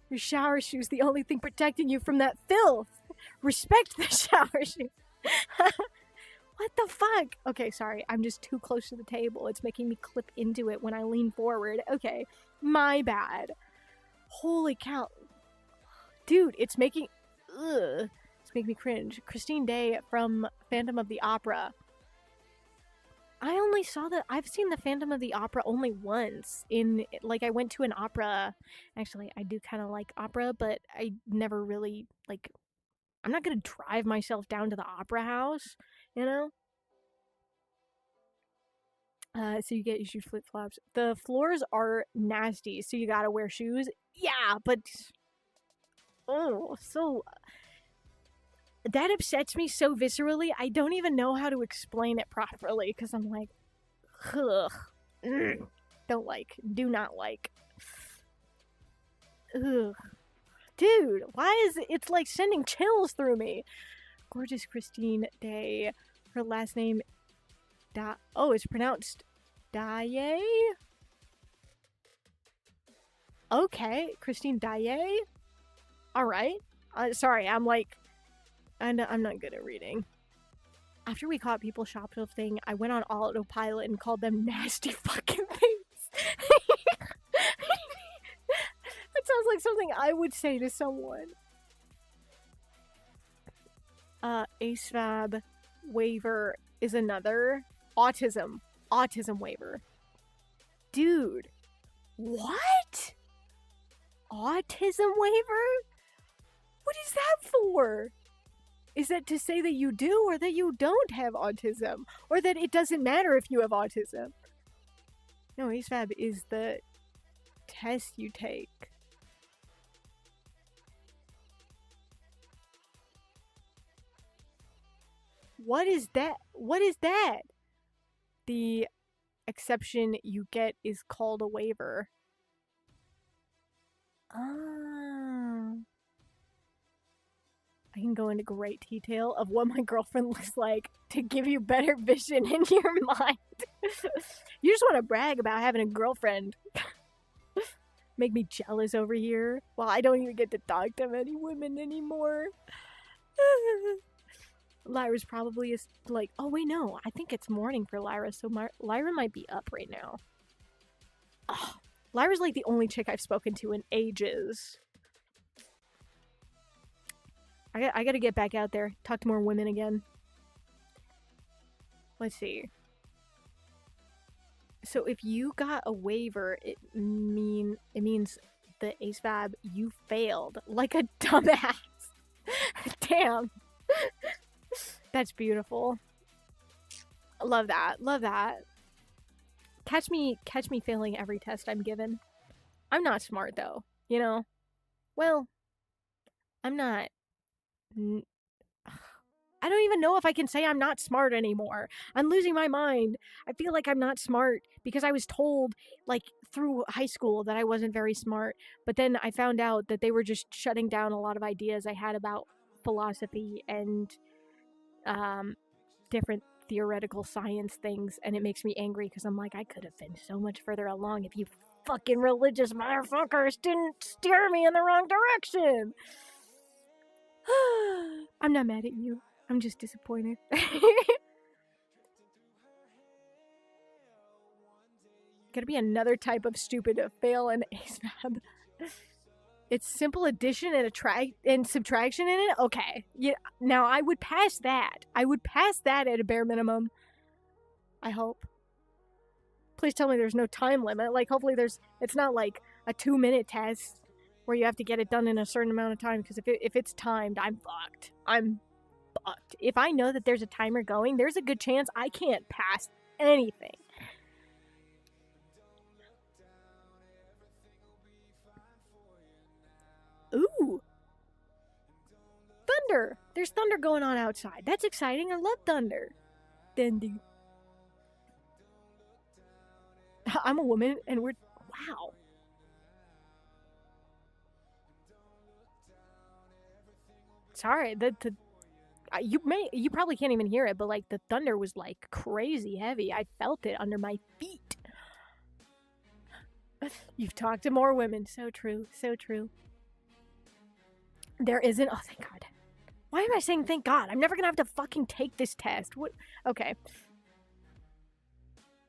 Your shower shoe's the only thing protecting you from that filth. Respect the shower shoe. What the fuck? Okay, sorry. I'm just too close to the table. It's making me clip into it when I lean forward. Okay, my bad. Holy cow. Dude, it's making... Ugh. It's making me cringe. Christine Day from Phantom of the Opera. I've seen the Phantom of the Opera only once. I went to an opera. Actually, I do kind of like opera, but I never really, I'm not gonna drive myself down to the opera house, you know? So you get issued flip-flops. The floors are nasty, so you gotta wear shoes. Yeah, but... Oh, so... That upsets me so viscerally, I don't even know how to explain it properly, because I'm like... Ugh. Don't like. Do not like. Ugh. Dude, why is it... It's like sending chills through me. Gorgeous Christine Day. Her last name... Oh, it's pronounced Daye? Okay, Christine Daye? Alright. Sorry, I'm not good at reading. After we caught people shoplifting, I went on autopilot and called them nasty fucking things. That sounds like something I would say to someone. ASVAB waiver is another. Autism waiver. Dude, what? Autism waiver? What is that for? Is that to say that you do or that you don't have autism? Or that it doesn't matter if you have autism? No, ASVAB is the test you take. What is that? What is that? The exception you get is called a waiver. Oh. I can go into great detail of what my girlfriend looks like to give you better vision in your mind. You just want to brag about having a girlfriend. Make me jealous over here. Well, I don't even get to talk to many women anymore. Lyra's probably like, oh wait, no, I think it's morning for Lyra, so Lyra might be up right now. Oh, Lyra's like the only chick I've spoken to in ages. I gotta get back out there, talk to more women again. Let's see. So if you got a waiver, it means the ASVAB you failed like a dumbass. Damn. That's beautiful. Love that. Love that. Catch me failing every test I'm given. I'm not smart though, you know? Well, I'm not. I don't even know if I can say I'm not smart anymore. I'm losing my mind. I feel like I'm not smart because I was told, like, through high school that I wasn't very smart. But then I found out that they were just shutting down a lot of ideas I had about philosophy and different theoretical science things. And it makes me angry because I'm like, I could have been so much further along if you fucking religious motherfuckers didn't steer me in the wrong direction. I'm not mad at you. I'm just disappointed. Gotta be another type of stupid to fail an ASVAB. It's simple addition and subtraction in it? Okay. Yeah, now I would pass that. I would pass that at a bare minimum. I hope. Please tell me there's no time limit. Like, hopefully it's not like a 2-minute test where you have to get it done in a certain amount of time, because if it's timed, I'm fucked. I'm fucked. If I know that there's a timer going, there's a good chance I can't pass anything. Ooh. Thunder! There's thunder going on outside. That's exciting. I love thunder. Thunder. I'm a woman and we're... Wow. Sorry, you probably can't even hear it, but like the thunder was like crazy heavy. I felt it under my feet. You've talked to more women. So true. So true. There isn't... Oh, thank God. Why am I saying thank God? I'm never gonna have to fucking take this test. What? Okay.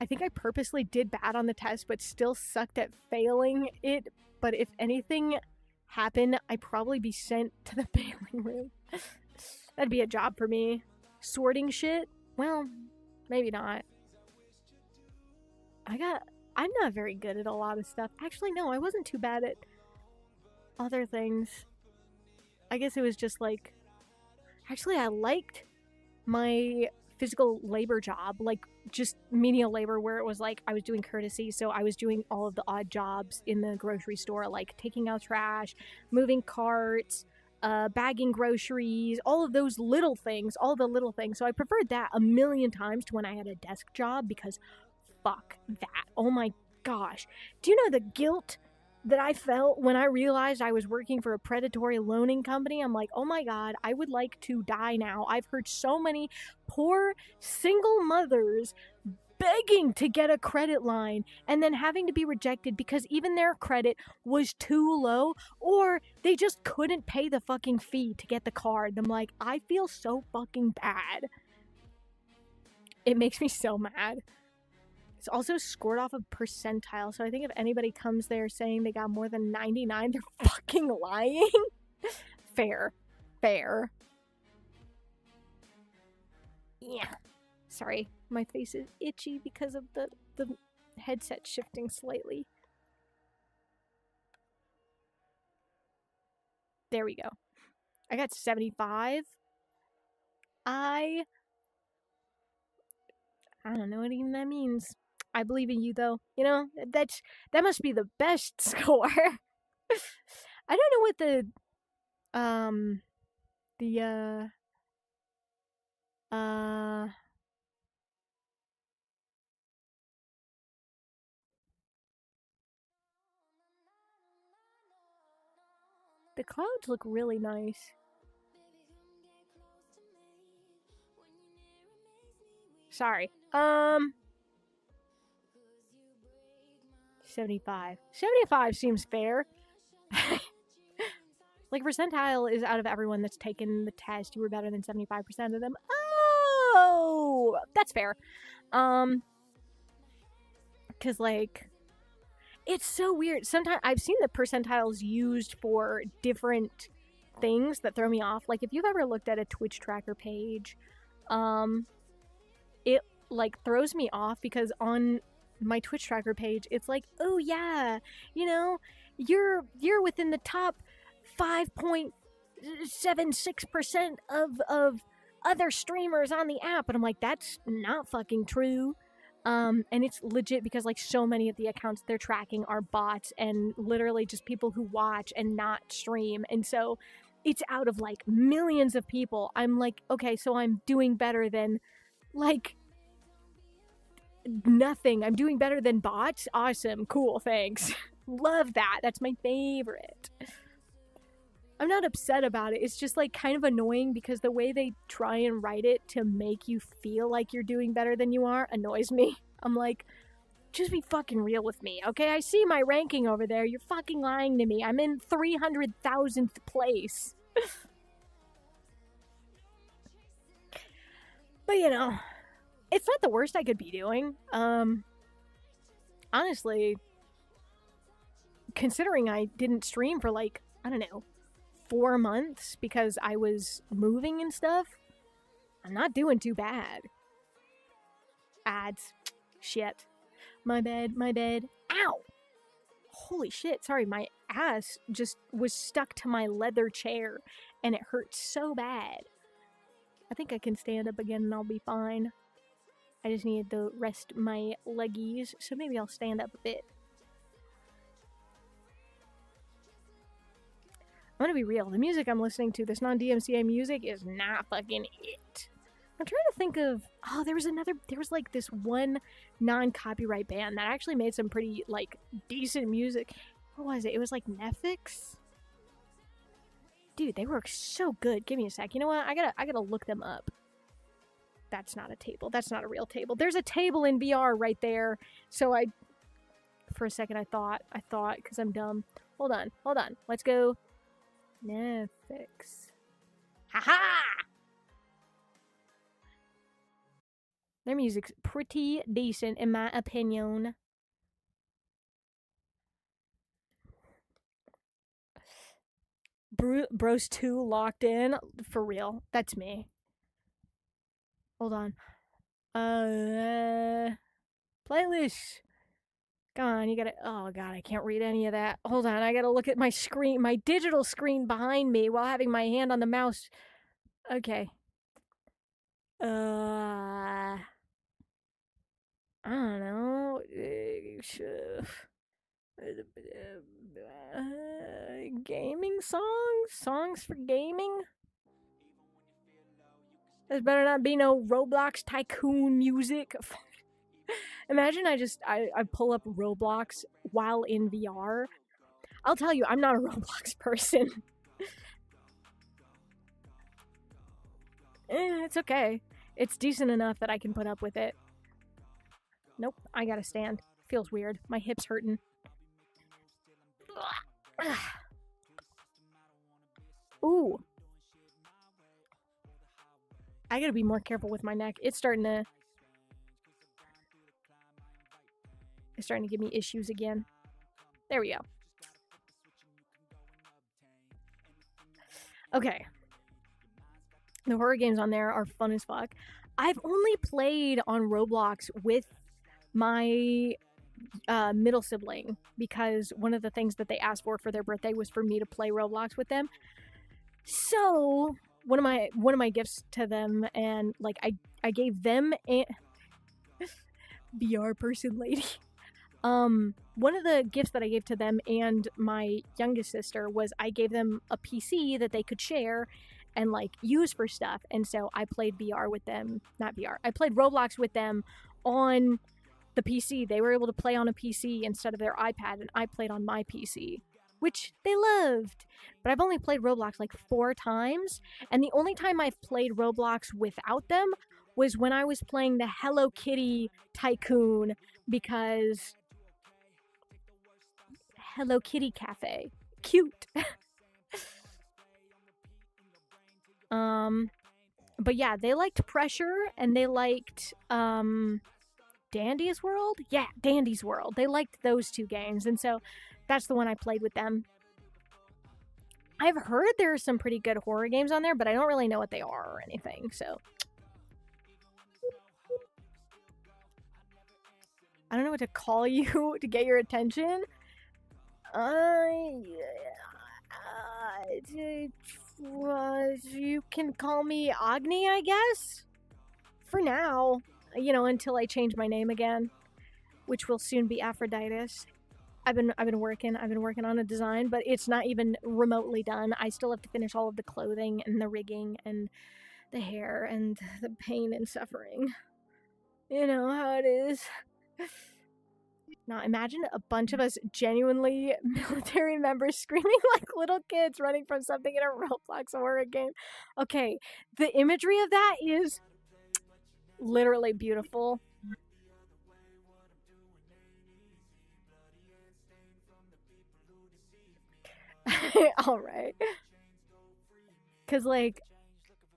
I think I purposely did bad on the test, but still sucked at failing it. But if anything happened, I'd probably be sent to the bailing room. That'd be a job for me. Sorting shit? Well, maybe not. I'm not very good at a lot of stuff. Actually, no, I wasn't too bad at other things. I guess it was just like... Actually, I liked my physical labor job, like just menial labor, where it was like I was doing courtesy, so I was doing all of the odd jobs in the grocery store, like taking out trash, moving carts, bagging groceries, all of those little things, all the little things. So I preferred that a million times to when I had a desk job, because fuck that. Oh my gosh. Do you know the guilt that I felt when I realized I was working for a predatory loaning company? I'm like, oh my God, I would like to die now. I've heard so many poor single mothers begging to get a credit line and then having to be rejected because even their credit was too low, or they just couldn't pay the fucking fee to get the card. I'm like, I feel so fucking bad. It makes me so mad. It's also scored off of percentile, so I think if anybody comes there saying they got more than 99, they're fucking lying. Fair. Fair. Yeah. Sorry, my face is itchy because of the headset shifting slightly. There we go. I got 75. I don't know what even that means. I believe in you, though. You know, that must be the best score. I don't know what the Uh, the clouds look really nice. Sorry. 75. 75 seems fair. Like, percentile is out of everyone that's taken the test, you were better than 75% of them. Oh, that's fair. Because, like, it's so weird. Sometimes I've seen the percentiles used for different things that throw me off. Like, if you've ever looked at a Twitch tracker page, it, like, throws me off because on my Twitch tracker page, it's like, oh yeah, you know, you're within the top 5.76% of other streamers on the app, and I'm like, that's not fucking true. And it's legit because, like, so many of the accounts they're tracking are bots and literally just people who watch and not stream. And so it's out of, like, millions of people. I'm like, okay, so I'm doing better than, like, nothing. I'm doing better than bots? Awesome. Cool. Thanks. Love that. That's my favorite. I'm not upset about it. It's just, like, kind of annoying because the way they try and write it to make you feel like you're doing better than you are annoys me. I'm like, just be fucking real with me, okay? I see my ranking over there. You're fucking lying to me. I'm in 300,000th place. But, you know, it's not the worst I could be doing. Honestly, considering I didn't stream for, like, I don't know, 4 months because I was moving and stuff, I'm not doing too bad. Ads. Shit. My bad. Ow! Holy shit, sorry, my ass just was stuck to my leather chair and it hurt so bad. I think I can stand up again and I'll be fine. I just needed to rest my leggies, so maybe I'll stand up a bit. I'm gonna be real, the music I'm listening to, this non-DMCA music, is not fucking it. I'm trying to think of, oh, there was like this one non-copyright band that actually made some pretty, like, decent music. What was it? It was like Netflix? Dude, they work so good. Give me a sec. You know what? I gotta look them up. That's not a table. That's not a real table. There's a table in VR right there. So for a second I thought, because I'm dumb. Hold on. Let's go. Netflix. Haha! Their music's pretty decent in my opinion. Bros 2 locked in. For real. That's me. Hold on. Playlist. Come on, you gotta. Oh god, I can't read any of that. Hold on, I gotta look at my screen, my digital screen behind me while having my hand on the mouse. Okay. I don't know. Gaming songs? Songs for gaming? There's better not be no Roblox Tycoon music. Imagine I pull up Roblox while in VR. I'll tell you, I'm not a Roblox person. It's okay. It's decent enough that I can put up with it. Nope, I gotta stand. Feels weird. My hip's hurting. Ooh. I gotta be more careful with my neck. It's starting to give me issues again. There we go. Okay. The horror games on there are fun as fuck. I've only played on Roblox with my middle sibling because one of the things that they asked for their birthday was for me to play Roblox with them. So one of my gifts to them, and like I gave them a VR person lady. One of the gifts that I gave to them and my youngest sister was I gave them a PC that they could share, and like use for stuff. And so I played VR with them, not VR. I played Roblox with them on the PC. They were able to play on a PC instead of their iPad, and I played on my PC, which they loved. But I've only played Roblox like 4 times, and the only time I've played Roblox without them was when I was playing the Hello Kitty Tycoon, because Hello Kitty Cafe. Cute. But yeah, they liked Pressure, and they liked Dandy's World? Yeah, Dandy's World. They liked those 2 games, and so that's the one I played with them. I've heard there are some pretty good horror games on there, but I don't really know what they are or anything, so. I don't know what to call you to get your attention. You can call me Agni, I guess? For now. You know, until I change my name again, which will soon be Aphroditus. I've been working on a design, but it's not even remotely done. I still have to finish all of the clothing and the rigging and the hair and the pain and suffering. You know how it is. Now imagine a bunch of us genuinely military members screaming like little kids running from something in a Roblox horror game. Okay, the imagery of that is literally beautiful. All right. Because, like,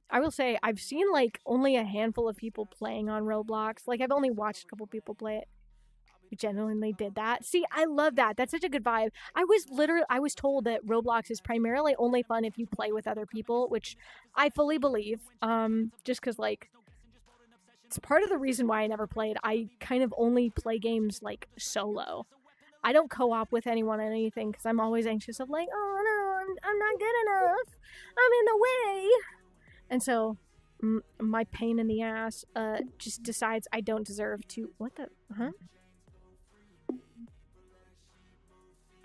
I will say, I've seen, like, only a handful of people playing on Roblox. Like, I've only watched a couple people play it who genuinely did that. See, I love that. That's such a good vibe. I was told that Roblox is primarily only fun if you play with other people, which I fully believe. Just because, like, it's part of the reason why I never played. I kind of only play games, like, solo. I don't co-op with anyone on anything because I'm always anxious of like, oh no, I'm not good enough. I'm in the way. And so my pain in the ass just decides I don't deserve to... What the... Huh?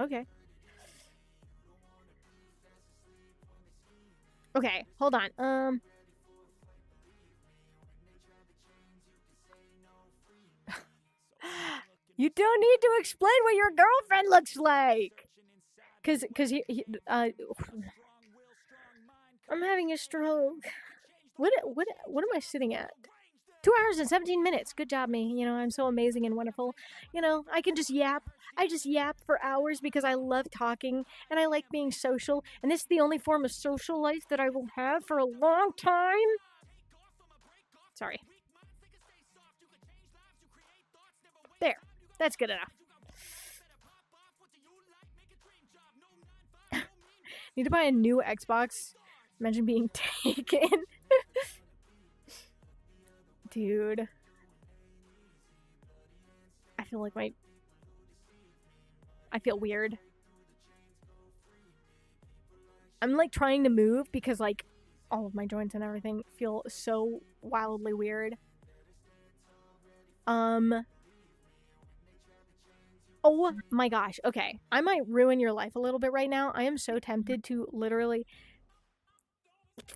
Okay. Okay, hold on. You don't need to explain what your girlfriend looks like. Cause I'm having a stroke. What am I sitting at? 2 hours and 17 minutes. Good job, me. You know, I'm so amazing and wonderful. You know, I can just yap. I just yap for hours because I love talking and I like being social. And this is the only form of social life that I will have for a long time. Sorry. There. That's good enough. Need to buy a new Xbox. Imagine being taken. Dude. I feel like I feel weird. I'm like trying to move because like all of my joints and everything feel so wildly weird. Oh my gosh. Okay. I might ruin your life a little bit right now. I am so tempted to literally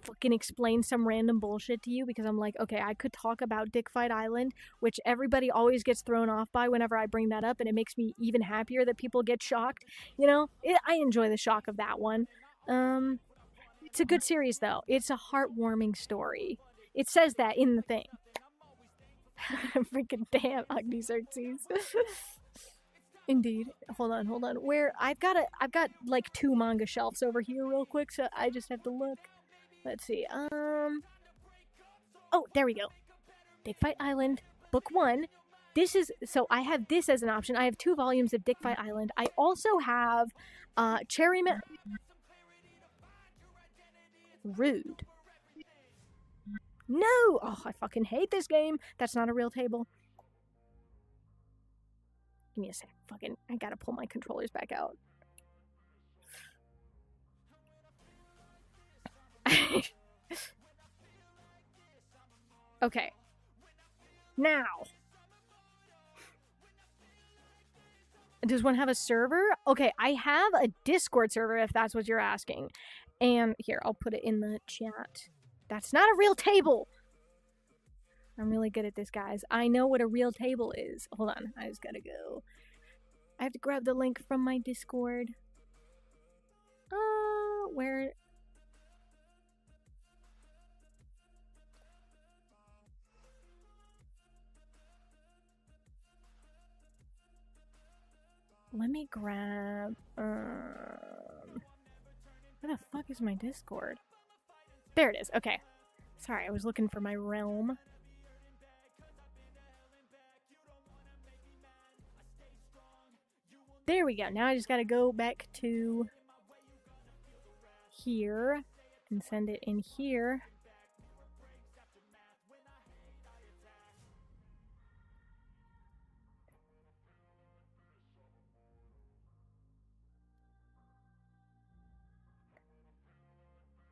fucking explain some random bullshit to you because I'm like, okay, I could talk about Dick Fight Island, which everybody always gets thrown off by whenever I bring that up, and it makes me even happier that people get shocked. You know, I enjoy the shock of that one. It's a good series, though. It's a heartwarming story. It says that in the thing. Freaking damn, Agni Xerxes. Indeed. Hold on. Where I've got like 2 manga shelves over here real quick, so I just have to look. Let's see. Oh, there we go. Dick Fight Island, book 1. So I have this as an option. I have 2 volumes of Dick Fight Island. I also have Rude. No! Oh, I fucking hate this game. That's not a real table. Give me a sec. I gotta pull my controllers back out. Okay. Now. Does one have a server? Okay, I have a Discord server if that's what you're asking. And here, I'll put it in the chat. That's not a real table! I'm really good at this, guys. I know what a real table is. Hold on, I just gotta go. I have to grab the link from my Discord. Where... Let me grab... Where the fuck is my Discord? There it is, okay. Sorry, I was looking for my realm. There we go. Now I just gotta go back to here and send it in here.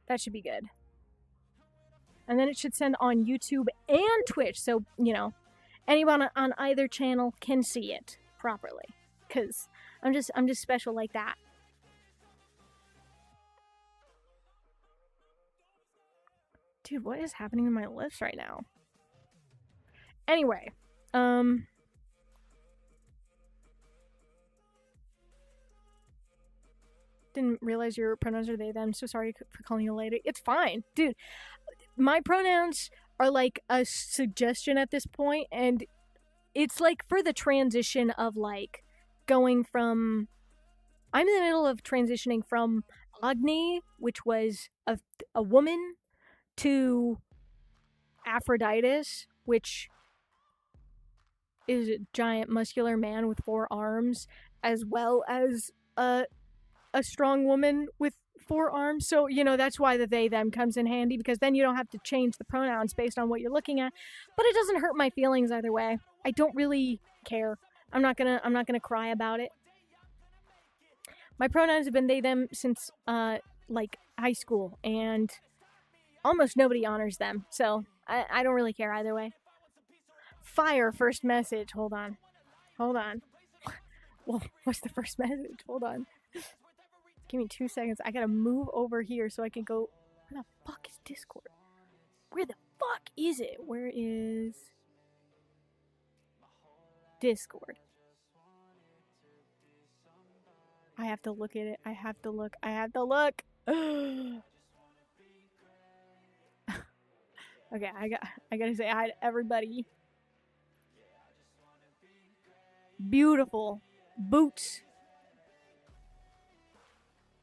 That should be good. And then it should send on YouTube and Twitch, so, you know, anyone on either channel can see it properly. Cause I'm just special like that. Dude, what is happening to my lips right now? Anyway, didn't realize your pronouns are they, them. So sorry for calling you a lady. It's fine. Dude, my pronouns are like a suggestion at this point, and it's like for the transition of like going from... I'm in the middle of transitioning from Agni, which was a woman, to Aphroditus, which is a giant muscular man with 4 arms, as well as a strong woman with 4 arms. So, you know, that's why the they, them comes in handy, because then you don't have to change the pronouns based on what you're looking at. But it doesn't hurt my feelings either way. I don't really care. I'm not gonna cry about it. My pronouns have been they, them since, like, high school, and almost nobody honors them, so I don't really care either way. Fire first message. Hold on. Well, what's the first message? Hold on. Give me 2 seconds. I gotta move over here so I can go... Where the fuck is Discord? Where the fuck is it? Where is... Discord? I have to look at it. I have to look. Okay, I gotta say hi to everybody. Beautiful boots.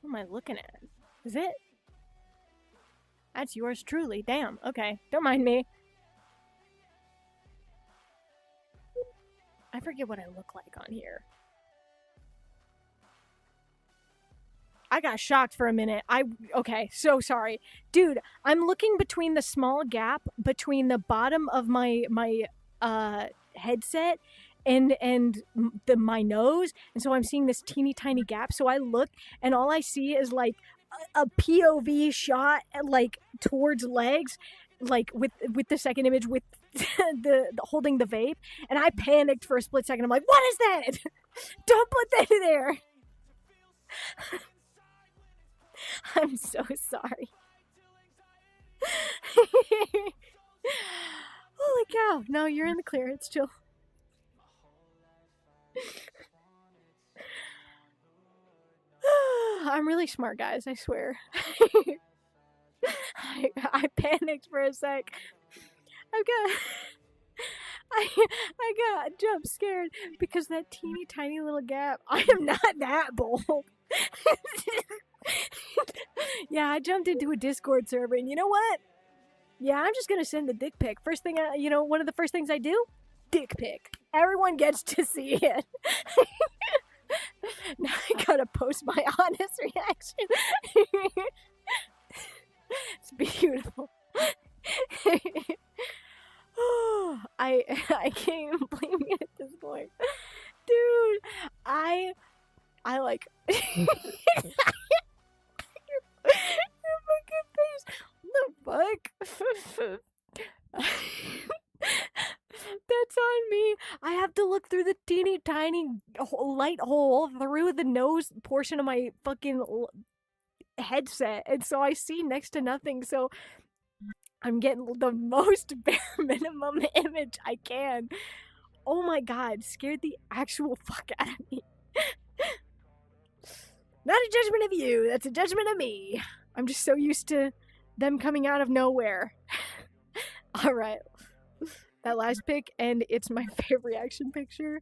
What am I looking at? Is it? That's yours truly. Damn. Okay, don't mind me. I forget what I look like on here. I got shocked for a minute. Okay, so sorry. Dude, I'm looking between the small gap between the bottom of my headset and my nose, and so I'm seeing this teeny tiny gap. So I look, and all I see is like a POV shot like towards legs, like with the second image with the holding the vape, and I panicked for a split second. I'm like, what is that? Don't put that in there. I'm so sorry. Holy cow. No, you're in the clear. It's chill. I'm really smart, guys. I swear. I panicked for a sec. I got jump scared because that teeny tiny little gap. I am not that bold. Yeah, I jumped into a Discord server, and you know what? Yeah, I'm just gonna send the dick pic. First thing, one of the first things I do? Dick pic. Everyone gets to see it. Now I gotta post my honest reaction. It's beautiful. I can't even blame you at this point. Dude, I like... Your fucking face. What the fuck? That's on me. I have to look through the teeny tiny light hole through the nose portion of my fucking headset, and so I see next to nothing, so I'm getting the most bare minimum image I can. Oh my god, scared the actual fuck out of me. Not a judgment of you, that's a judgment of me. I'm just so used to them coming out of nowhere. Alright. That last pic, and it's my favorite reaction picture.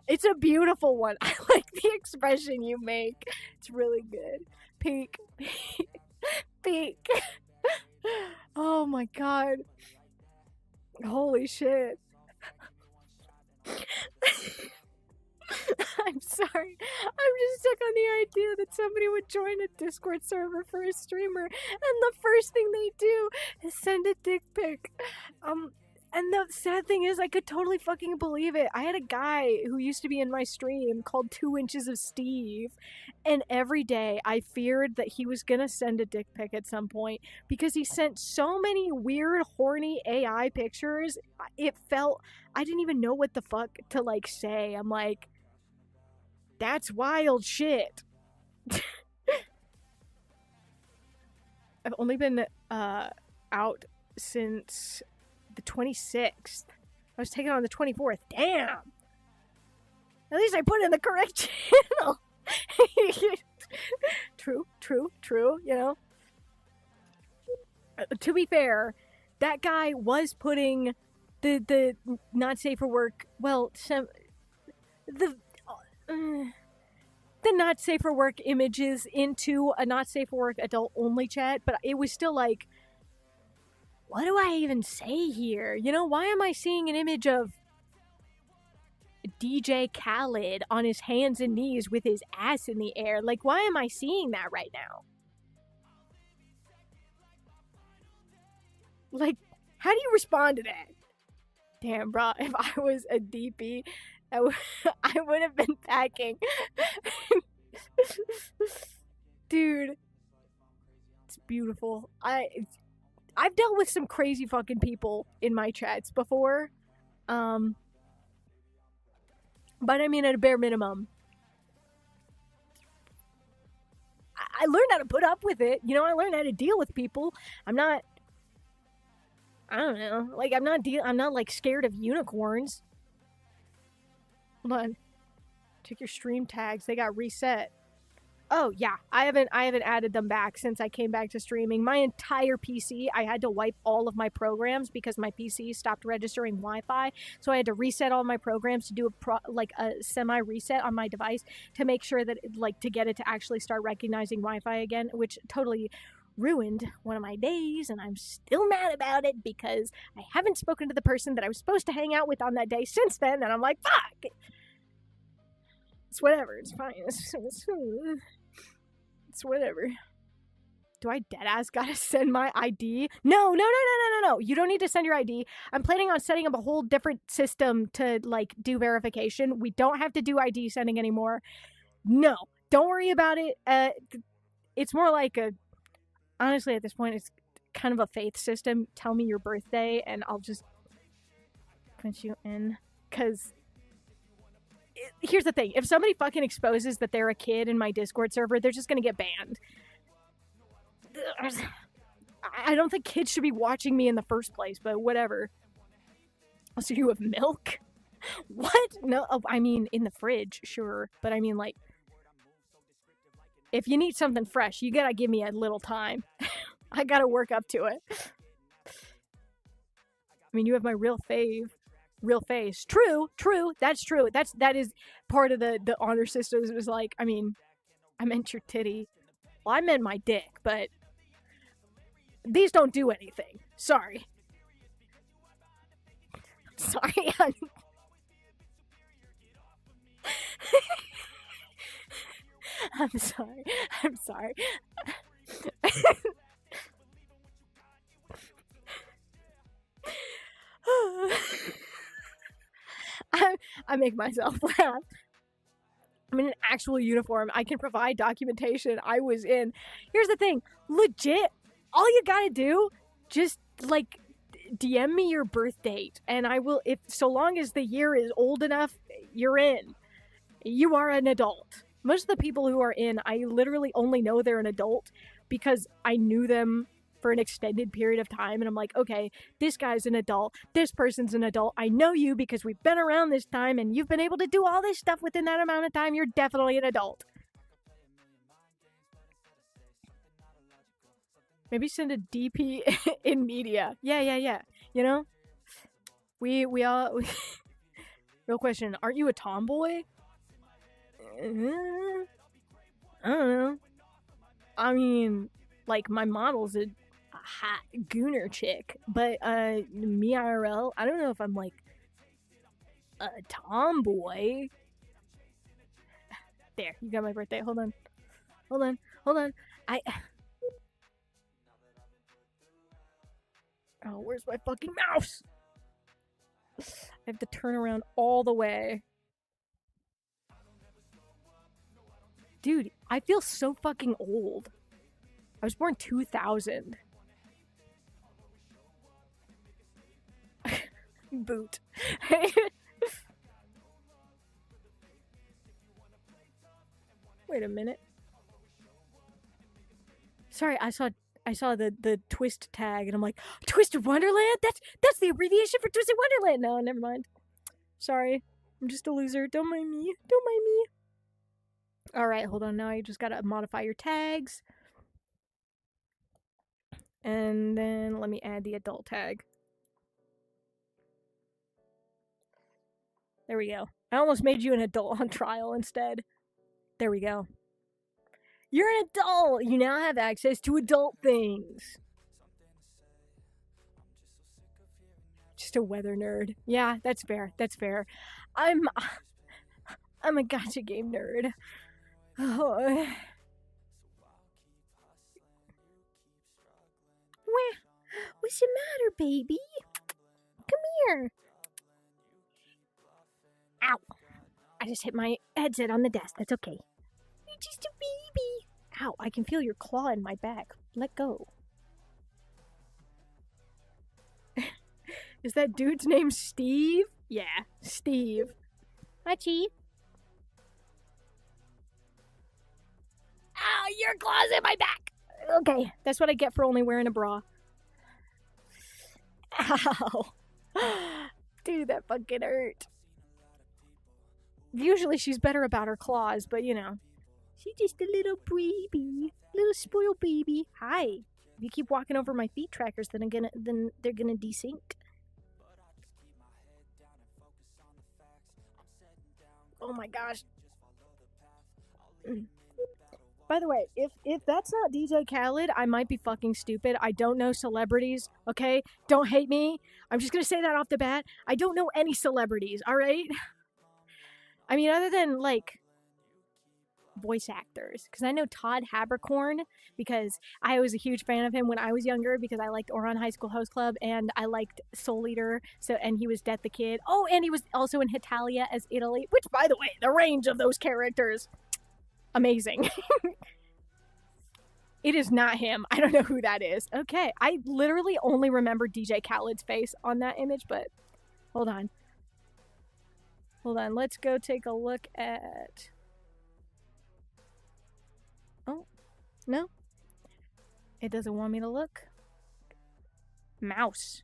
It's a beautiful one. I like the expression you make. It's really good. Peek. Peek. Oh my god. Holy shit. I'm sorry. I'm just stuck on the idea that somebody would join a Discord server for a streamer, and the first thing they do is send a dick pic. And the sad thing is, I could totally fucking believe it. I had a guy who used to be in my stream called 2 Inches of Steve, and every day I feared that he was gonna send a dick pic at some point because he sent so many weird, horny AI pictures. It felt, I didn't even know what the fuck to like say. I'm like, that's wild shit. I've only been out since the 26th. I was taken on the 24th. Damn! At least I put in the correct channel. True, you know. To be fair, that guy was putting the not safe for work, well, the not safe for work images into a not safe for work adult only chat, but it was still like, what do I even say here? You know, why am I seeing an image of DJ Khaled on his hands and knees with his ass in the air? Like, why am I seeing that right now? Like, how do you respond to that? Damn, bro, if I was a DP, I would have been packing. Dude, it's beautiful. I've dealt with some crazy fucking people in my chats before. But I mean, at a bare minimum, I learned how to put up with it. You know, I learned how to deal with people. I'm not like scared of unicorns. Hold on. Check your stream tags. They got reset. Oh yeah, I haven't added them back since I came back to streaming. My entire PC, I had to wipe all of my programs because my PC stopped registering Wi-Fi. So I had to reset all my programs to do a semi reset on my device to make sure that to get it to actually start recognizing Wi-Fi again, which totally ruined one of my days, and I'm still mad about it because I haven't spoken to the person that I was supposed to hang out with on that day since then, and I'm like, fuck. It's whatever. It's fine. It's whatever. Do I deadass gotta send my ID? No. You don't need to send your ID. I'm planning on setting up a whole different system to, do verification. We don't have to do ID sending anymore. No. Don't worry about it. It's more like honestly, at this point, it's kind of a faith system. Tell me your birthday, and I'll just put you in. Because here's the thing. If somebody fucking exposes that they're a kid in my Discord server, they're just gonna get banned. I don't think kids should be watching me in the first place, but whatever. So you have milk? What? No, I mean, in the fridge, sure. But I mean, if you need something fresh, you gotta give me a little time. I gotta work up to it. I mean, you have my real face. True. That's true. That is part of the honor systems. It was like, I mean, I meant your titty. Well, I meant my dick, but these don't do anything. Sorry. Sorry. I'm sorry. I make myself laugh. I'm in an actual uniform. I can provide documentation. I was in. Here's the thing. Legit. All you gotta do, just DM me your birth date, and I will. If so long as the year is old enough, you're in. You are an adult. Most of the people who are in, I literally only know they're an adult because I knew them for an extended period of time, and I'm like, okay, this guy's an adult, this person's an adult, I know you because we've been around this time and you've been able to do all this stuff within that amount of time, you're definitely an adult. Maybe send a DP in media. Yeah. You know? We all... Real question, aren't you a tomboy? I don't know. I mean, like, my model's a hot gooner chick, but me IRL, I don't know if I'm like a tomboy. There, you got my birthday. Hold on. Oh, where's my fucking mouse? I have to turn around all the way. Dude, I feel so fucking old. I was born 2000. Boot. Wait a minute. Sorry, I saw the twist tag and I'm like, Twisted Wonderland? That's the abbreviation for Twisted Wonderland. No, never mind. Sorry. I'm just a loser. Don't mind me. Alright, hold on. Now you just gotta modify your tags. And then let me add the adult tag. There we go. I almost made you an adult on trial instead. There we go. You're an adult! You now have access to adult things. Just a weather nerd. Yeah, that's fair. I'm a gacha game nerd. Oh. What's the matter, baby? Come here. Ow. I just hit my headset on the desk. That's okay. You're just a baby. Ow, I can feel your claw in my back. Let go. Is that dude's name Steve? Yeah, Steve. Hi, Chi. Ow, your claw's in my back. Okay, that's what I get for only wearing a bra. Ow. Dude, that fucking hurt. Usually she's better about her claws, but you know. She's just a little baby. Little spoiled baby. Hi. If you keep walking over my feet trackers, then they're gonna desync. Oh my gosh. By the way, if that's not DJ Khaled, I might be fucking stupid. I don't know celebrities, okay? Don't hate me. I'm just gonna say that off the bat. I don't know any celebrities, alright? I mean, other than, like, voice actors. Because I know Todd Haberkorn, because I was a huge fan of him when I was younger, because I liked Oran High School Host Club, and I liked Soul Eater, and he was Death the Kid. Oh, and he was also in Hitalia as Italy, which, by the way, the range of those characters, amazing. It is not him. I don't know who that is. Okay, I literally only remember DJ Khaled's face on that image, but hold on. Let's go take a look at... Oh, no. It doesn't want me to look. Mouse.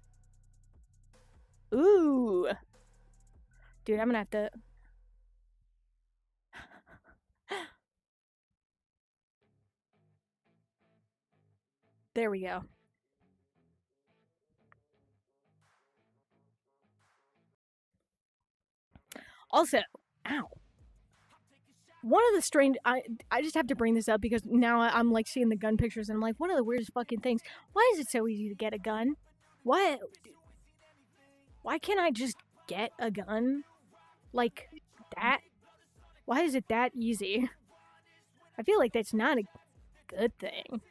Ooh. Dude, I'm gonna have to... There we go. Also, ow. One of the strange... I just have to bring this up because now I'm like seeing the gun pictures and I'm like, one of the weirdest fucking things. Why is it so easy to get a gun? Why can't I just get a gun? Like, that? Why is it that easy? I feel like that's not a good thing.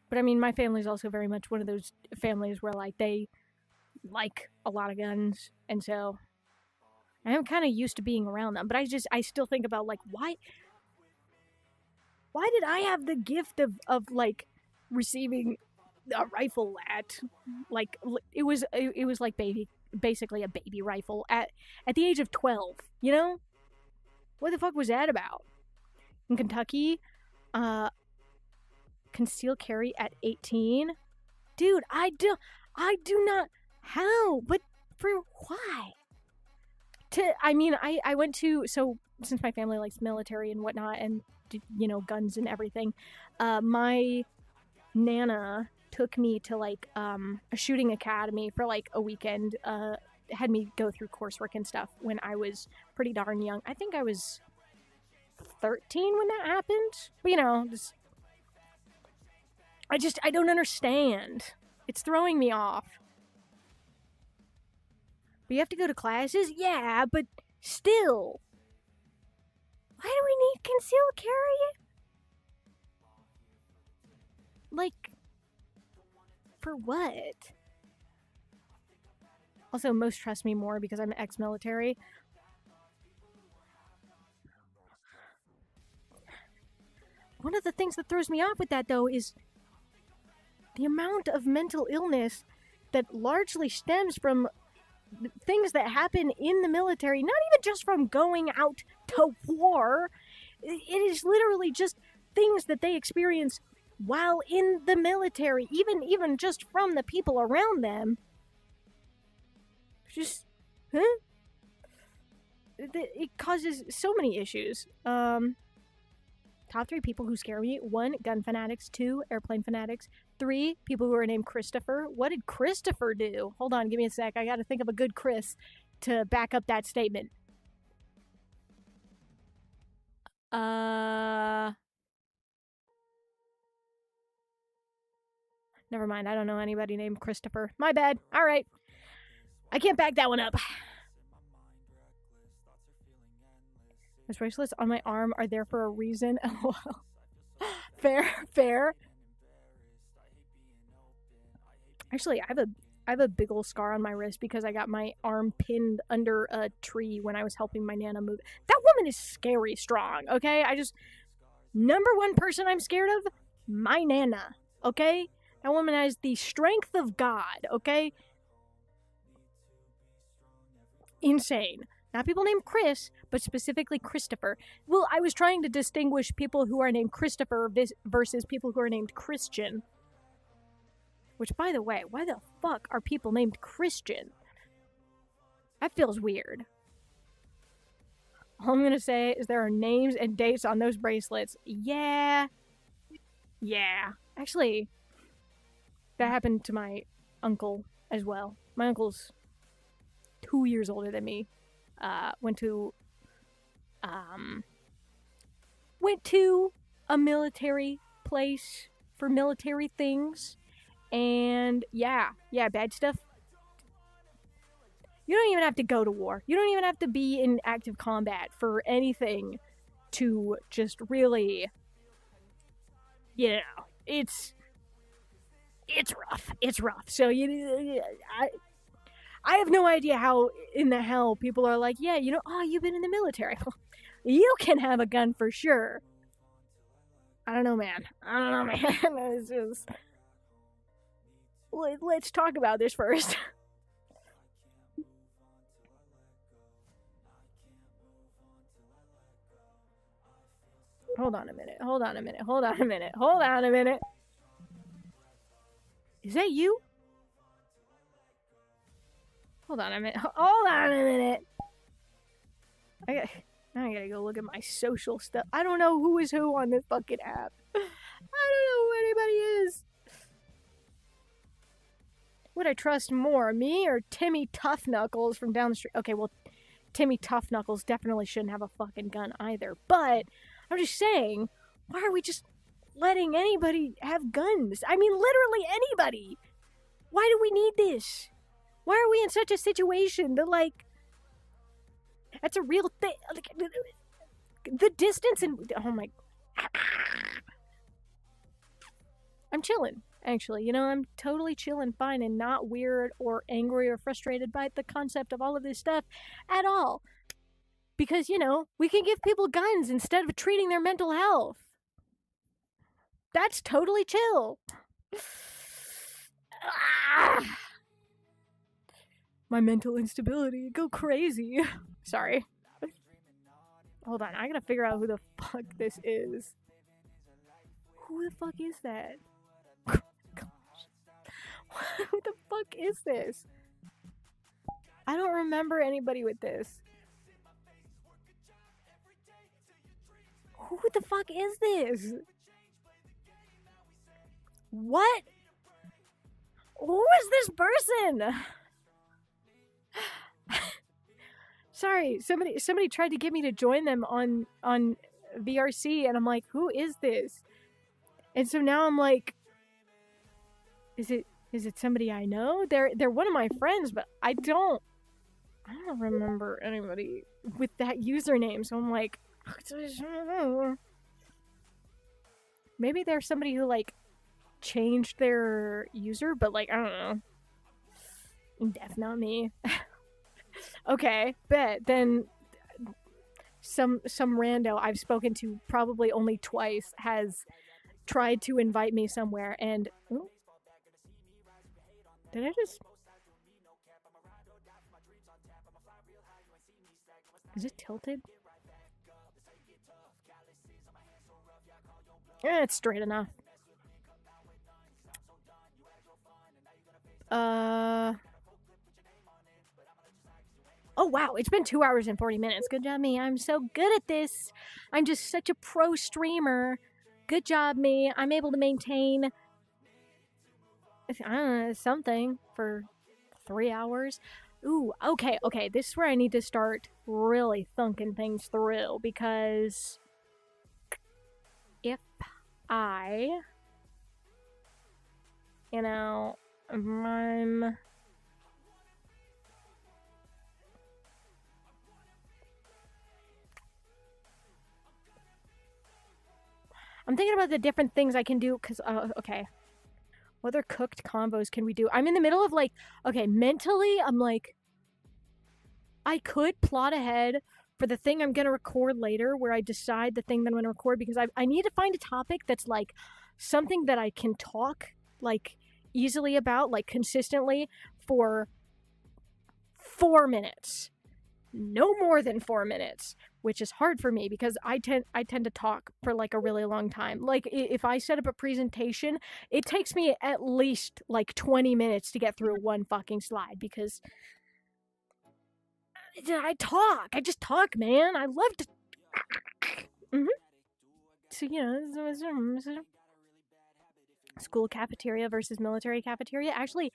But I mean, my family's also very much one of those families where, like, they like a lot of guns, and so I'm kind of used to being around them. But I still think about, like, why did I have the gift of like receiving a rifle at, like, it was like baby basically a baby rifle at the age of 12, you know? What the fuck was that about? In Kentucky, concealed carry at 18? Dude, I do not, how? But for why? I went to, so since my family likes military and whatnot and, you know, guns and everything, my Nana took me to like a shooting academy for like a weekend, had me go through coursework and stuff when I was pretty darn young. I think I was 13 when that happened. But you know, I don't understand. It's throwing me off. But you have to go to classes? Yeah, but still. Why do we need concealed carry? Like, for what? Also, most trust me more because I'm ex-military. One of the things that throws me off with that, though, is the amount of mental illness that largely stems from things that happen in the military, not even just from going out to war. It is literally just things that they experience while in the military, even just from the people around them. Just, huh? It causes so many issues. Top 3 people who scare me: 1, gun fanatics; 2, airplane fanatics; 3, people who are named Christopher. What did Christopher do? Hold on, give me a sec. I gotta think of a good Chris to back up that statement. Never mind, I don't know anybody named Christopher. My bad. Alright. I can't back that one up. Those bracelets on my arm are there for a reason. LOL. Fair. Actually, I have a big ol' scar on my wrist because I got my arm pinned under a tree when I was helping my Nana move. That woman is scary strong, okay? Number 1 person I'm scared of, my Nana, okay? That woman has the strength of God, okay? Insane. Not people named Chris, but specifically Christopher. Well, I was trying to distinguish people who are named Christopher versus people who are named Christian. Which, by the way, why the fuck are people named Christian? That feels weird. All I'm gonna say is there are names and dates on those bracelets. Yeah. Actually, that happened to my uncle as well. My uncle's 2 years older than me. Went to a military place for military things, and yeah, bad stuff. You don't even have to go to war. You don't even have to be in active combat for anything to just really, you know, it's rough. It's rough. So I have no idea how in the hell people are like, yeah, you know, oh, you've been in the military. You can have a gun for sure. I don't know, man. It's just... Let's talk about this first. Hold on a minute. Is that you? Hold on a minute. I gotta go look at my social stuff. I don't know who is who on this fucking app. I don't know who anybody is. Would I trust more, me or Timmy Tough Knuckles from down the street? Okay, well, Timmy Tough Knuckles definitely shouldn't have a fucking gun either. But I'm just saying, why are we just letting anybody have guns? I mean, literally anybody. Why do we need this? Why are we in such a situation that, like, that's a real thing? Like, the distance and... Oh, my... I'm chilling, actually. You know, I'm totally chilling, fine, and not weird or angry or frustrated by the concept of all of this stuff at all. Because, you know, we can give people guns instead of treating their mental health. That's totally chill. my mental instability. Go crazy. Sorry. Hold on, I gotta figure out who the fuck this is. Who the fuck is that? Gosh. Who the fuck is this? I don't remember anybody with this. Who the fuck is this? What? Who is this person? Sorry, somebody tried to get me to join them on VRC, and I'm like, who is this? And so now I'm like, is it somebody I know? They're one of my friends, but I don't remember anybody with that username. So I'm like, maybe there's somebody who like changed their user, but like I don't know. That's not me. Okay, bet. Then some rando I've spoken to probably only twice has tried to invite me somewhere, and ooh, did I just? Is it tilted? It's straight enough. Oh wow, it's been 2 hours and 40 minutes. Good job, me. I'm so good at this. I'm just such a pro streamer. Good job, me. I'm able to maintain something for 3 hours. Ooh, okay. This is where I need to start really thunking things through, because if I, I'm thinking about the different things I can do, because, okay. What other cooked combos can we do? I'm in the middle of, like, okay, mentally, I'm like, I could plot ahead for the thing I'm going to record later, where I decide the thing that I'm going to record, because I need to find a topic that's, like, something that I can talk, like, easily about, like, consistently for 4 minutes. No more than 4 minutes, which is hard for me because I tend to talk for like a really long time. Like if I set up a presentation, it takes me at least like 20 minutes to get through one fucking slide, because I just talk, man. I love to. So school cafeteria versus military cafeteria. Actually,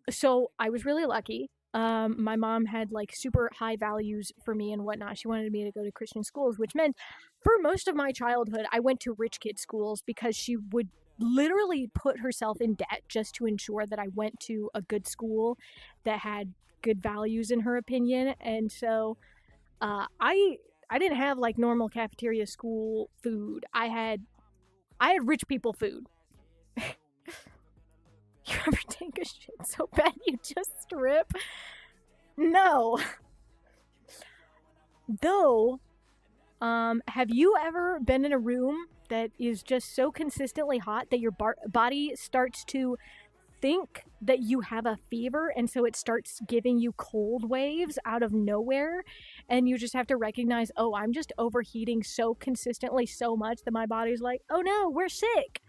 so I was really lucky. My mom had like super high values for me and whatnot. She wanted me to go to Christian schools, which meant for most of my childhood, I went to rich kid schools, because she would literally put herself in debt just to ensure that I went to a good school that had good values in her opinion. And so, I didn't have like normal cafeteria school food. I had rich people food. You ever take a shit so bad you just strip? No. Though, have you ever been in a room that is just so consistently hot that your body starts to think that you have a fever, and so it starts giving you cold waves out of nowhere, and you just have to recognize, oh, I'm just overheating so consistently so much that my body's like, oh no, we're sick.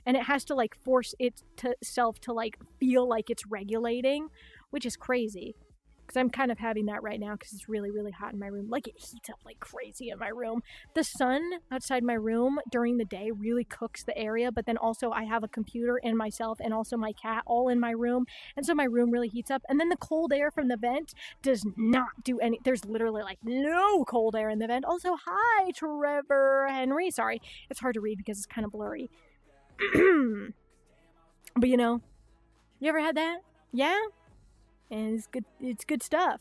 And it has to like force itself to like feel like it's regulating, which is crazy. Because I'm kind of having that right now because it's really, really hot in my room. Like it heats up like crazy in my room. The sun outside my room during the day really cooks the area, but then also I have a computer and myself and also my cat all in my room. And so my room really heats up. And then the cold air from the vent does not do any, there's literally like no cold air in the vent. Also, hi, Trevor Henry. Sorry, it's hard to read because it's kind of blurry. But you ever had that? Yeah? And it's good stuff.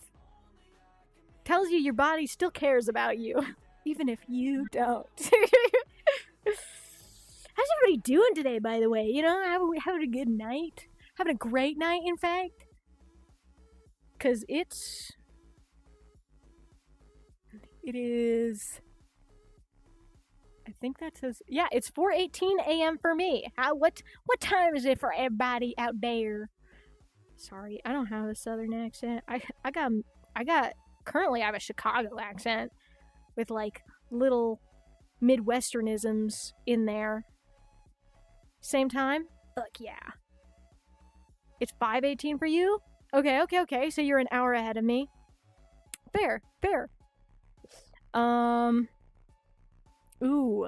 Tells you your body still cares about you, even if you don't. How's everybody doing today, by the way? Having a good night? Having a great night, in fact? Because it is... I think that says, yeah, it's 4:18 a.m. for me. What time is it for everybody out there? Sorry, I don't have a southern accent. Currently I have a Chicago accent with like little Midwesternisms in there. Same time? Fuck yeah. It's 5:18 for you? Okay. So you're an hour ahead of me. Fair. Ooh.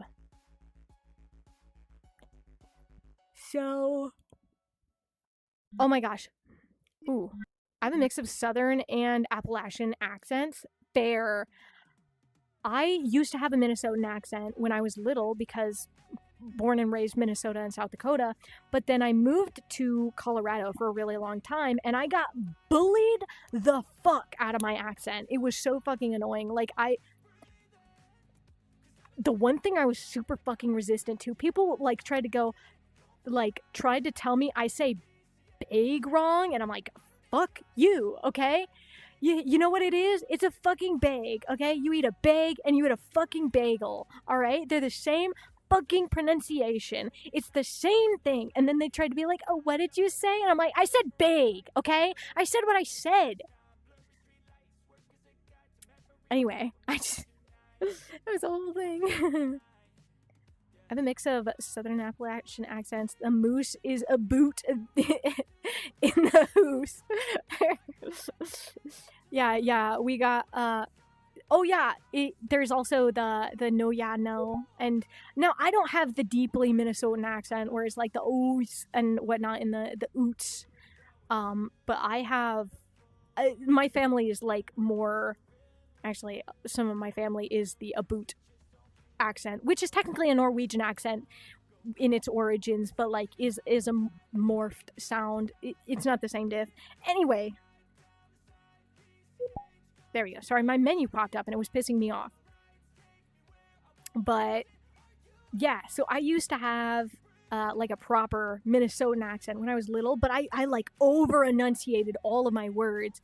So. Oh my gosh. Ooh. I have a mix of Southern and Appalachian accents. Fair. I used to have a Minnesotan accent when I was little because born and raised Minnesota and South Dakota, but then I moved to Colorado for a really long time and I got bullied the fuck out of my accent. It was so fucking annoying. The one thing I was super fucking resistant to, people tried to tell me I say bag wrong, and I'm like, fuck you, okay? You know what it is? It's a fucking bag, okay? You eat a bag and you eat a fucking bagel, alright? They're the same fucking pronunciation. It's the same thing. And then they tried to be like, oh, what did you say? And I'm like, I said bag, okay? I said what I said. Anyway, it was a whole thing. I have a mix of Southern Appalachian accents. The moose is a boot in the hoose. yeah, we got there's also the no ya no, and now I don't have the deeply Minnesotan accent where it's like the oos and whatnot in the oots, but I have my family is like more, actually some of my family is the aboot accent, which is technically a Norwegian accent in its origins, but like is a morphed sound. It's not the same diff. Anyway, there we go. Sorry, my menu popped up and it was pissing me off. But yeah, so I used to have like a proper Minnesotan accent when I was little, but I like over enunciated all of my words.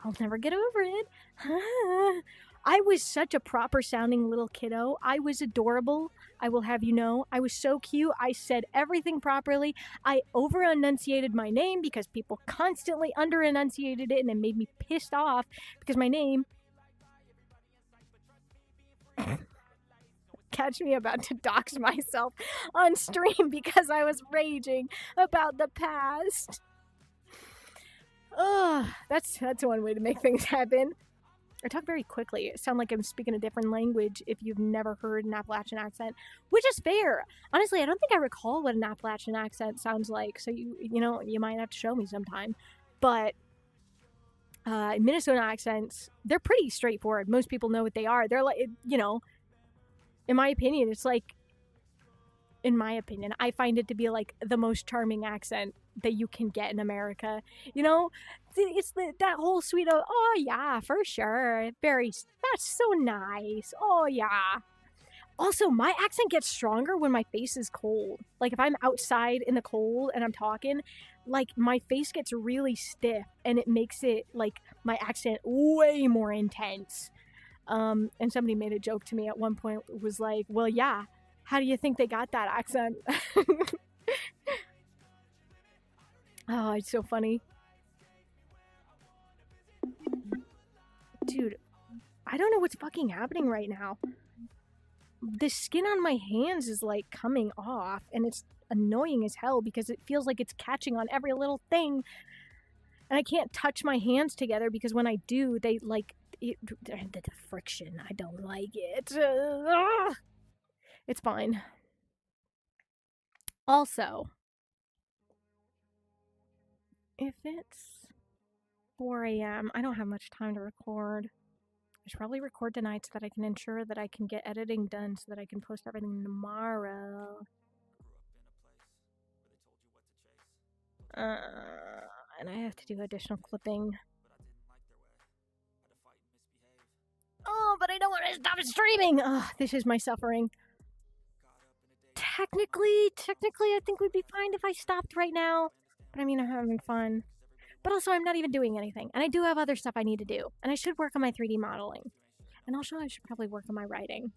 I'll never get over it. I was such a proper sounding little kiddo. I was adorable. I will have you know. I was so cute. I said everything properly. I over enunciated my name because people constantly under enunciated it, and it made me pissed off because my name. Catch me about to dox myself on stream because I was raging about the past. Ugh, that's one way to make things happen. I talk very quickly. It sounds like I'm speaking a different language if you've never heard an Appalachian accent, which is fair. Honestly, I don't think I recall what an Appalachian accent sounds like, so you might have to show me sometime. But Minnesota accents, they're pretty straightforward. Most people know what they are. They're like, in my opinion, I find it to be like the most charming accent that you can get in America. It's that whole suite of, oh yeah, for sure, that's so nice, oh yeah. Also, my accent gets stronger when my face is cold. Like if I'm outside in the cold and I'm talking, like my face gets really stiff and it makes it like my accent way more intense. And somebody made a joke to me at one point. It was like, well, yeah, how do you think they got that accent? Oh, it's so funny. Dude, I don't know what's fucking happening right now. The skin on my hands is like coming off, and it's annoying as hell because it feels like it's catching on every little thing. And I can't touch my hands together because when I do, they like the friction. I don't like it. It's fine. Also, if it's 4 a.m., I don't have much time to record. I should probably record tonight so that I can ensure that I can get editing done so that I can post everything tomorrow. And I have to do additional clipping. Oh, but I don't want to stop streaming! Ugh, this is my suffering. Technically, I think we'd be fine if I stopped right now. But I mean, I'm having fun. But also, I'm not even doing anything. And I do have other stuff I need to do. And I should work on my 3D modeling. And also, I should probably work on my writing.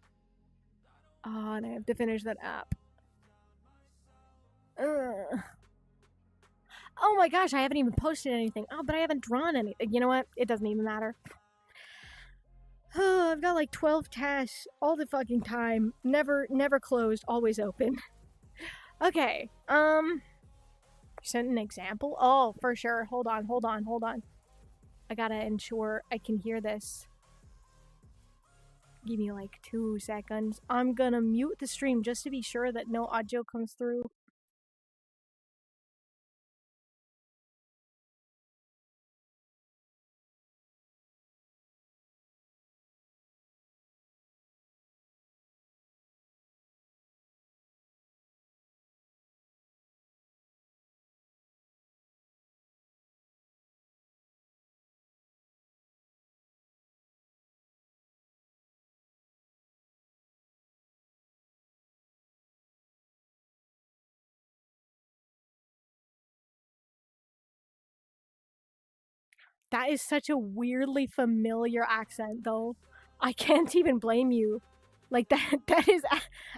Oh, and I have to finish that app. Oh my gosh, I haven't even posted anything. Oh, but I haven't drawn anything. You know what? It doesn't even matter. Oh, I've got like 12 tasks all the fucking time. Never closed, always open. Okay, send an example? Oh, for sure. Hold on. I gotta ensure I can hear this. Give me like 2 seconds. I'm gonna mute the stream just to be sure that no audio comes through. That is such a weirdly familiar accent, though. I can't even blame you. Like that is.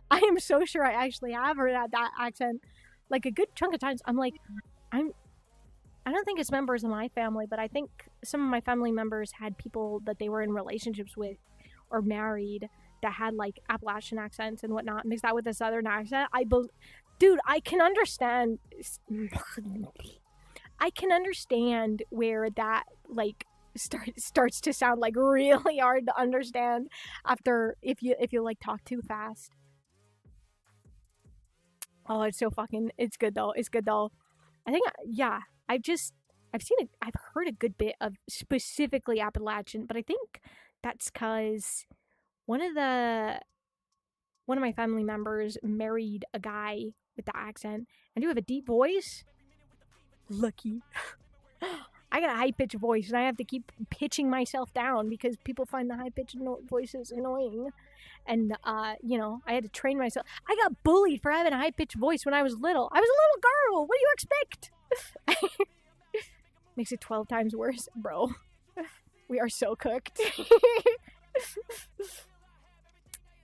I am so sure I actually have heard that accent. Like a good chunk of times, I'm like, I don't think it's members of my family, but I think some of my family members had people that they were in relationships with or married that had like Appalachian accents and whatnot, mixed that with a Southern accent. Dude, I can understand. I can understand where that like starts to sound like really hard to understand after if you like talk too fast. Oh, it's good though. It's good though. I think yeah, I've heard a good bit of specifically Appalachian, but I think that's cuz one of the one of my family members married a guy with the accent. I do have a deep voice. Lucky. I got a high pitched voice and I have to keep pitching myself down because people find the high pitched voices annoying. And, you know, I had to train myself. I got bullied for having a high pitched voice when I was little. I was a little girl. What do you expect? Makes it 12 times worse. Bro, we are so cooked.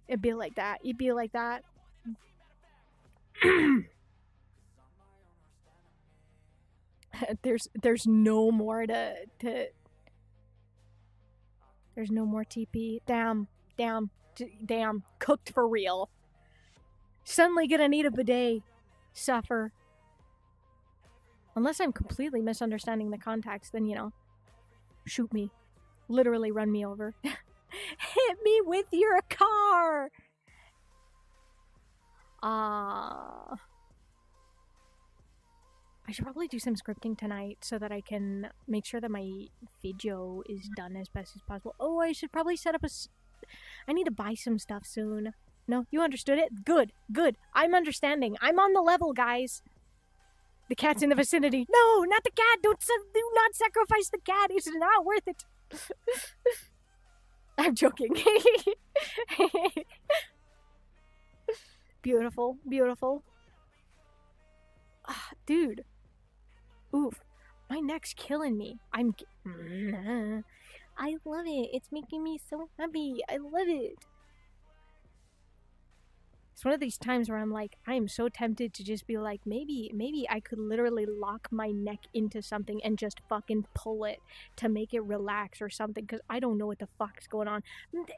It'd be like that. You'd be like that. There's no more there's no more TP. Damn. Cooked for real. Suddenly gonna need a bidet. Suffer. Unless I'm completely misunderstanding the context, then, you know, shoot me. Literally run me over. Hit me with your car! I should probably do some scripting tonight so that I can make sure that my video is done as best as possible. Oh, I should probably set up I need to buy some stuff soon. No, you understood it? Good. I'm understanding. I'm on the level, guys. The cat's in the vicinity. No, not the cat. Do not sacrifice the cat. It's not worth it. I'm joking. Beautiful. Dude. Oof. My neck's killing me. I love it. It's making me so happy. I love it. It's one of these times where I'm like, I am so tempted to just be like, maybe I could literally lock my neck into something and just fucking pull it to make it relax or something, because I don't know what the fuck's going on.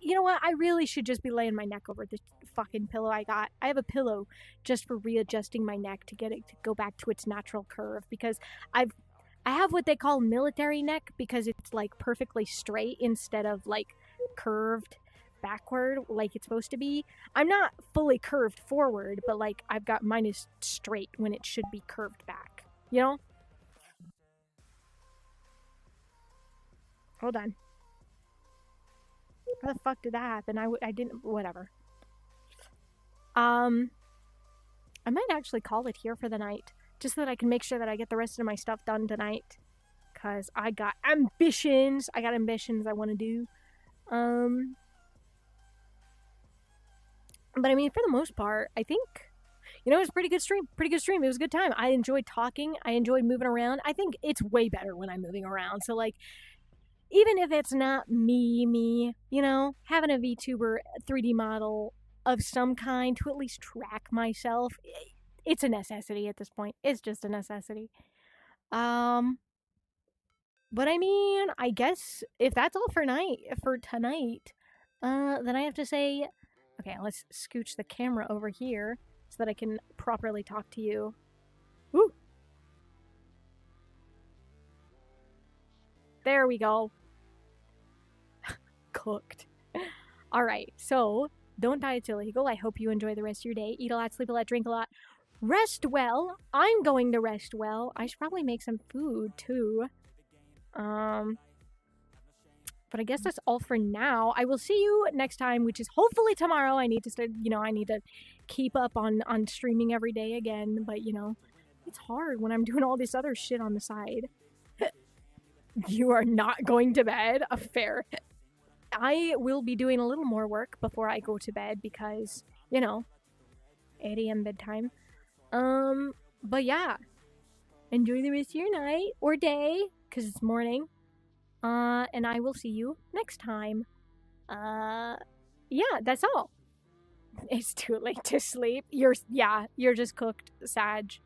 You know what? I really should just be laying my neck over this fucking pillow I got. I have a pillow just for readjusting my neck to get it to go back to its natural curve, because I have what they call military neck, because it's like perfectly straight instead of like curved backward like it's supposed to be. I'm not fully curved forward, but like I've got mine is straight when it should be curved back, you know? Hold on. How the fuck did that happen? I didn't, whatever. I might actually call it here for the night, just so that I can make sure that I get the rest of my stuff done tonight, because I got ambitions I want to do. But I mean, for the most part, I think, you know, it was a pretty good stream. It was a good time. I enjoyed talking. I enjoyed moving around. I think it's way better when I'm moving around. So, like, even if it's not me, you know, having a VTuber 3D model of some kind to at least track myself, it's a necessity at this point. It's just a necessity. But I mean, I guess if that's all for tonight, then I have to say, okay, let's scooch the camera over here so that I can properly talk to you. Woo! There we go. Cooked. All right, so don't die, it's illegal. I hope you enjoy the rest of your day. Eat a lot, sleep a lot, drink a lot. Rest well. I'm going to rest well. I should probably make some food too. But I guess that's all for now. I will see you next time, which is hopefully tomorrow. I need to start, I need to keep up on streaming every day again. But, it's hard when I'm doing all this other shit on the side. You are not going to bed? Fair. I will be doing a little more work before I go to bed because, 8 a.m. bedtime. But yeah. Enjoy the rest of your night or day, because it's morning. And I will see you next time. Yeah, that's all. It's too late to sleep. You're just cooked, Sag.